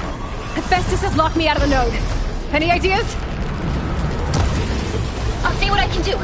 Hephaestus has locked me out of the node. Any ideas? I'll see what I can do.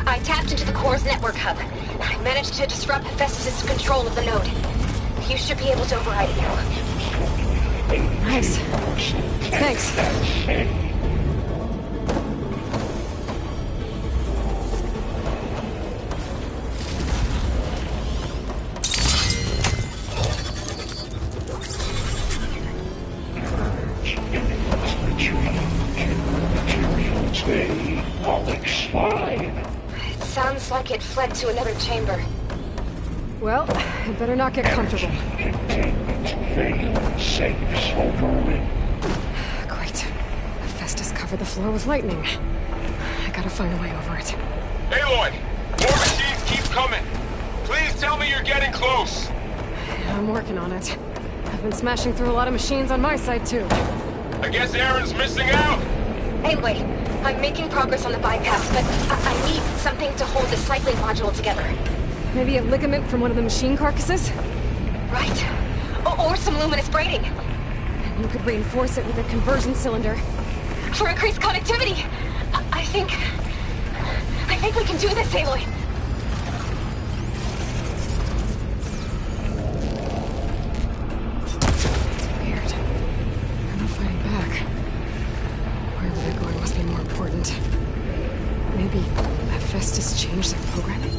I tapped into the core's network hub. I managed to disrupt Hephaestus' control of the node. You should be able to override it now. Nice. Thanks. It sounds like it fled to another chamber. Well, I better not get comfortable. Great. Hephaestus covered the floor with lightning. I gotta find a way over it. Aloy! More machines keep coming! Please tell me you're getting close! Yeah, I'm working on it. I've been smashing through a lot of machines on my side, too. I guess Aaron's missing out! Anyway, I'm making progress on the bypass, but I need something to hold the cycling module together. Maybe a ligament from one of the machine carcasses? Right. Or some luminous braiding. And you could reinforce it with a conversion cylinder. For increased connectivity! I think we can do this, Aloy. It's weird. They're not fighting back. Wherever they're going must be more important. Maybe Hephaestus changed their programming?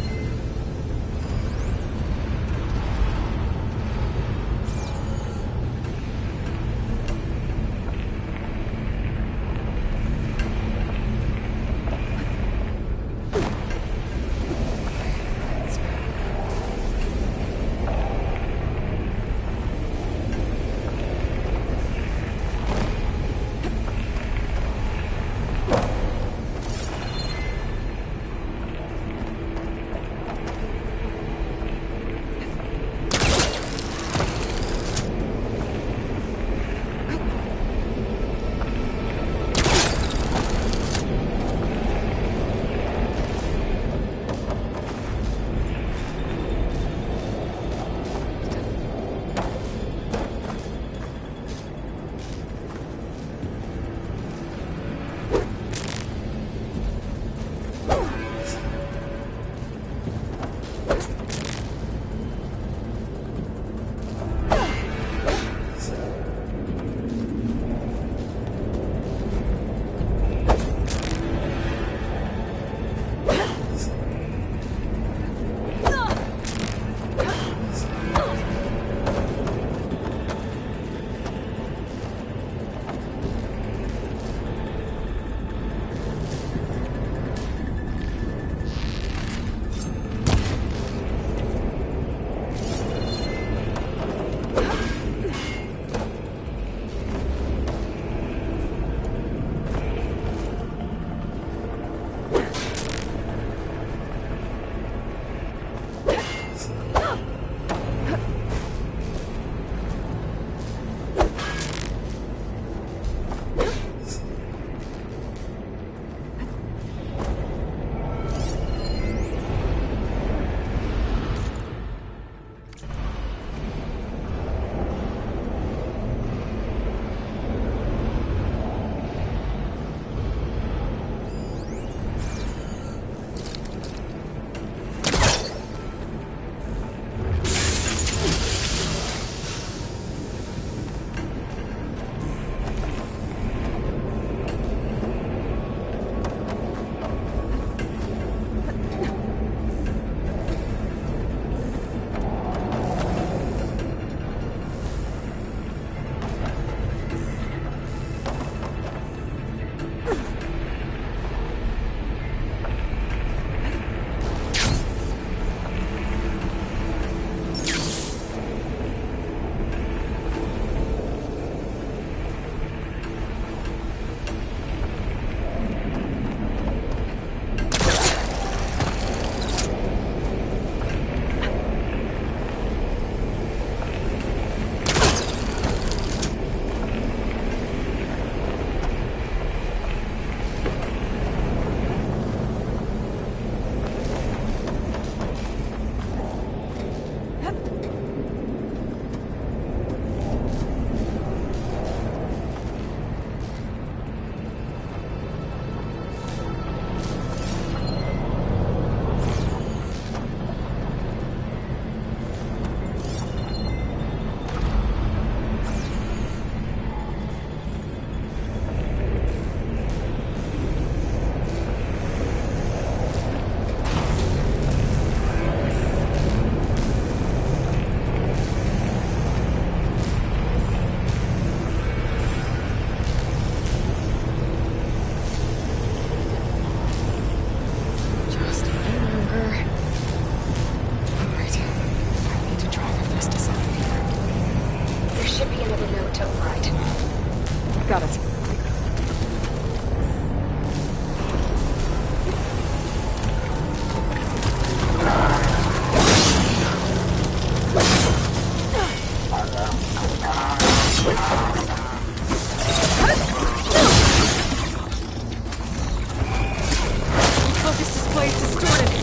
display's distorted.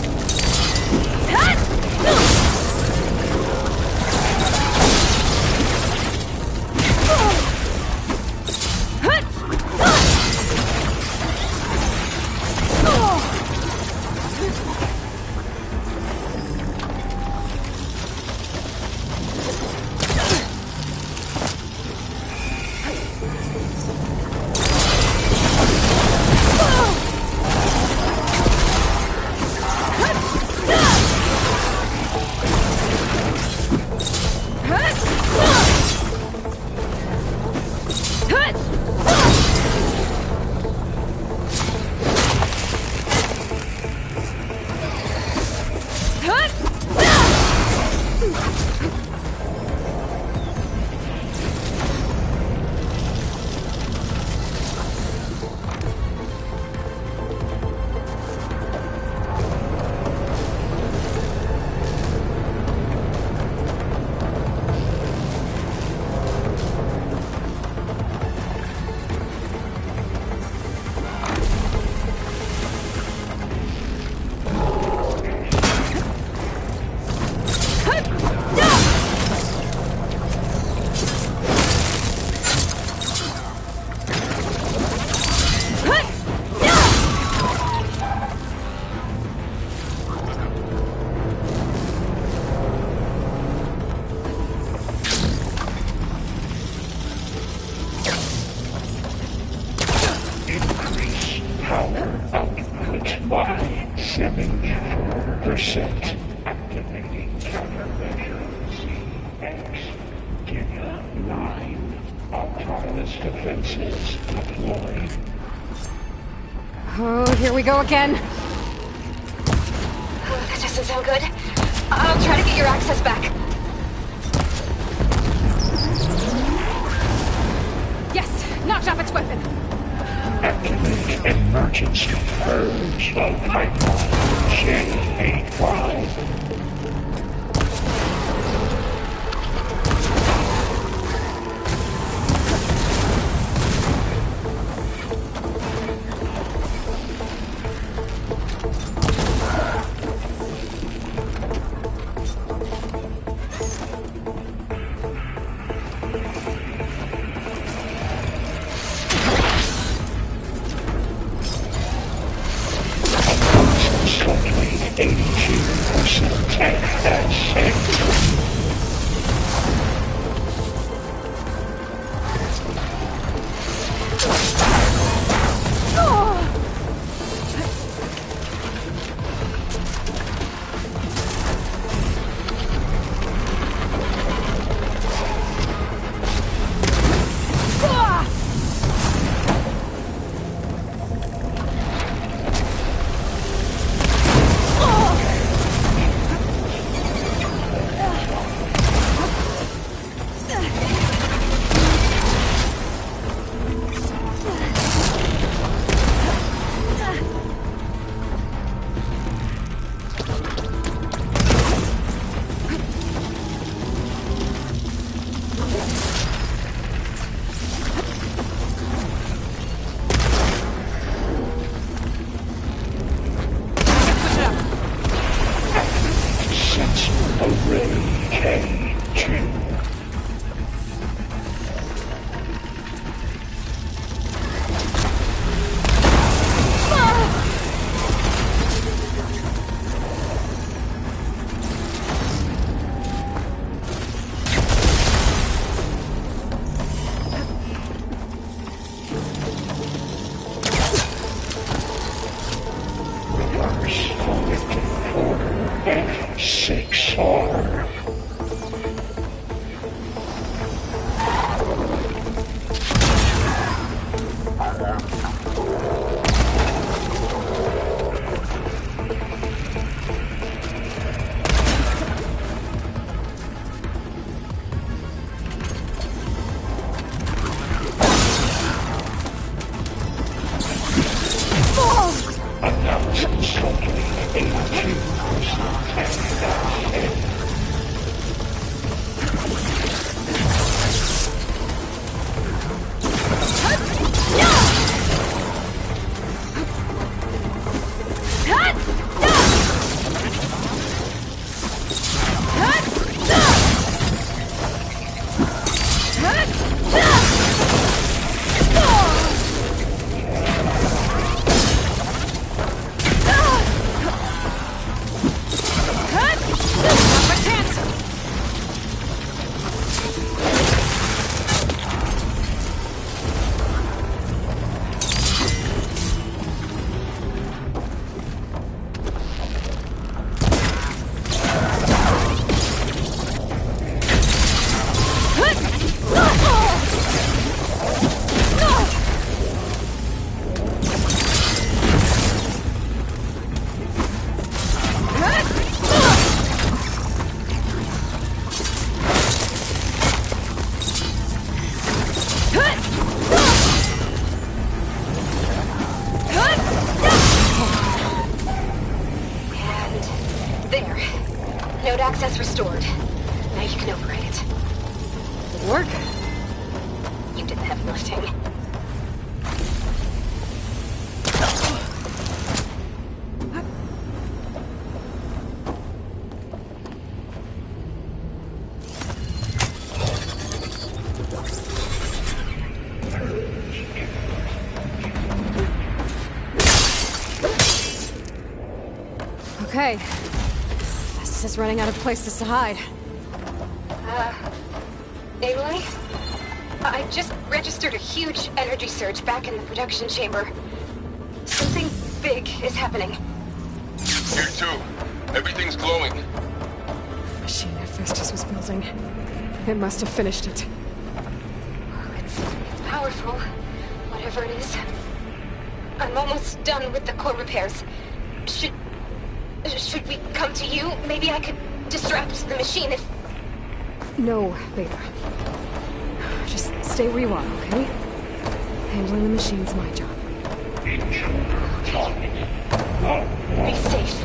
Oh, here we go again. Oh, that doesn't sound good. I'll try to get your access back. Yes, knocked off its weapon. Activate emergency purge of pipeline J85. F6R. It's restored. Now you can override it. Did it work? You did the heavy lifting. Okay. Festus is running out of places to hide. Aloy? I just registered a huge energy surge back in the production chamber. Something big is happening. Here too. Everything's glowing. The machine that Festus was building. It must have finished it. It's powerful, whatever it is. I'm almost done with the core repairs. Should we come to you? Maybe I could distract the machine if... No, Beta. Just stay where you are, okay? Handling the machine's my job. Be safe.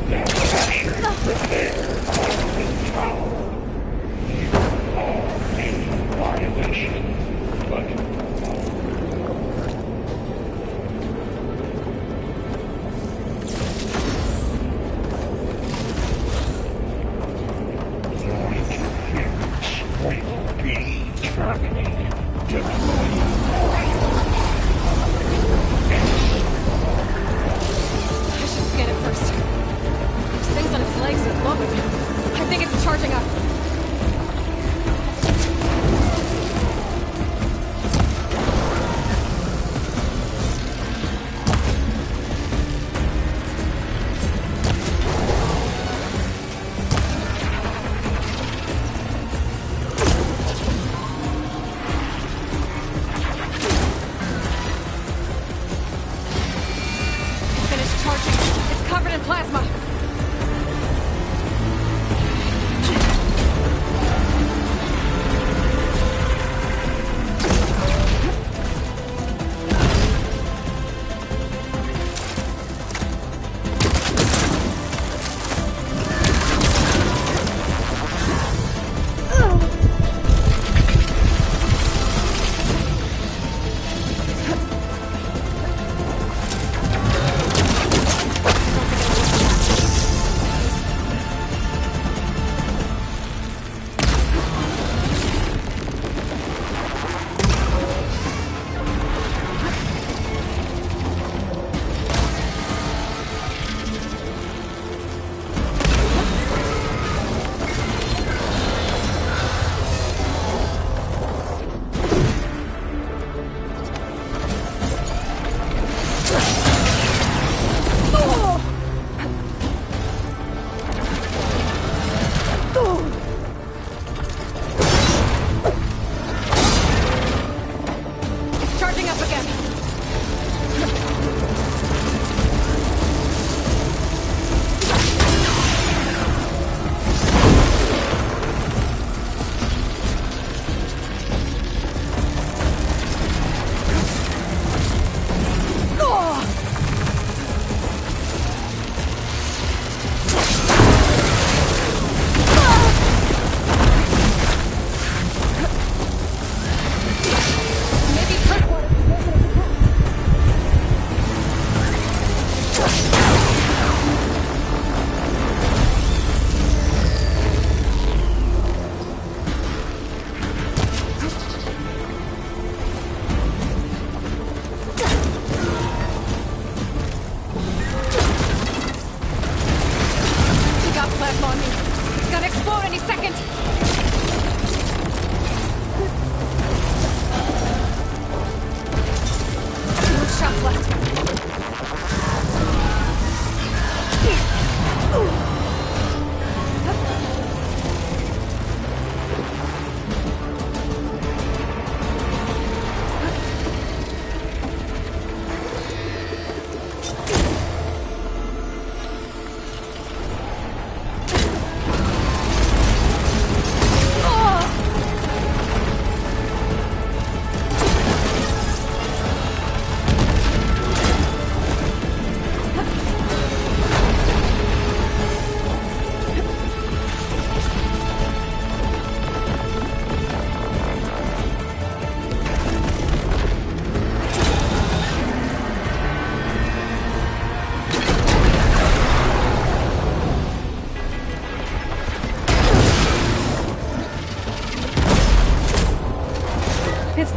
I should scan it first. Those things on its legs are glowing. I think it's charging up. Finished charging. It's covered in plasma.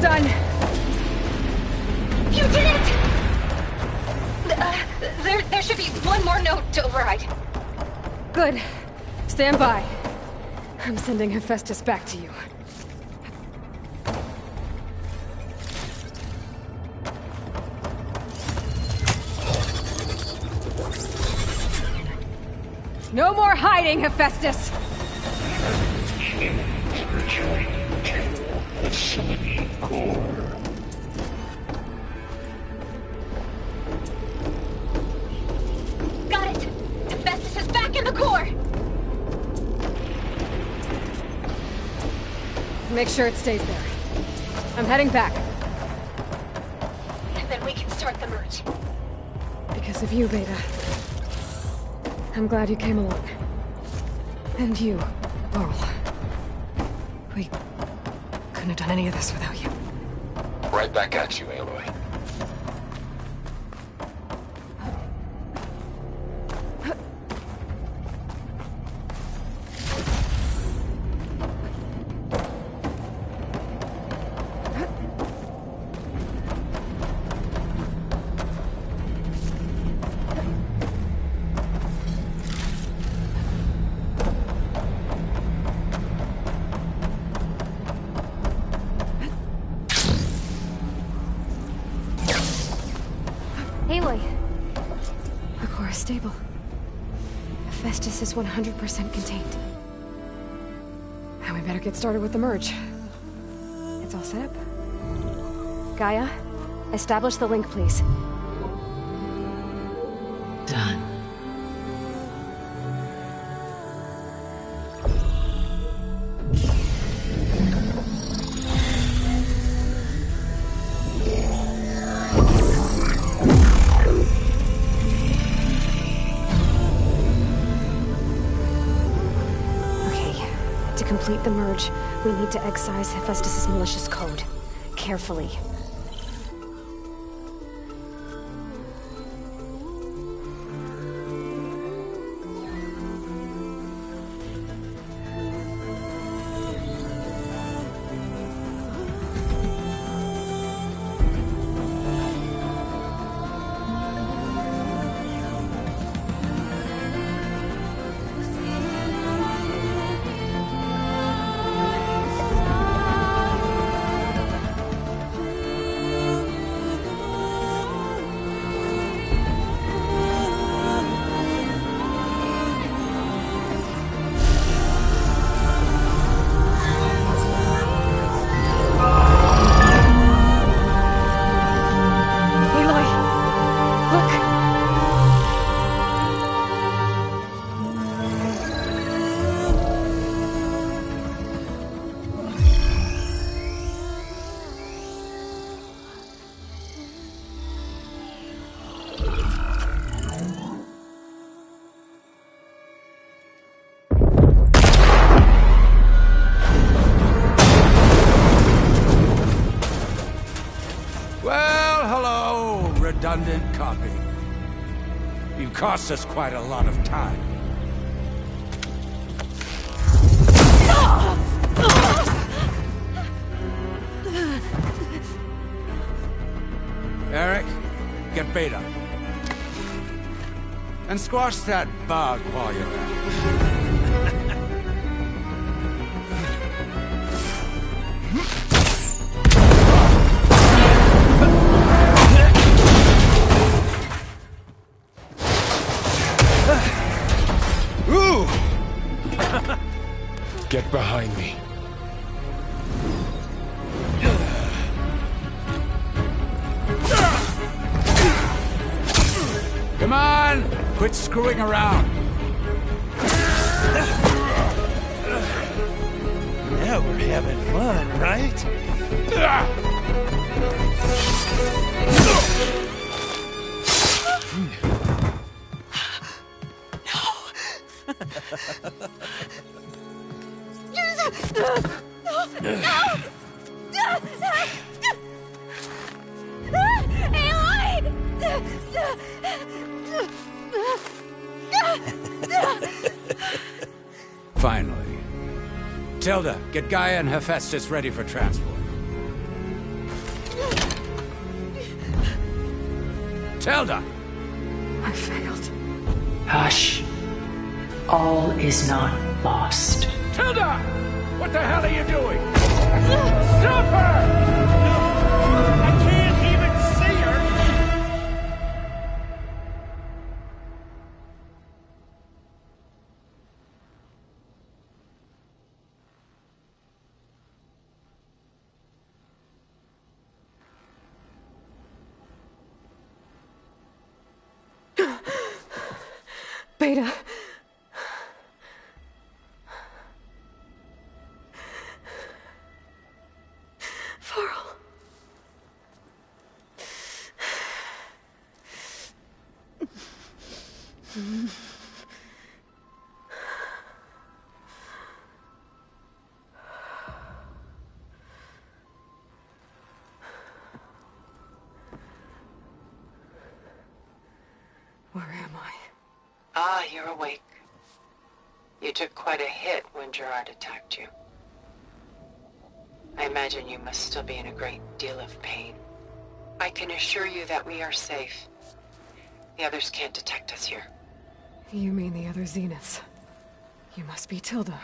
done. You did it! There should be one more note to override. Good. Stand by. I'm sending Hephaestus back to you. No more hiding, Hephaestus! Got it! Hephaestus is back in the core! Make sure it stays there. I'm heading back. And then we can start the merge. Because of you, Beta. I'm glad you came along. And you, Laurel. We couldn't have done any of this without you. Right back at you, Aloy. Aloy! The core is stable. Hephaestus is 100% contained. And we better get started with the merge. It's all set up. Gaia, establish the link, please. Done. To complete the merge, we need to excise Hephaestus' malicious code. Carefully. Redundant copy. You cost us quite a lot of time. Eric, get Beta. And squash that bug while you're at it. Get behind me. Come on! Quit screwing around. Now we're having fun, right? Finally. Tilda, get Gaia and Hephaestus ready for transport. Telda! I failed. Hush. All is not lost. Tilda! What the hell are you doing? Stop her! I can't even see her! Beta. Varl. Where am I? Ah, you're awake. You took quite a hit when Gerard attacked you. I imagine you must still be in a great deal of pain. I can assure you that we are safe. The others can't detect us here. You mean the other Zeniths? You must be Tilda.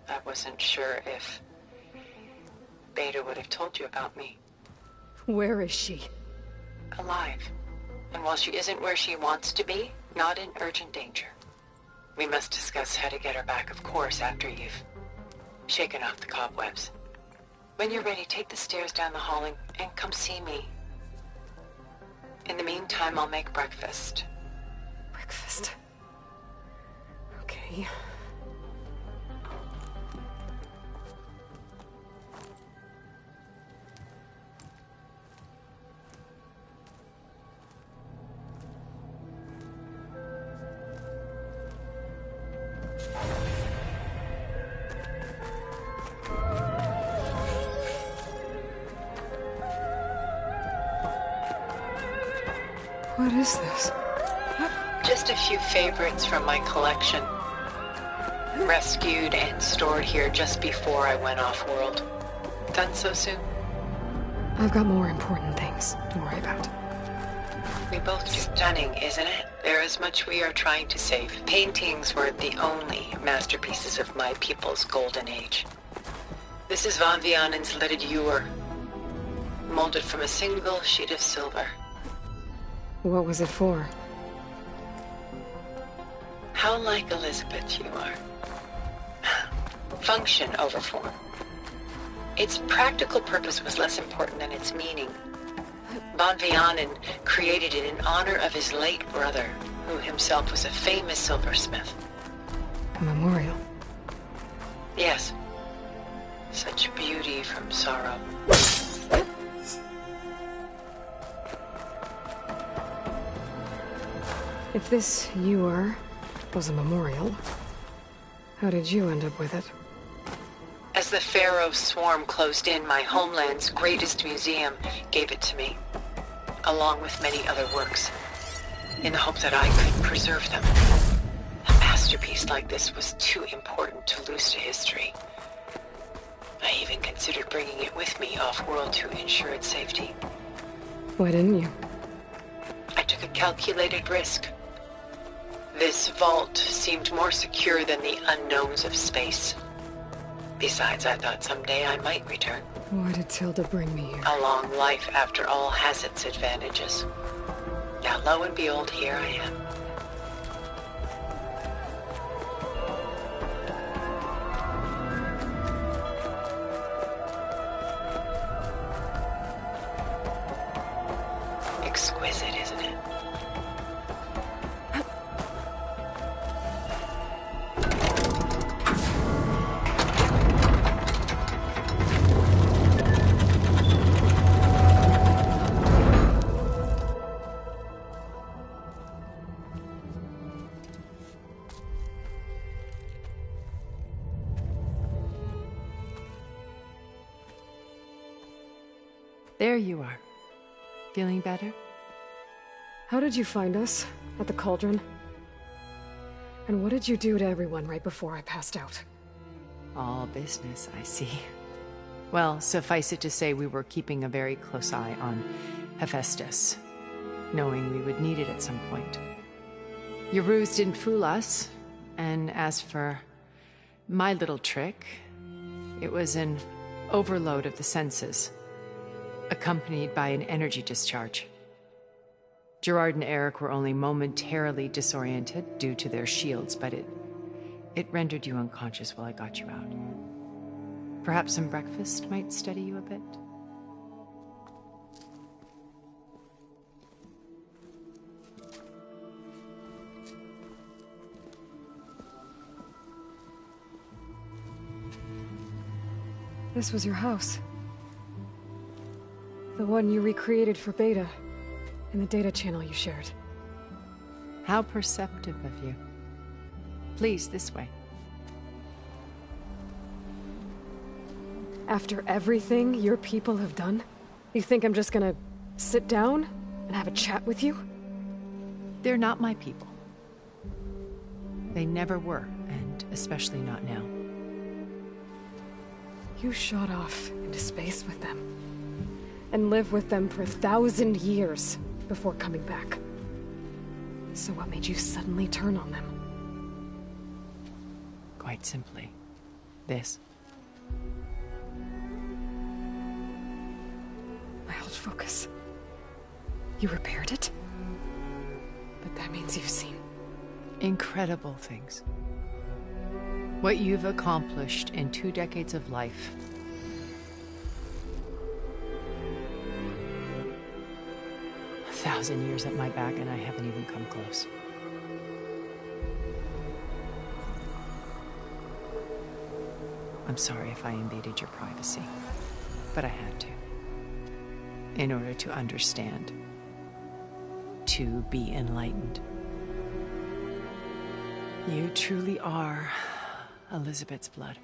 I wasn't sure if Beta would have told you about me. Where is she? Alive. And while she isn't where she wants to be, not in urgent danger. We must discuss how to get her back, of course, after you've shaken off the cobwebs. When you're ready, take the stairs down the hall and come see me. In the meantime, I'll make breakfast. Breakfast? Okay. What is this? Just a few favorites from my collection. Rescued and stored here just before I went off-world. Done so soon? I've got more important things to worry about. We both do. Stunning, isn't it? There is much we are trying to save. Paintings were the only masterpieces of my people's golden age. This is Von Vianen's lidded ewer, molded from a single sheet of silver. What was it for? How like Elizabeth you are. Function over form. Its practical purpose was less important than its meaning. Von Vianen created it in honor of his late brother, who himself was a famous silversmith. A memorial? Yes. Such beauty from sorrow. If this ewer was a memorial, how did you end up with it? As the Pharaoh's swarm closed in, my homeland's greatest museum gave it to me, along with many other works, in the hope that I could preserve them. A masterpiece like this was too important to lose to history. I even considered bringing it with me off-world to ensure its safety. Why didn't you? I took a calculated risk. This vault seemed more secure than the unknowns of space. Besides, I thought someday I might return. Why did Tilda bring me here? A long life, after all, has its advantages. Now, lo and behold, here I am. Exquisite, isn't it? There you are. Feeling better? How did you find us? At the Cauldron? And what did you do to everyone right before I passed out? All business, I see. Well, suffice it to say we were keeping a very close eye on Hephaestus. knowing we would need it at some point. Your ruse didn't fool us, and as for my little trick, it was an overload of the senses, accompanied by an energy discharge. Gerard and Eric were only momentarily disoriented due to their shields, but it rendered you unconscious while I got you out. Perhaps some breakfast might steady you a bit? This was your house. The one you recreated for Beta, in the data channel you shared. How perceptive of you. Please, this way. After everything your people have done, you think I'm just gonna sit down and have a chat with you? They're not my people. They never were, and especially not now. You shot off into space with them, and lived with them for 1,000 years before coming back. So what made you suddenly turn on them? Quite simply, this. My held focus. You repaired it? But that means you've seen... incredible things. What you've accomplished in 2 decades of life. A 1,000 years at my back and I haven't even come close. I'm sorry if I invaded your privacy, but I had to. In order to understand. To be enlightened. You truly are Elizabeth's blood.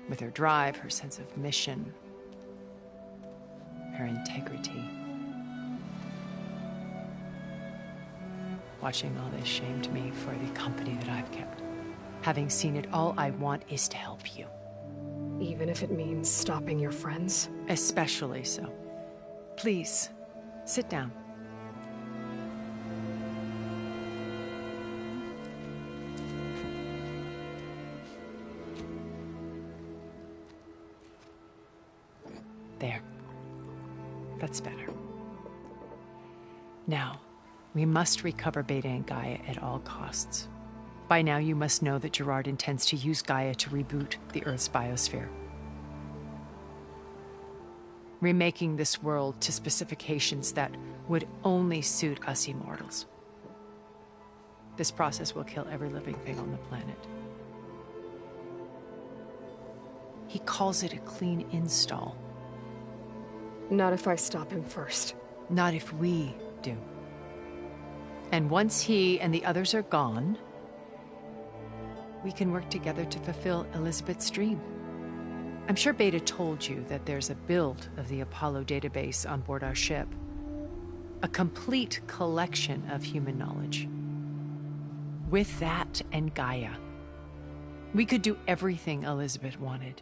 With her drive, her sense of mission, her integrity. Watching all this shamed me for the company that I've kept. Having seen it, all I want is to help you. Even if it means stopping your friends? Especially so. Please, sit down. There. That's better. Now, we must recover Beta and Gaia at all costs. By now, you must know that Gerard intends to use Gaia to reboot the Earth's biosphere. Remaking this world to specifications that would only suit us immortals. This process will kill every living thing on the planet. He calls it a clean install. Not if I stop him first. Not if we do. And once he and the others are gone, we can work together to fulfill Elizabeth's dream. I'm sure Beta told you that there's a build of the Apollo database on board our ship. A complete collection of human knowledge. With that and Gaia, we could do everything Elizabeth wanted.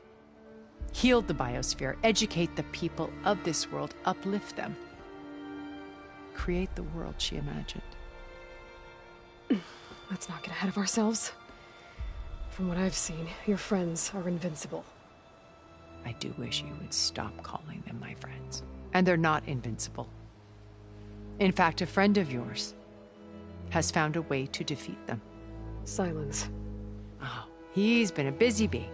Heal the biosphere, educate the people of this world, uplift them. Create the world she imagined. Let's not get ahead of ourselves. From what I've seen, your friends are invincible. I do wish you would stop calling them my friends. And they're not invincible. In fact, a friend of yours has found a way to defeat them. Silence. Oh, he's been a busy bee,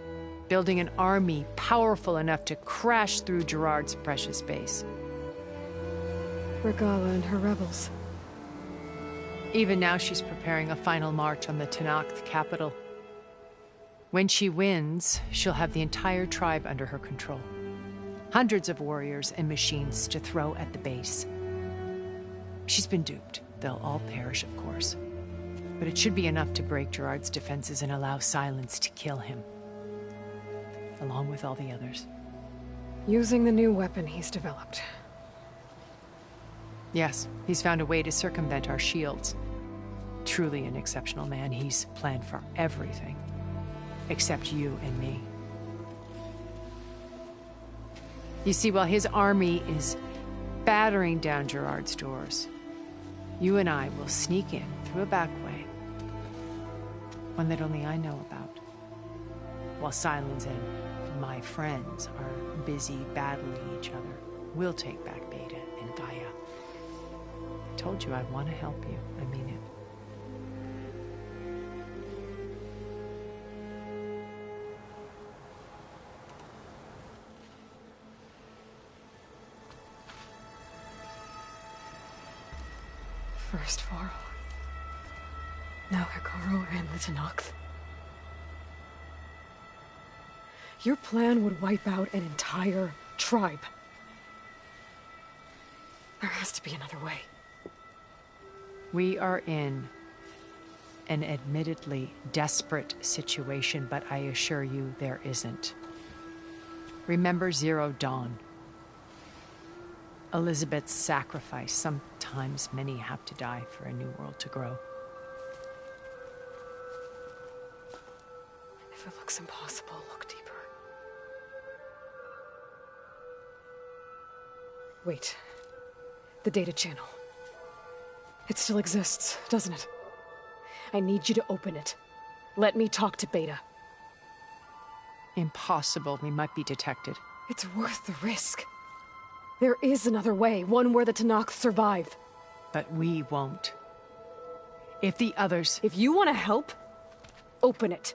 building an army powerful enough to crash through Gerard's precious base. Regala and her rebels. Even now she's preparing a final march on the Tenakth capital. When she wins, she'll have the entire tribe under her control. Hundreds of warriors and machines to throw at the base. She's been duped. They'll all perish, of course. But it should be enough to break Gerard's defenses and allow Silence to kill him. Along with all the others. Using the new weapon he's developed. Yes, he's found a way to circumvent our shields. Truly an exceptional man. He's planned for everything. Except you and me. You see, while his army is battering down Gerard's doors. You and I will sneak in through a back way, one that only I know about, while Sylens and my friends are busy battling each other. We'll take back Beta and Gaia. I told you I want to help you. I mean it. First Varl. Now Hekarro and the Tenakth. Your plan would wipe out an entire tribe. There has to be another way. We are in an admittedly desperate situation, but I assure you there isn't. Remember Zero Dawn. Elizabeth's sacrifice. Sometimes many have to die for a new world to grow. If it looks impossible, look deeper. Wait. The data channel. It still exists, doesn't it? I need you to open it. Let me talk to Beta. Impossible. We might be detected. It's worth the risk. There is another way, one where the Tenakth survive. But we won't. If the others... If you want to help, open it.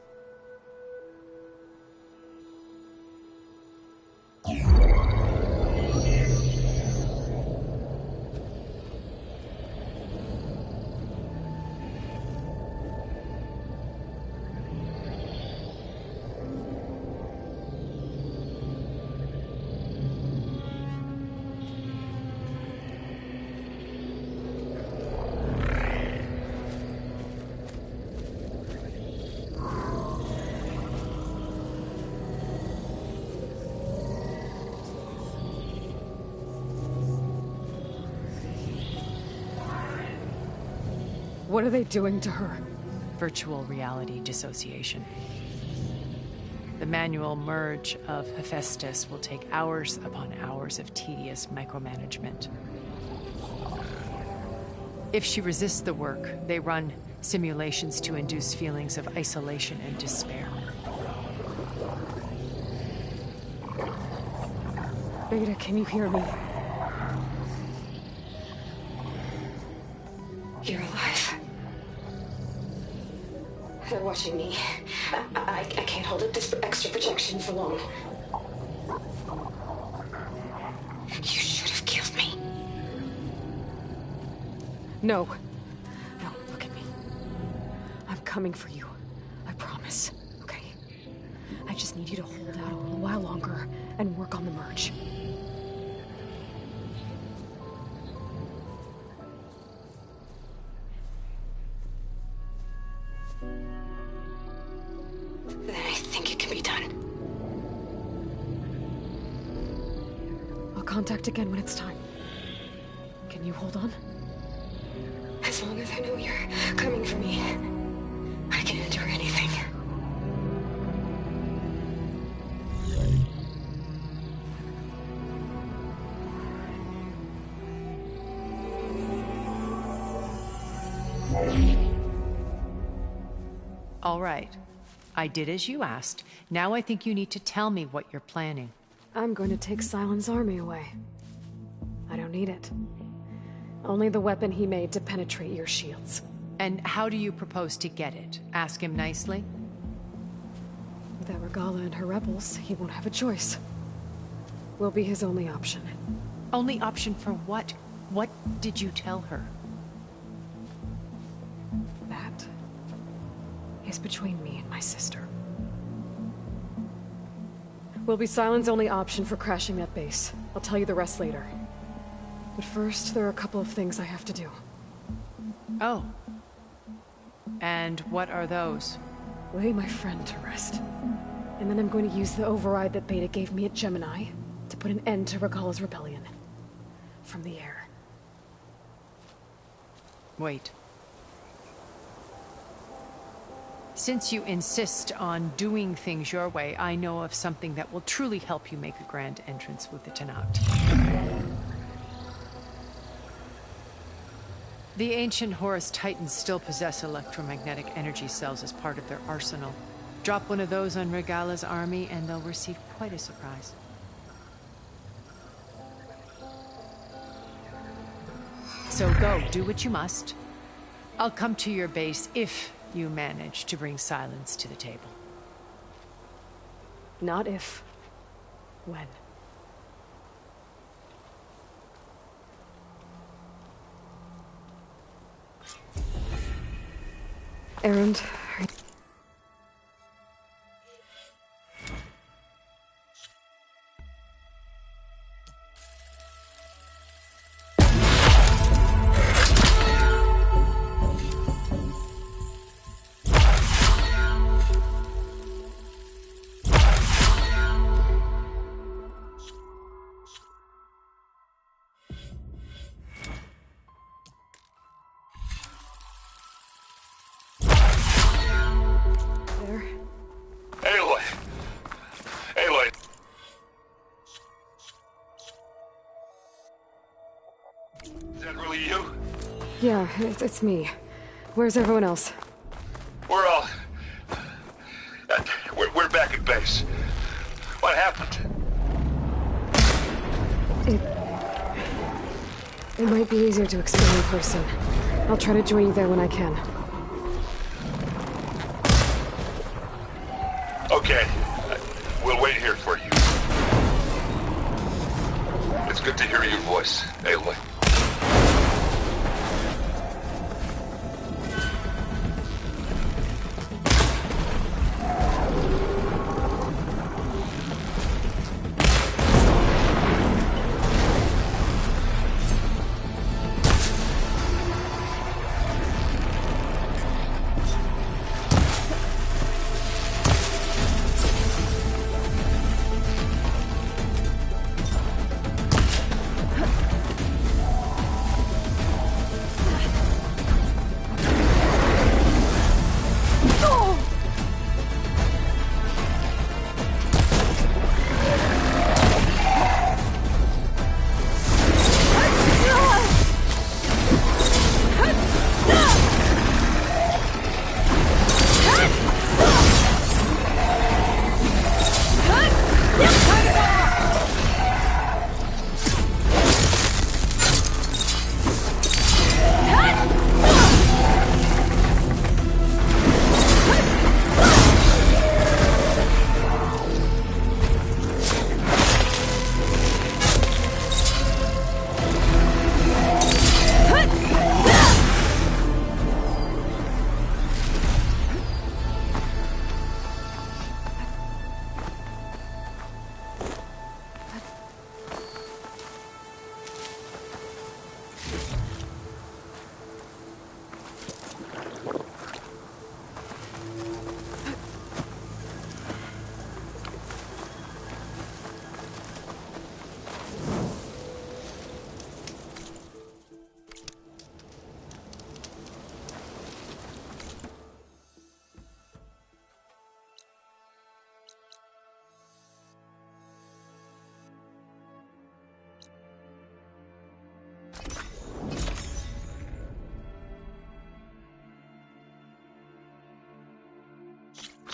What are they doing to her? Virtual reality dissociation. The manual merge of Hephaestus will take hours upon hours of tedious micromanagement. If she resists the work, they run simulations to induce feelings of isolation and despair. Beta, can you hear me? You're alive. They're watching me. I can't hold up this extra protection for long. You should have killed me. No. No, look at me. I'm coming for you. I promise. Okay? I just need you to hold out a little while longer and work on the merge. Then I think it can be done. I'll contact again when it's time. Can you hold on? As long as I know you're coming for me, I can endure anything. All right. I did as you asked. Now I think you need to tell me what you're planning. I'm going to take Sylens' army away. I don't need it. Only the weapon he made to penetrate your shields. And how do you propose to get it? Ask him nicely? Without Regalla and her rebels, he won't have a choice. We'll be his only option. Only option for what? What did you tell her? That is between me and my sister. Will be Sylens' only option for crashing that base. I'll tell you the rest later. But first, there are a couple of things I have to do. Oh. And what are those? Lay my friend to rest. And then I'm going to use the override that Beta gave me at Gemini to put an end to Regalla's rebellion. From the air. Wait. Since you insist on doing things your way, I know of something that will truly help you make a grand entrance with the Tenakth. The ancient Horus Titans still possess electromagnetic energy cells as part of their arsenal. Drop one of those on Regala's army and they'll receive quite a surprise. So go, do what you must. I'll come to your base if you manage to bring silence to the table. Not if. When. Erend, yeah, it's me. Where's everyone else? We're back at base. What happened? It might be easier to explain in person. I'll try to join you there when I can. Okay. We'll wait here for you. It's good to hear your voice, Aloy.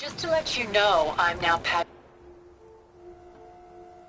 Just to let you know, I'm now Pat.